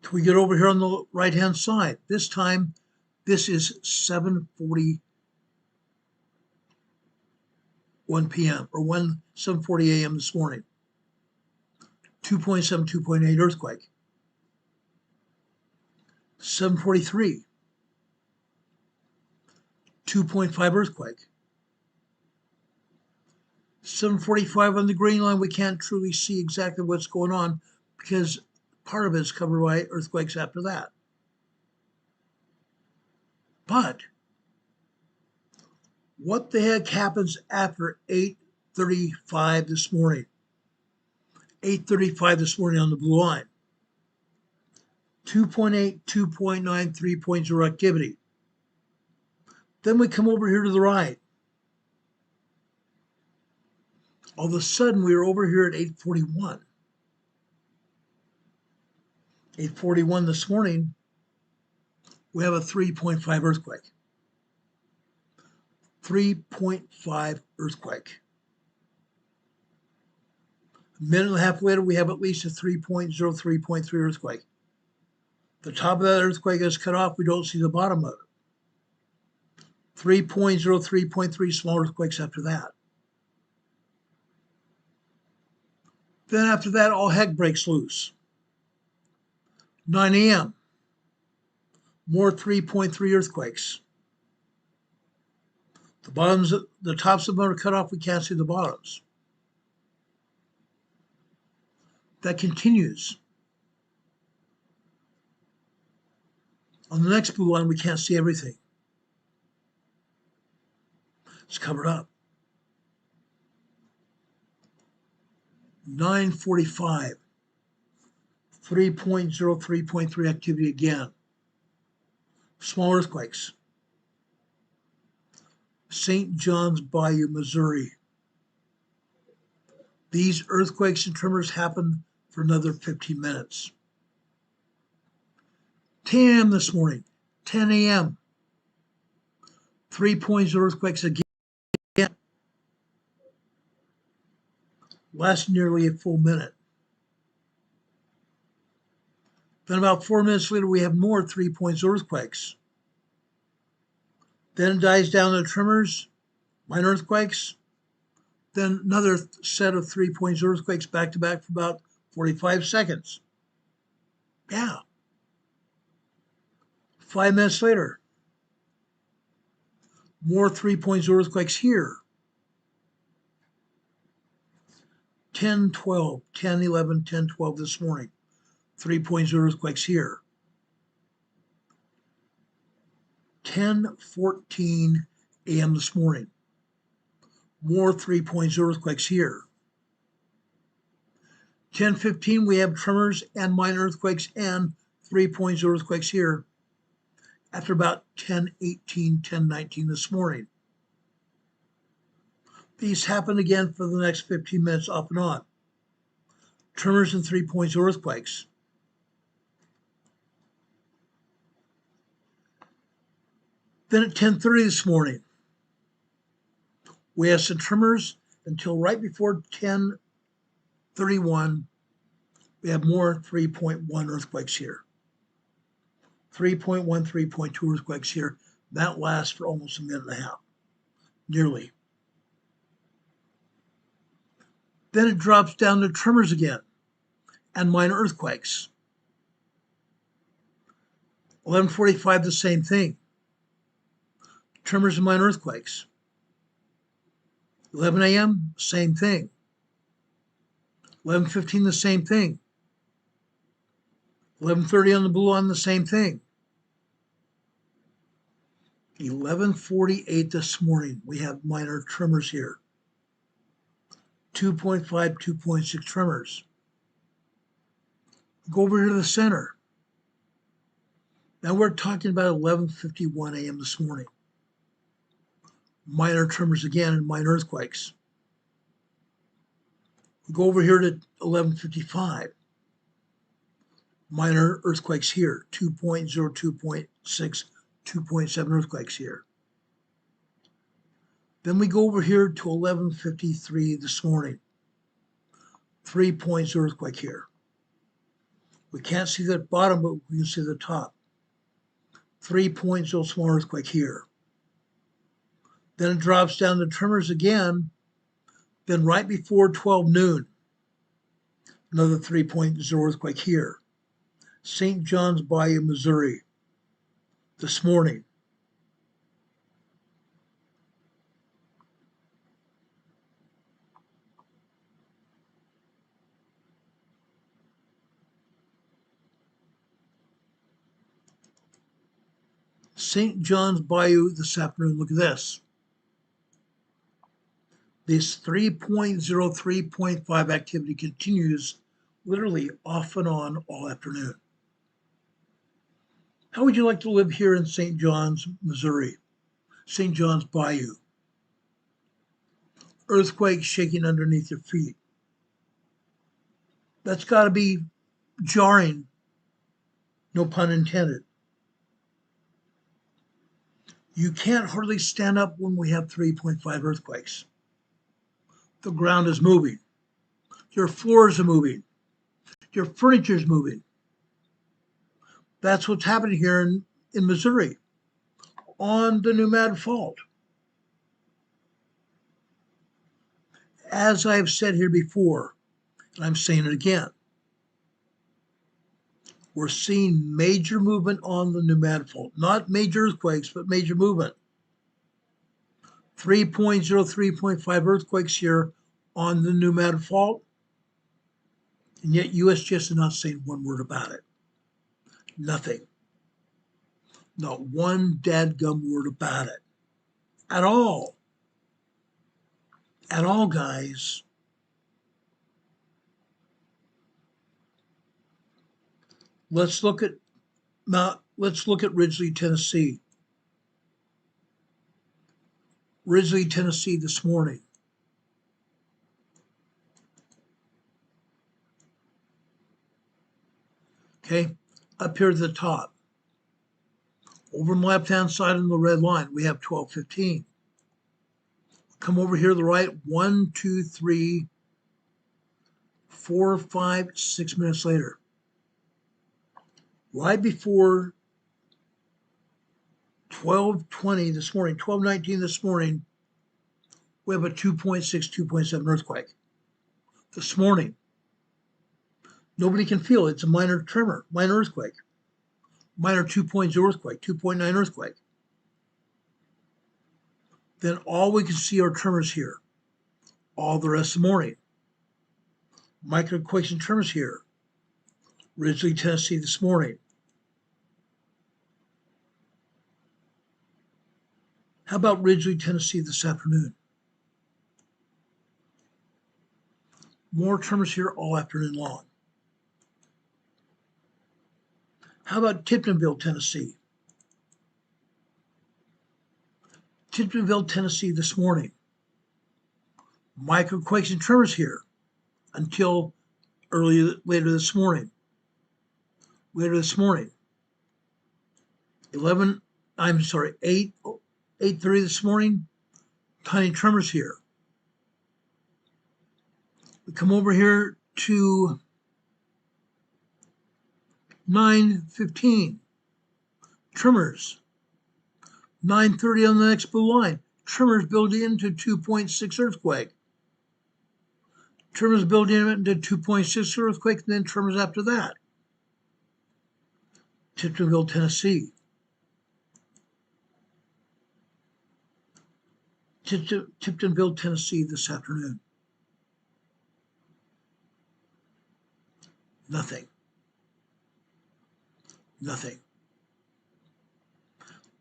Till we get over here on the right-hand side. This time, this is 7:41 p.m. or 7:40 a.m. this morning. 2.7, 2.8 earthquake. 7:43. 2.5 earthquake. 7:45 on the green line, we can't truly see exactly what's going on because part of it is covered by earthquakes after that. But what the heck happens after 8:35 this morning? 8:35 this morning on the blue line. 2.8, 2.9, 3.0 activity. Then we come over here to the right. All of a sudden, we are over here at 8:41. 8:41 this morning, we have a 3.5 earthquake. 3.5 earthquake. A minute and a half later, we have at least a 3.0, 3.3 earthquake. The top of that earthquake is cut off. We don't see the bottom of it. 3.0, 3.3 small earthquakes after that. Then after that, all heck breaks loose. 9 a.m. More 3.3 earthquakes. The tops of them are cut off. We can't see the bottoms. That continues. On the next blue line, we can't see everything. It's covered up. 9:45. 3.0, 3.3 activity again. Small earthquakes. St. John's Bayou, Missouri. These earthquakes and tremors happen for another 15 minutes. 10 a.m. this morning, 10 a.m. 3.0 earthquakes again. Last nearly a full minute. Then about 4 minutes later, we have more 3.0 earthquakes. Then it dies down to tremors, minor earthquakes. Then another set of 3.0 earthquakes back to back for about 45 seconds. Yeah. 5 minutes later, more 3.0 earthquakes here. 10, 12, 10, 11, 10, 12 this morning. 3.0 earthquakes here. 10:14 a.m. this morning. More 3.0 earthquakes here. 10:15 we have tremors and minor earthquakes and 3.0 earthquakes here. After about 10:18, 10:19 this morning. These happen again for the next 15 minutes off and on. Tremors and 3.0 earthquakes. Then at 10:30 this morning, we have some tremors until right before 10:31. We have more 3.1 earthquakes here. 3.1, 3.2 earthquakes here. That lasts for almost a minute and a half, nearly. Then it drops down to tremors again and minor earthquakes. 11:45, the same thing. Tremors and minor earthquakes. 11 a.m., same thing. 11:15, the same thing. 11:30 on the blue line, the same thing. 11:48 this morning, we have minor tremors here. 2.5, 2.6 tremors. Go over here to the center. Now we're talking about 11:51 a.m. this morning. Minor tremors again and minor earthquakes. We go over here to 11:55. Minor earthquakes here, 2.0, 2.6, 2.7 earthquakes here. Then we go over here to 11:53 this morning. 3.0 earthquake here. We can't see the bottom, but we can see the top. 3.0 small earthquake here. Then it drops down to tremors again. Then right before 12 noon, another 3.0 earthquake here. St. John's Bayou, Missouri, this morning. St. John's Bayou this afternoon, look at this. This 3.0, 3.5 activity continues literally off and on all afternoon. How would you like to live here in St. John's, Missouri? St. John's Bayou. Earthquake shaking underneath your feet. That's got to be jarring, no pun intended. You can't hardly stand up when we have 3.5 earthquakes. The ground is moving. Your floors are moving. Your furniture is moving. That's what's happening here in Missouri on the Nomad Fault. As I've said here before, and I'm saying it again, we're seeing major movement on the Nomad Fault. Not major earthquakes, but major movement. 3.0, 3.5 earthquakes here on the Nomad Fault. And yet USGS is not saying one word about it. Nothing. Not one dadgum word about it. At all. At all, guys. Let's look at Ridgely, Tennessee. Ridgely, Tennessee this morning. Okay, up here at the top. Over on the left-hand side on the red line, we have 12:15. Come over here to the right, 1, 2, 3, 4, 5, 6 minutes later. Right before 12:20 this morning, 12:19 this morning, we have a 2.6, 2.7 earthquake. This morning. Nobody can feel it. It's a minor tremor, minor earthquake. minor 2.0 earthquake, 2.9 earthquake. Then all we can see are tremors here. All the rest of the morning. Microquakes and tremors here. Ridgely, Tennessee this morning. How about Ridgely, Tennessee this afternoon? More tremors here all afternoon long. How about Tiptonville, Tennessee? Tiptonville, Tennessee this morning. Microquakes and tremors here until later this morning. Later this morning. 8:30 this morning, tiny tremors here. We come over here to 9:15, tremors. 9:30 on the next blue line, tremors build into 2.6 earthquake. Tremors build into 2.6 earthquake, and then tremors after that. Tiptonville, Tennessee. Tiptonville, Tennessee this afternoon. Nothing. Nothing.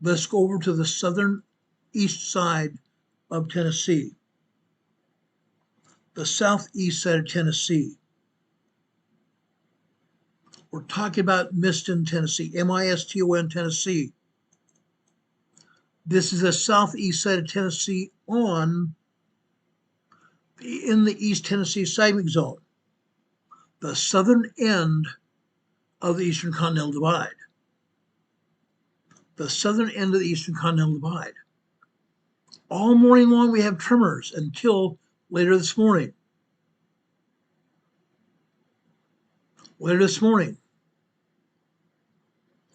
Let's go over to the southern east side of Tennessee. The southeast side of Tennessee. We're talking about Miston, Tennessee, Miston, Tennessee. This is the southeast side of Tennessee in the East Tennessee seismic zone, the southern end of the Eastern Continental Divide. The southern end of the Eastern Continental Divide. All morning long we have tremors until later this morning. Later this morning.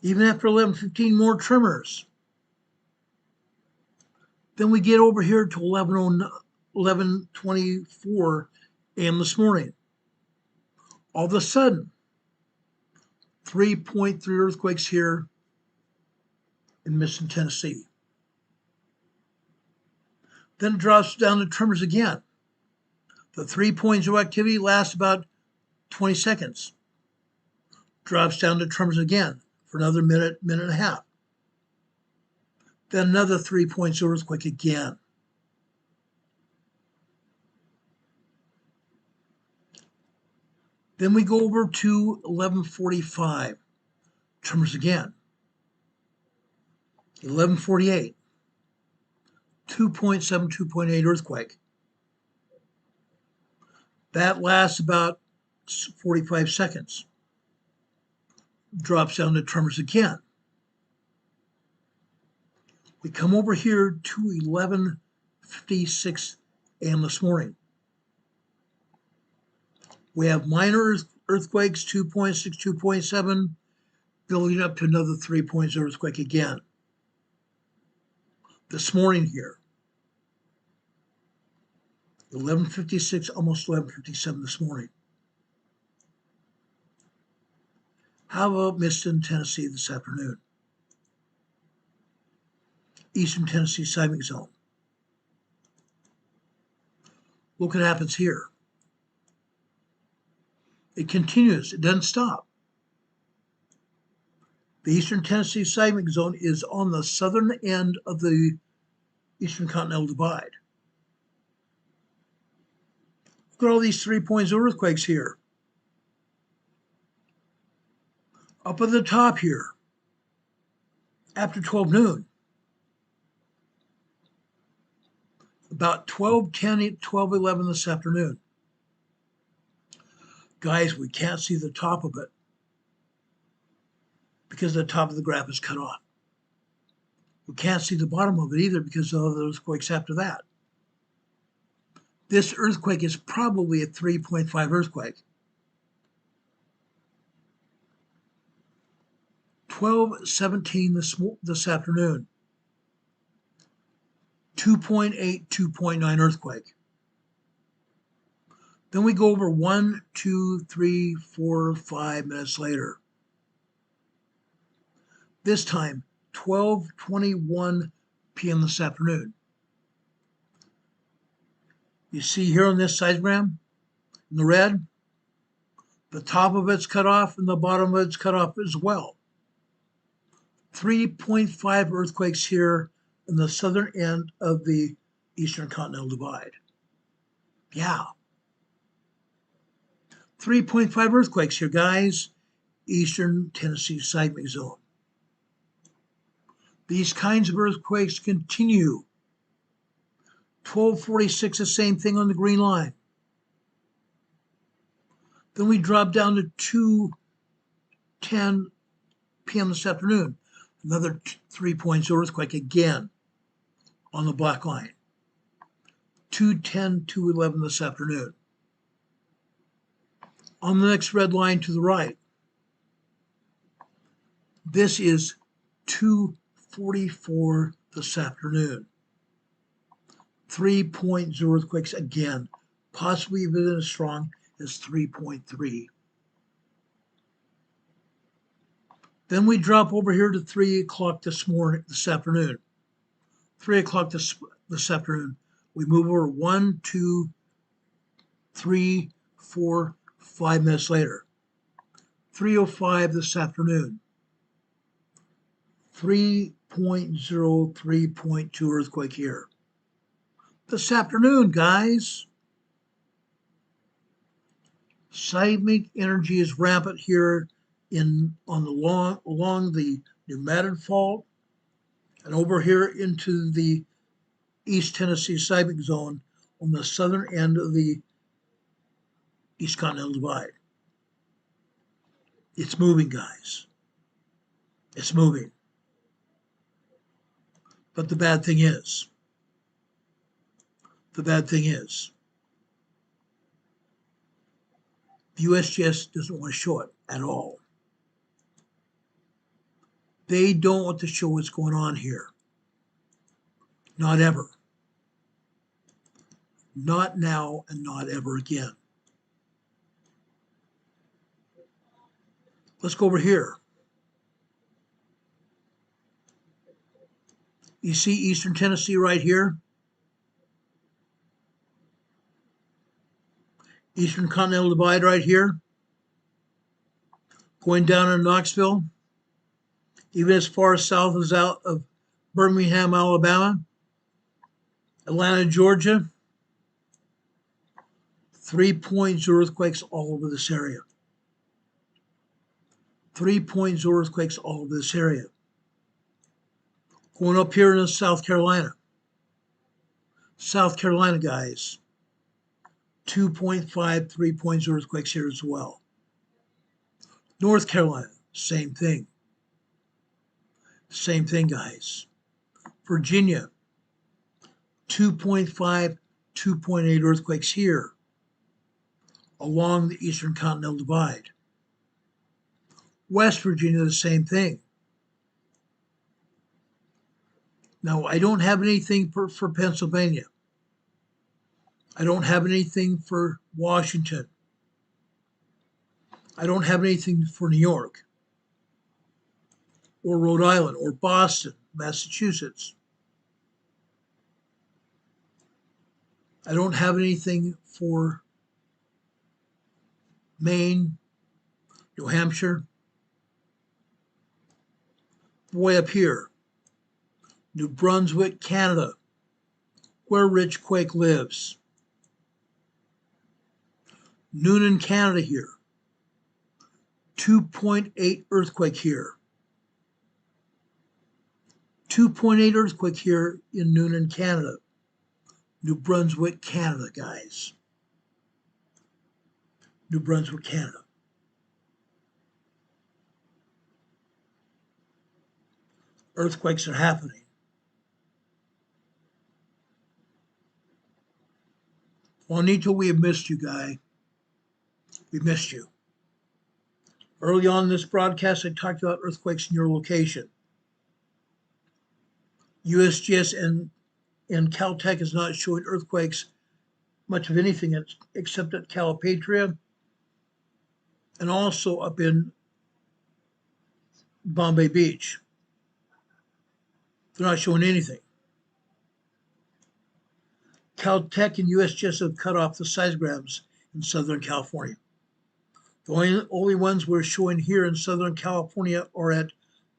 Even after 11:15, more tremors. Then we get over here to 11:24 a.m. this morning. All of a sudden, 3.3 earthquakes here in Miston, Tennessee. Then it drops down to tremors again. The 3.0 activity lasts about 20 seconds. Drops down to tremors again for another minute and a half. Then another 3.0 earthquake again. Then we go over to 11:45, tremors again. 11:48, 2.7, 2.8 earthquake. That lasts about 45 seconds. Drops down to tremors again. We come over here to 11:56 a.m. this morning. We have minor earthquakes, 2.6, 2.7, building up to another 3.0 earthquake again. This morning here, 11:56, almost 11:57 this morning. How about Miston, Tennessee this afternoon? Eastern Tennessee seismic zone. Look what happens here. It continues, it doesn't stop. The Eastern Tennessee seismic zone is on the southern end of the Eastern Continental Divide. Look at all these 3.0 earthquakes here. Up at the top here, after 12 noon. About 12:10, 12:11 this afternoon. Guys, we can't see the top of it because the top of the graph is cut off. We can't see the bottom of it either because of the earthquakes after that. This earthquake is probably a 3.5 earthquake. 12:17 this afternoon. 2.8, 2.9 earthquake. Then we go over 1, 2, 3, 4, 5 minutes later. This time, 12:21 p.m. this afternoon. You see here on this seismogram, in the red, the top of it's cut off and the bottom of it's cut off as well. 3.5 earthquakes here in the southern end of the Eastern Continental Divide. Yeah. 3.5 earthquakes here, guys. Eastern Tennessee seismic zone. These kinds of earthquakes continue. 12:46, the same thing on the green line. Then we drop down to 2:10 p.m. this afternoon. Another 3.0 earthquake again on the black line. 2:10, 2:11 this afternoon. On the next red line to the right, this is 2:44 this afternoon. 3.0 earthquakes again, possibly even as strong as 3.3. Then we drop over here to 3 o'clock this afternoon. 3 o'clock this afternoon. We move over 1, 2, 3, 4, 5 minutes later. 3:05 this afternoon. 3.0, 3.2 earthquake here. This afternoon, guys. Seismic energy is rampant here along the New Madrid Fault and over here into the East Tennessee seismic zone on the southern end of the East Continental Divide. It's moving, guys. It's moving. But the bad thing is, the USGS doesn't want to show it at all. They don't want to show what's going on here. Not ever. Not now and not ever again. Let's go over here. You see Eastern Tennessee right here? Eastern Continental Divide right here. Going down in Knoxville. Even as far south as out of Birmingham, Alabama. Atlanta, Georgia. 3.0 earthquakes all over this area. 3.0 earthquakes all over this area. Going up here in South Carolina. South Carolina, guys. 2.5, 3.0 earthquakes here as well. North Carolina, same thing. Same thing, guys. Virginia, 2.5, 2.8 earthquakes here along the Eastern Continental Divide. West Virginia, the same thing. Now, I don't have anything for Pennsylvania. I don't have anything for Washington. I don't have anything for New York or Rhode Island or Boston, Massachusetts. I don't have anything for Maine, New Hampshire. Way up here, New Brunswick, Canada, where Rich Quake lives. Noonan, Canada here. 2.8 earthquake here. 2.8 earthquake here in Noonan, Canada. New Brunswick, Canada, guys. New Brunswick, Canada. Earthquakes are happening. Juanito, we have missed you, guy. We missed you. Early on in this broadcast, I talked about earthquakes in your location. USGS and Caltech is not showing earthquakes much of anything except at Calipatria and also up in Bombay Beach. They're not showing anything. Caltech and USGS have cut off the seismograms in Southern California. The only ones we're showing here in Southern California are at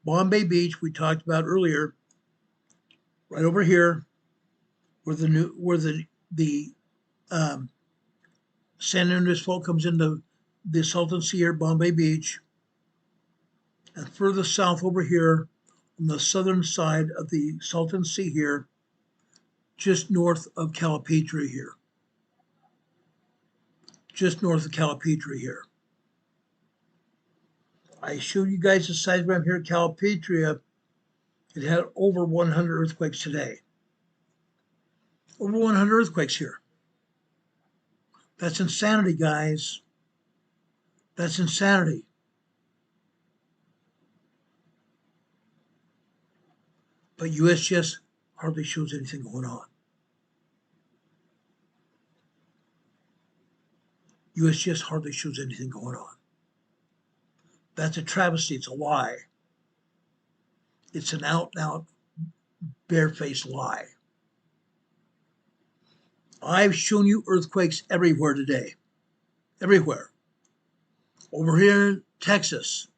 Bombay Beach, we talked about earlier, right over here, where the San Andreas Fault comes into the Salton Sea here, Bombay Beach, and further south over here on the southern side of the Salton Sea here, just north of Calipatria here. Just north of Calipatria here. I showed you guys a seismogram here at Calipatria. It had over 100 earthquakes today. Over 100 earthquakes here. That's insanity, guys. That's insanity. But USGS hardly shows anything going on. USGS hardly shows anything going on. That's a travesty. It's a lie. It's an out-and-out, barefaced lie. I've shown you earthquakes everywhere today. Everywhere. Over here in Texas.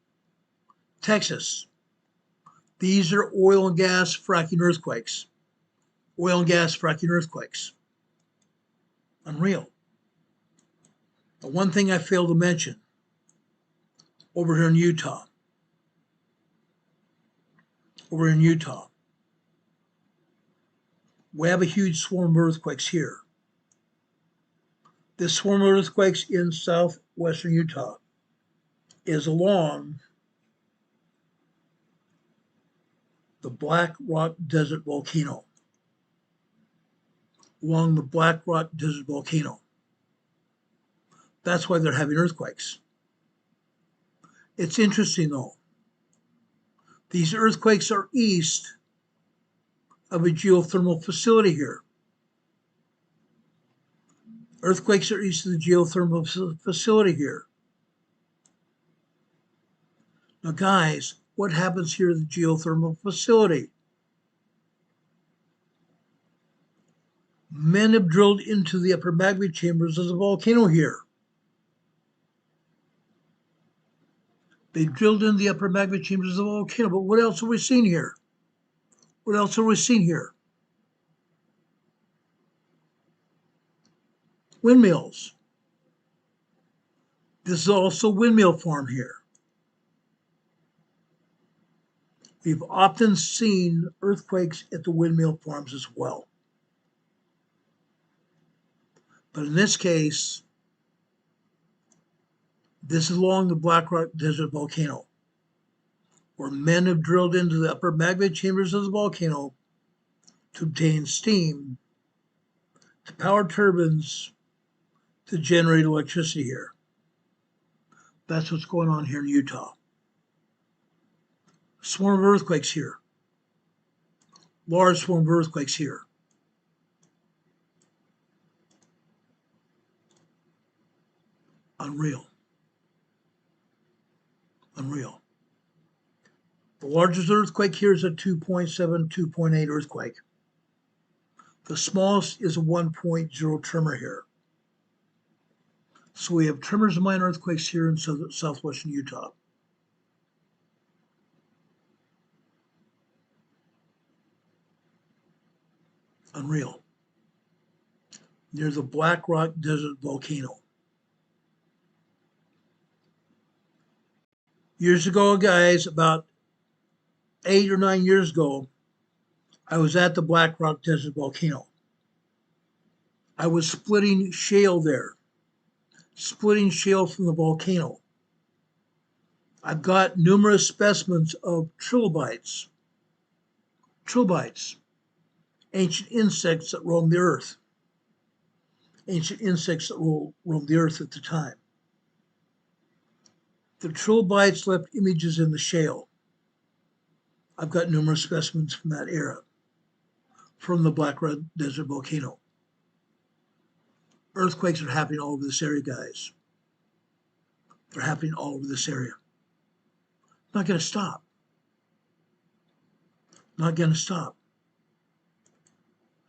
These are oil and gas fracking earthquakes. Oil and gas fracking earthquakes. Unreal. The one thing I failed to mention, over here in Utah. We have a huge swarm of earthquakes here. This swarm of earthquakes in southwestern Utah is along the Black Rock Desert volcano. Along the Black Rock Desert volcano. That's why they're having earthquakes. It's interesting though. These earthquakes are east of a geothermal facility here. Earthquakes are east of the geothermal facility here. Now guys, what happens here at the geothermal facility? Men have drilled into the upper magma chambers of the volcano here. They drilled in the upper magma chambers of the volcano, but what else have we seen here? What else have we seen here? Windmills. This is also a windmill farm here. We've often seen earthquakes at the windmill farms as well. But in this case, this is along the Black Rock Desert volcano, where men have drilled into the upper magma chambers of the volcano to obtain steam, to power turbines, to generate electricity here. That's what's going on here in Utah. Swarm of earthquakes here. Large swarm of earthquakes here. Unreal. Unreal. The largest earthquake here is a 2.7, 2.8 earthquake. The smallest is a 1.0 tremor here. So we have tremors and minor earthquakes here in southwestern Utah. Unreal. Near the Black Rock Desert volcano. Years ago, guys, about 8 or 9 years ago, I was at the Black Rock Desert volcano. I was splitting shale there, splitting shale from the volcano. I've got numerous specimens of trilobites, ancient insects that roamed the earth, ancient insects that roamed the earth at the time. The trilobites left images in the shale. I've got numerous specimens from that era, from the Black Rock Desert volcano. Earthquakes are happening all over this area, guys. They're happening all over this area. Not going to stop. Not going to stop.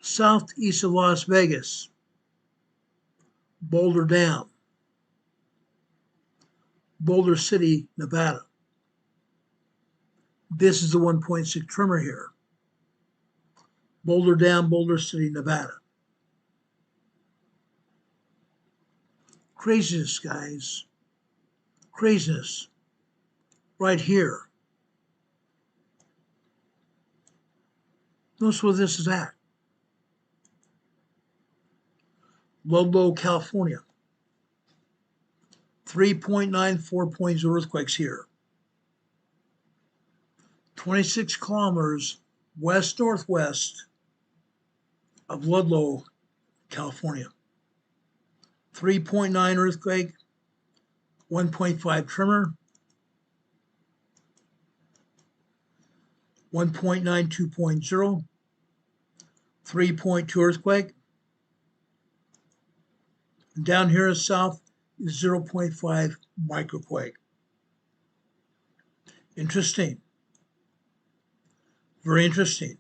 Southeast of Las Vegas, Boulder Dam, Boulder City, Nevada. This is the 1.6 tremor here. Boulder Dam, Boulder City, Nevada. Craziness, guys. Craziness. Right here. Notice where this is at. Ludlow, California. 3.94 points of earthquakes here. 26 kilometers west-northwest of Ludlow, California. 3.9 earthquake, 1.5 tremor, 1.9 2.0, 3.2 earthquake. And down here is south is 0.5 microquake. Interesting. Very interesting.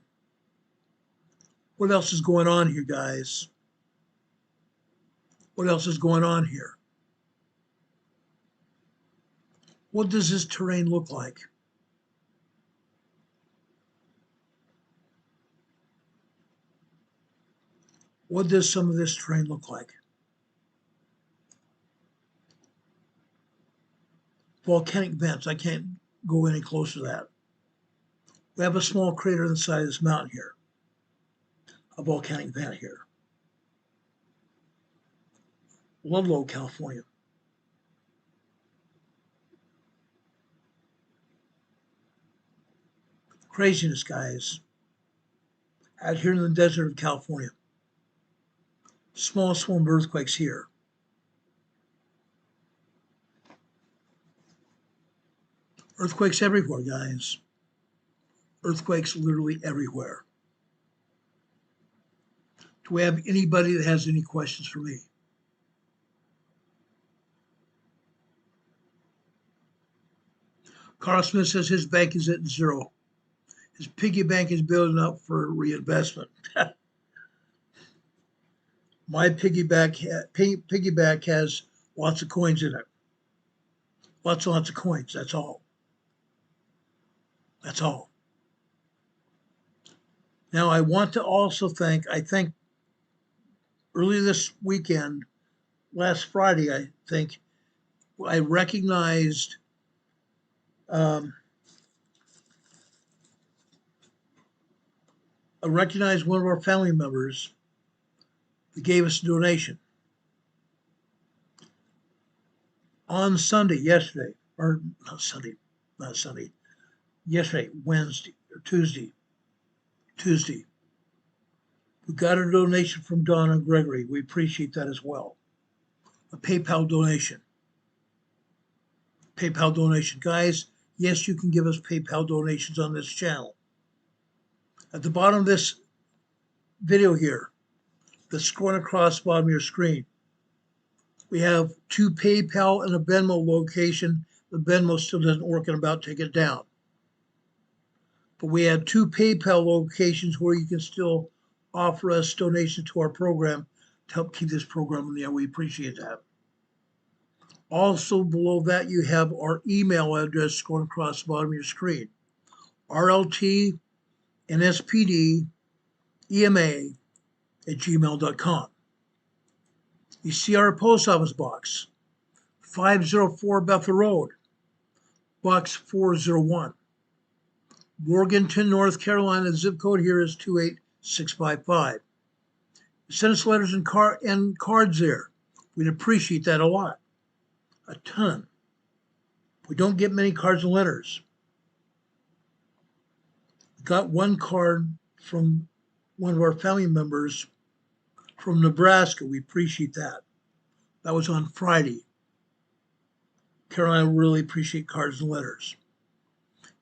What else is going on here, guys? What else is going on here? What does this terrain look like? What does some of this terrain look like? Volcanic vents. I can't go any closer to that. We have a small crater on the side of this mountain here. A volcanic vent here. Ludlow, California. Craziness, guys. Out here in the desert of California. Small swarm of earthquakes here. Earthquakes everywhere, guys. Earthquakes literally everywhere. Do we have anybody that has any questions for me? Carl Smith says his bank is at zero. His piggy bank is building up for reinvestment. My piggy bank has lots of coins in it. Lots and lots of coins, that's all. That's all. Now I want to also thank, I think early this weekend, last Friday, I think, I recognized one of our family members that gave us a donation on Sunday, yesterday, or not Sunday, yesterday, Wednesday or Tuesday. We got a donation from Donna Gregory. We appreciate that as well. A PayPal donation. PayPal donation. Guys, yes, you can give us PayPal donations on this channel. At the bottom of this video here, that's scrolling across the bottom of your screen, we have 2 PayPal and a Venmo location. The Venmo still doesn't work, and I'm about to take it down. But we have 2 PayPal locations where you can still offer us donations to our program to help keep this program in the air. We appreciate that. Also below that, you have our email address scrolling across the bottom of your screen. RLT NSPD EMA @gmail.com. You see our post office box, 504 Bethel Road, box 401. Morganton, North Carolina, zip code here is 28655. Send us letters and cards there. We'd appreciate that a lot. A ton. We don't get many cards and letters. Got one card from one of our family members from Nebraska. We appreciate that. That was on Friday. Carolina really appreciate cards and letters.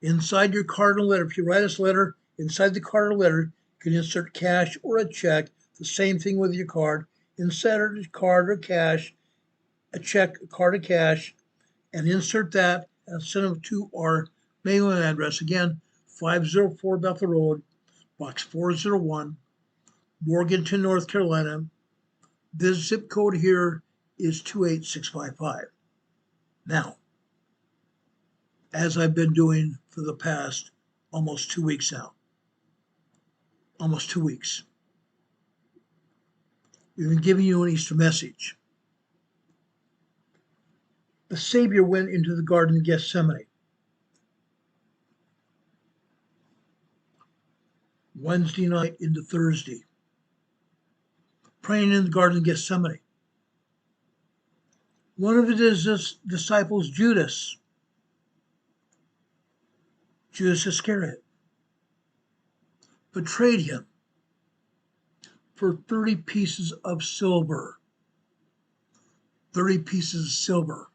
Inside your card and letter, if you write us a letter, inside the card or letter, you can insert cash or a check. The same thing with your card. Insert a card or cash, a check, a card or cash, and insert that and send them to our mailing address. Again, 504 Bethel Road, Box 401, Morganton, North Carolina. This zip code here is 28655. Now, as I've been doing for the past almost 2 weeks now, almost 2 weeks, we've been giving you an Easter message. The Savior went into the Garden of Gethsemane. Wednesday night into Thursday, praying in the Garden of Gethsemane. One of his disciples, Judas Iscariot, betrayed him for 30 pieces of silver. 30 pieces of silver.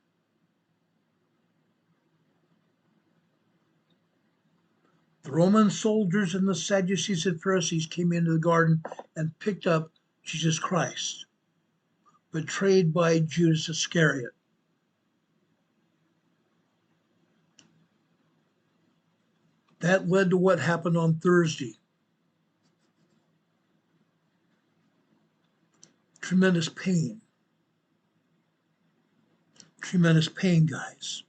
The Roman soldiers and the Sadducees and Pharisees came into the garden and picked up Jesus Christ, betrayed by Judas Iscariot. That led to what happened on Thursday. Tremendous pain. Tremendous pain, guys.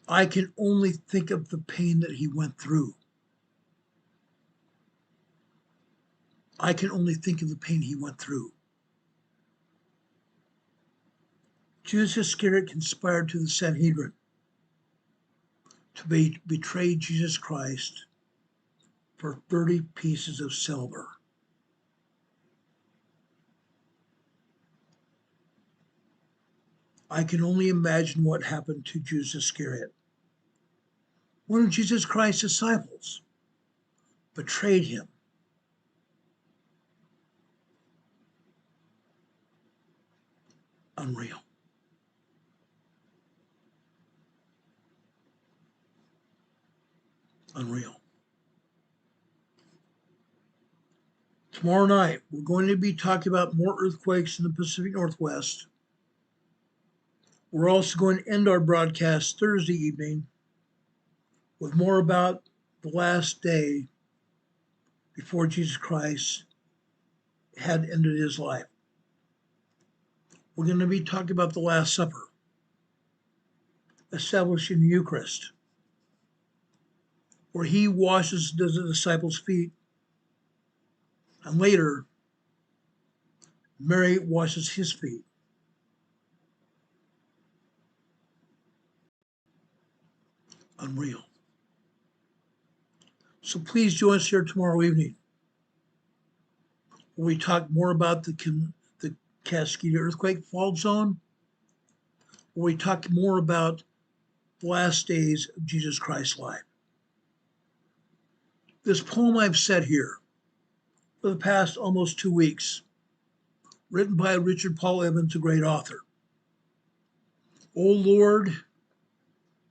I can only think of the pain that he went through. I can only think of the pain he went through. Judas Iscariot conspired to the Sanhedrin to betray Jesus Christ for 30 pieces of silver. I can only imagine what happened to Judas Iscariot. One of Jesus Christ's disciples betrayed him. Unreal. Unreal. Tomorrow night, we're going to be talking about more earthquakes in the Pacific Northwest. We're also going to end our broadcast Thursday evening with more about the last day before Jesus Christ had ended his life. We're going to be talking about the Last Supper, establishing the Eucharist, where he washes the disciples' feet, and later, Mary washes his feet. Unreal. So please join us here tomorrow evening, where we talk more about the Cascadia earthquake fault zone, where we talk more about the last days of Jesus Christ's life. This poem I've said here for the past almost 2 weeks, written by Richard Paul Evans, a great author. Oh Lord,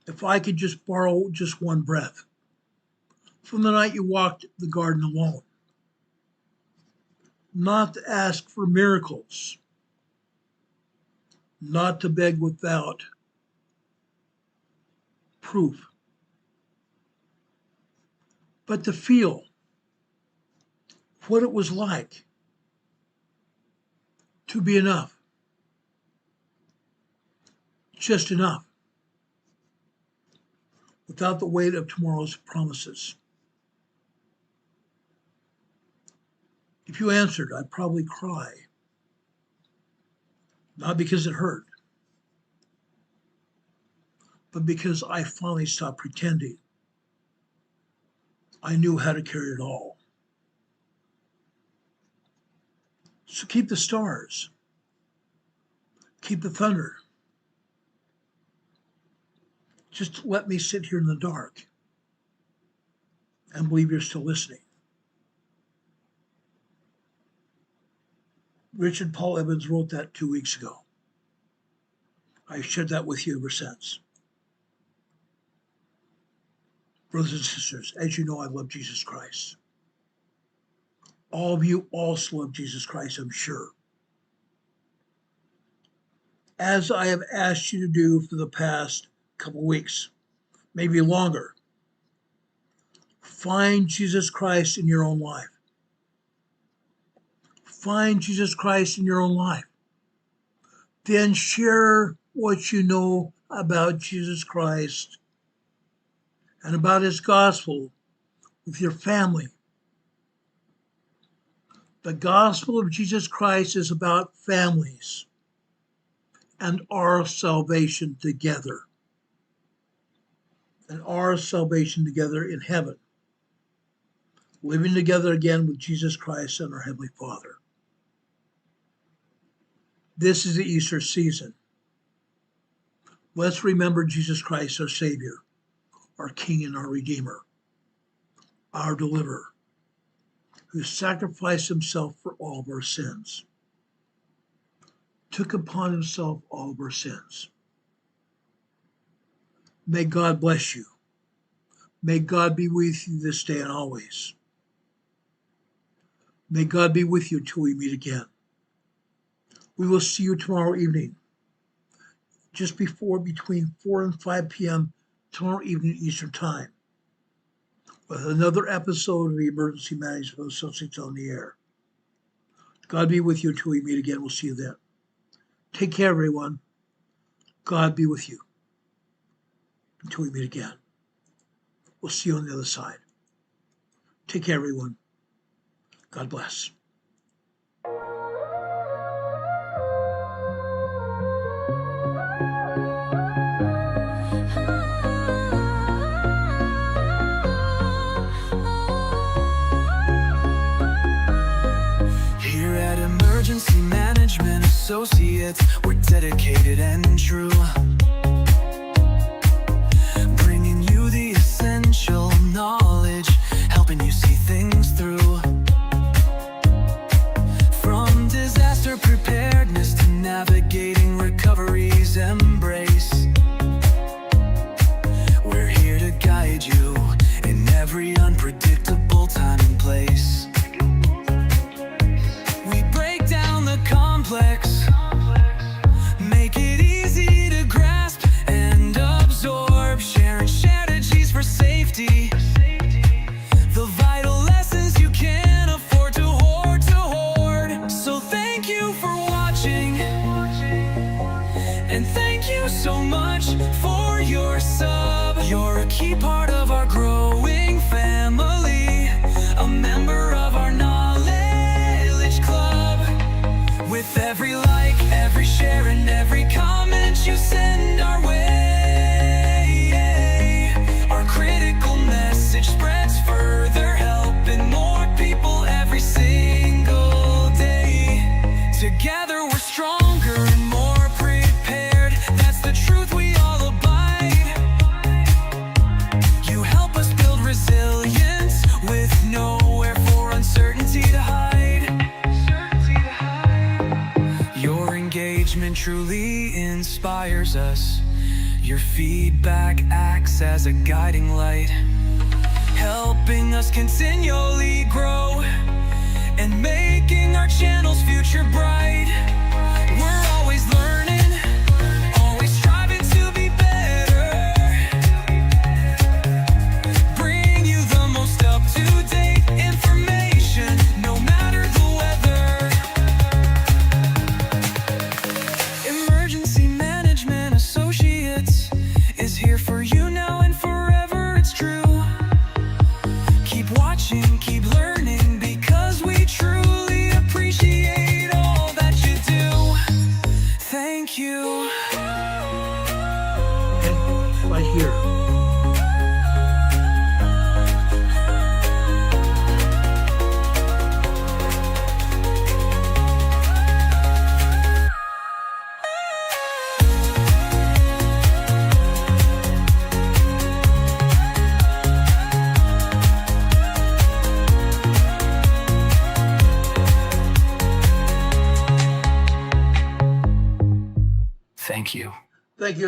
if I could just borrow just one breath from the night you walked the garden alone, not to ask for miracles, not to beg without proof, but to feel what it was like to be enough, just enough, without the weight of tomorrow's promises. If you answered, I'd probably cry, not because it hurt, but because I finally stopped pretending. I knew how to carry it all. So keep the stars, keep the thunder. Just let me sit here in the dark and believe you're still listening. Richard Paul Evans wrote that 2 weeks ago. I've shared that with you ever since. Brothers and sisters, as you know, I love Jesus Christ. All of you also love Jesus Christ, I'm sure. As I have asked you to do for the past couple weeks, maybe longer, Find Jesus Christ in your own life. Find Jesus Christ in your own life. Then share what you know about Jesus Christ and about his gospel with your family. The gospel of Jesus Christ is about families and our salvation together. And our salvation together in heaven. Living together again with Jesus Christ and our Heavenly Father. This is the Easter season. Let's remember Jesus Christ, our Savior, our King and our Redeemer, our Deliverer, who sacrificed himself for all of our sins, took upon himself all of our sins. May God bless you. May God be with you this day and always. May God be with you till we meet again. We will see you tomorrow evening, just between 4 and 5 p.m. tomorrow evening Eastern Time, with another episode of the Emergency Management Associates on the Air. God be with you till we meet again. We'll see you then. Take care, everyone. God be with you until we meet again. We'll see you on the other side. Take care, everyone. God bless. Here at Emergency Management Associates, we're dedicated and true. Bringing you the essential knowledge, helping you see things through. From disaster preparedness to navigating recovery's embrace, we're here to guide you in every unpredictable time and place. We break down the complex, make it easy to grasp and absorb, sharing strategies for safety, the vital lessons you can't afford to hoard. So thank you for watching, and thank you so much for your sub. You're a key part of our growing family, a member of our knowledge club. With every like, every share, and every comment you send our way, our critical message spreads further, helping more people every single day. Together we're stronger and more prepared. That's the truth we all abide. You help us build resilience with nowhere for uncertainty to hide. Your engagement truly inspires us. Your feedback acts as a guiding light, helping us continually grow and making our channel's future bright. We're always learning, always striving to be better. Bring you the most up-to-date information, no matter the weather. Emergency Management Associates is here for you now and forever, it's true. Keep watching, keep learning, because we truly appreciate all that you do. Thank you. And right here. Thank you. Thank you.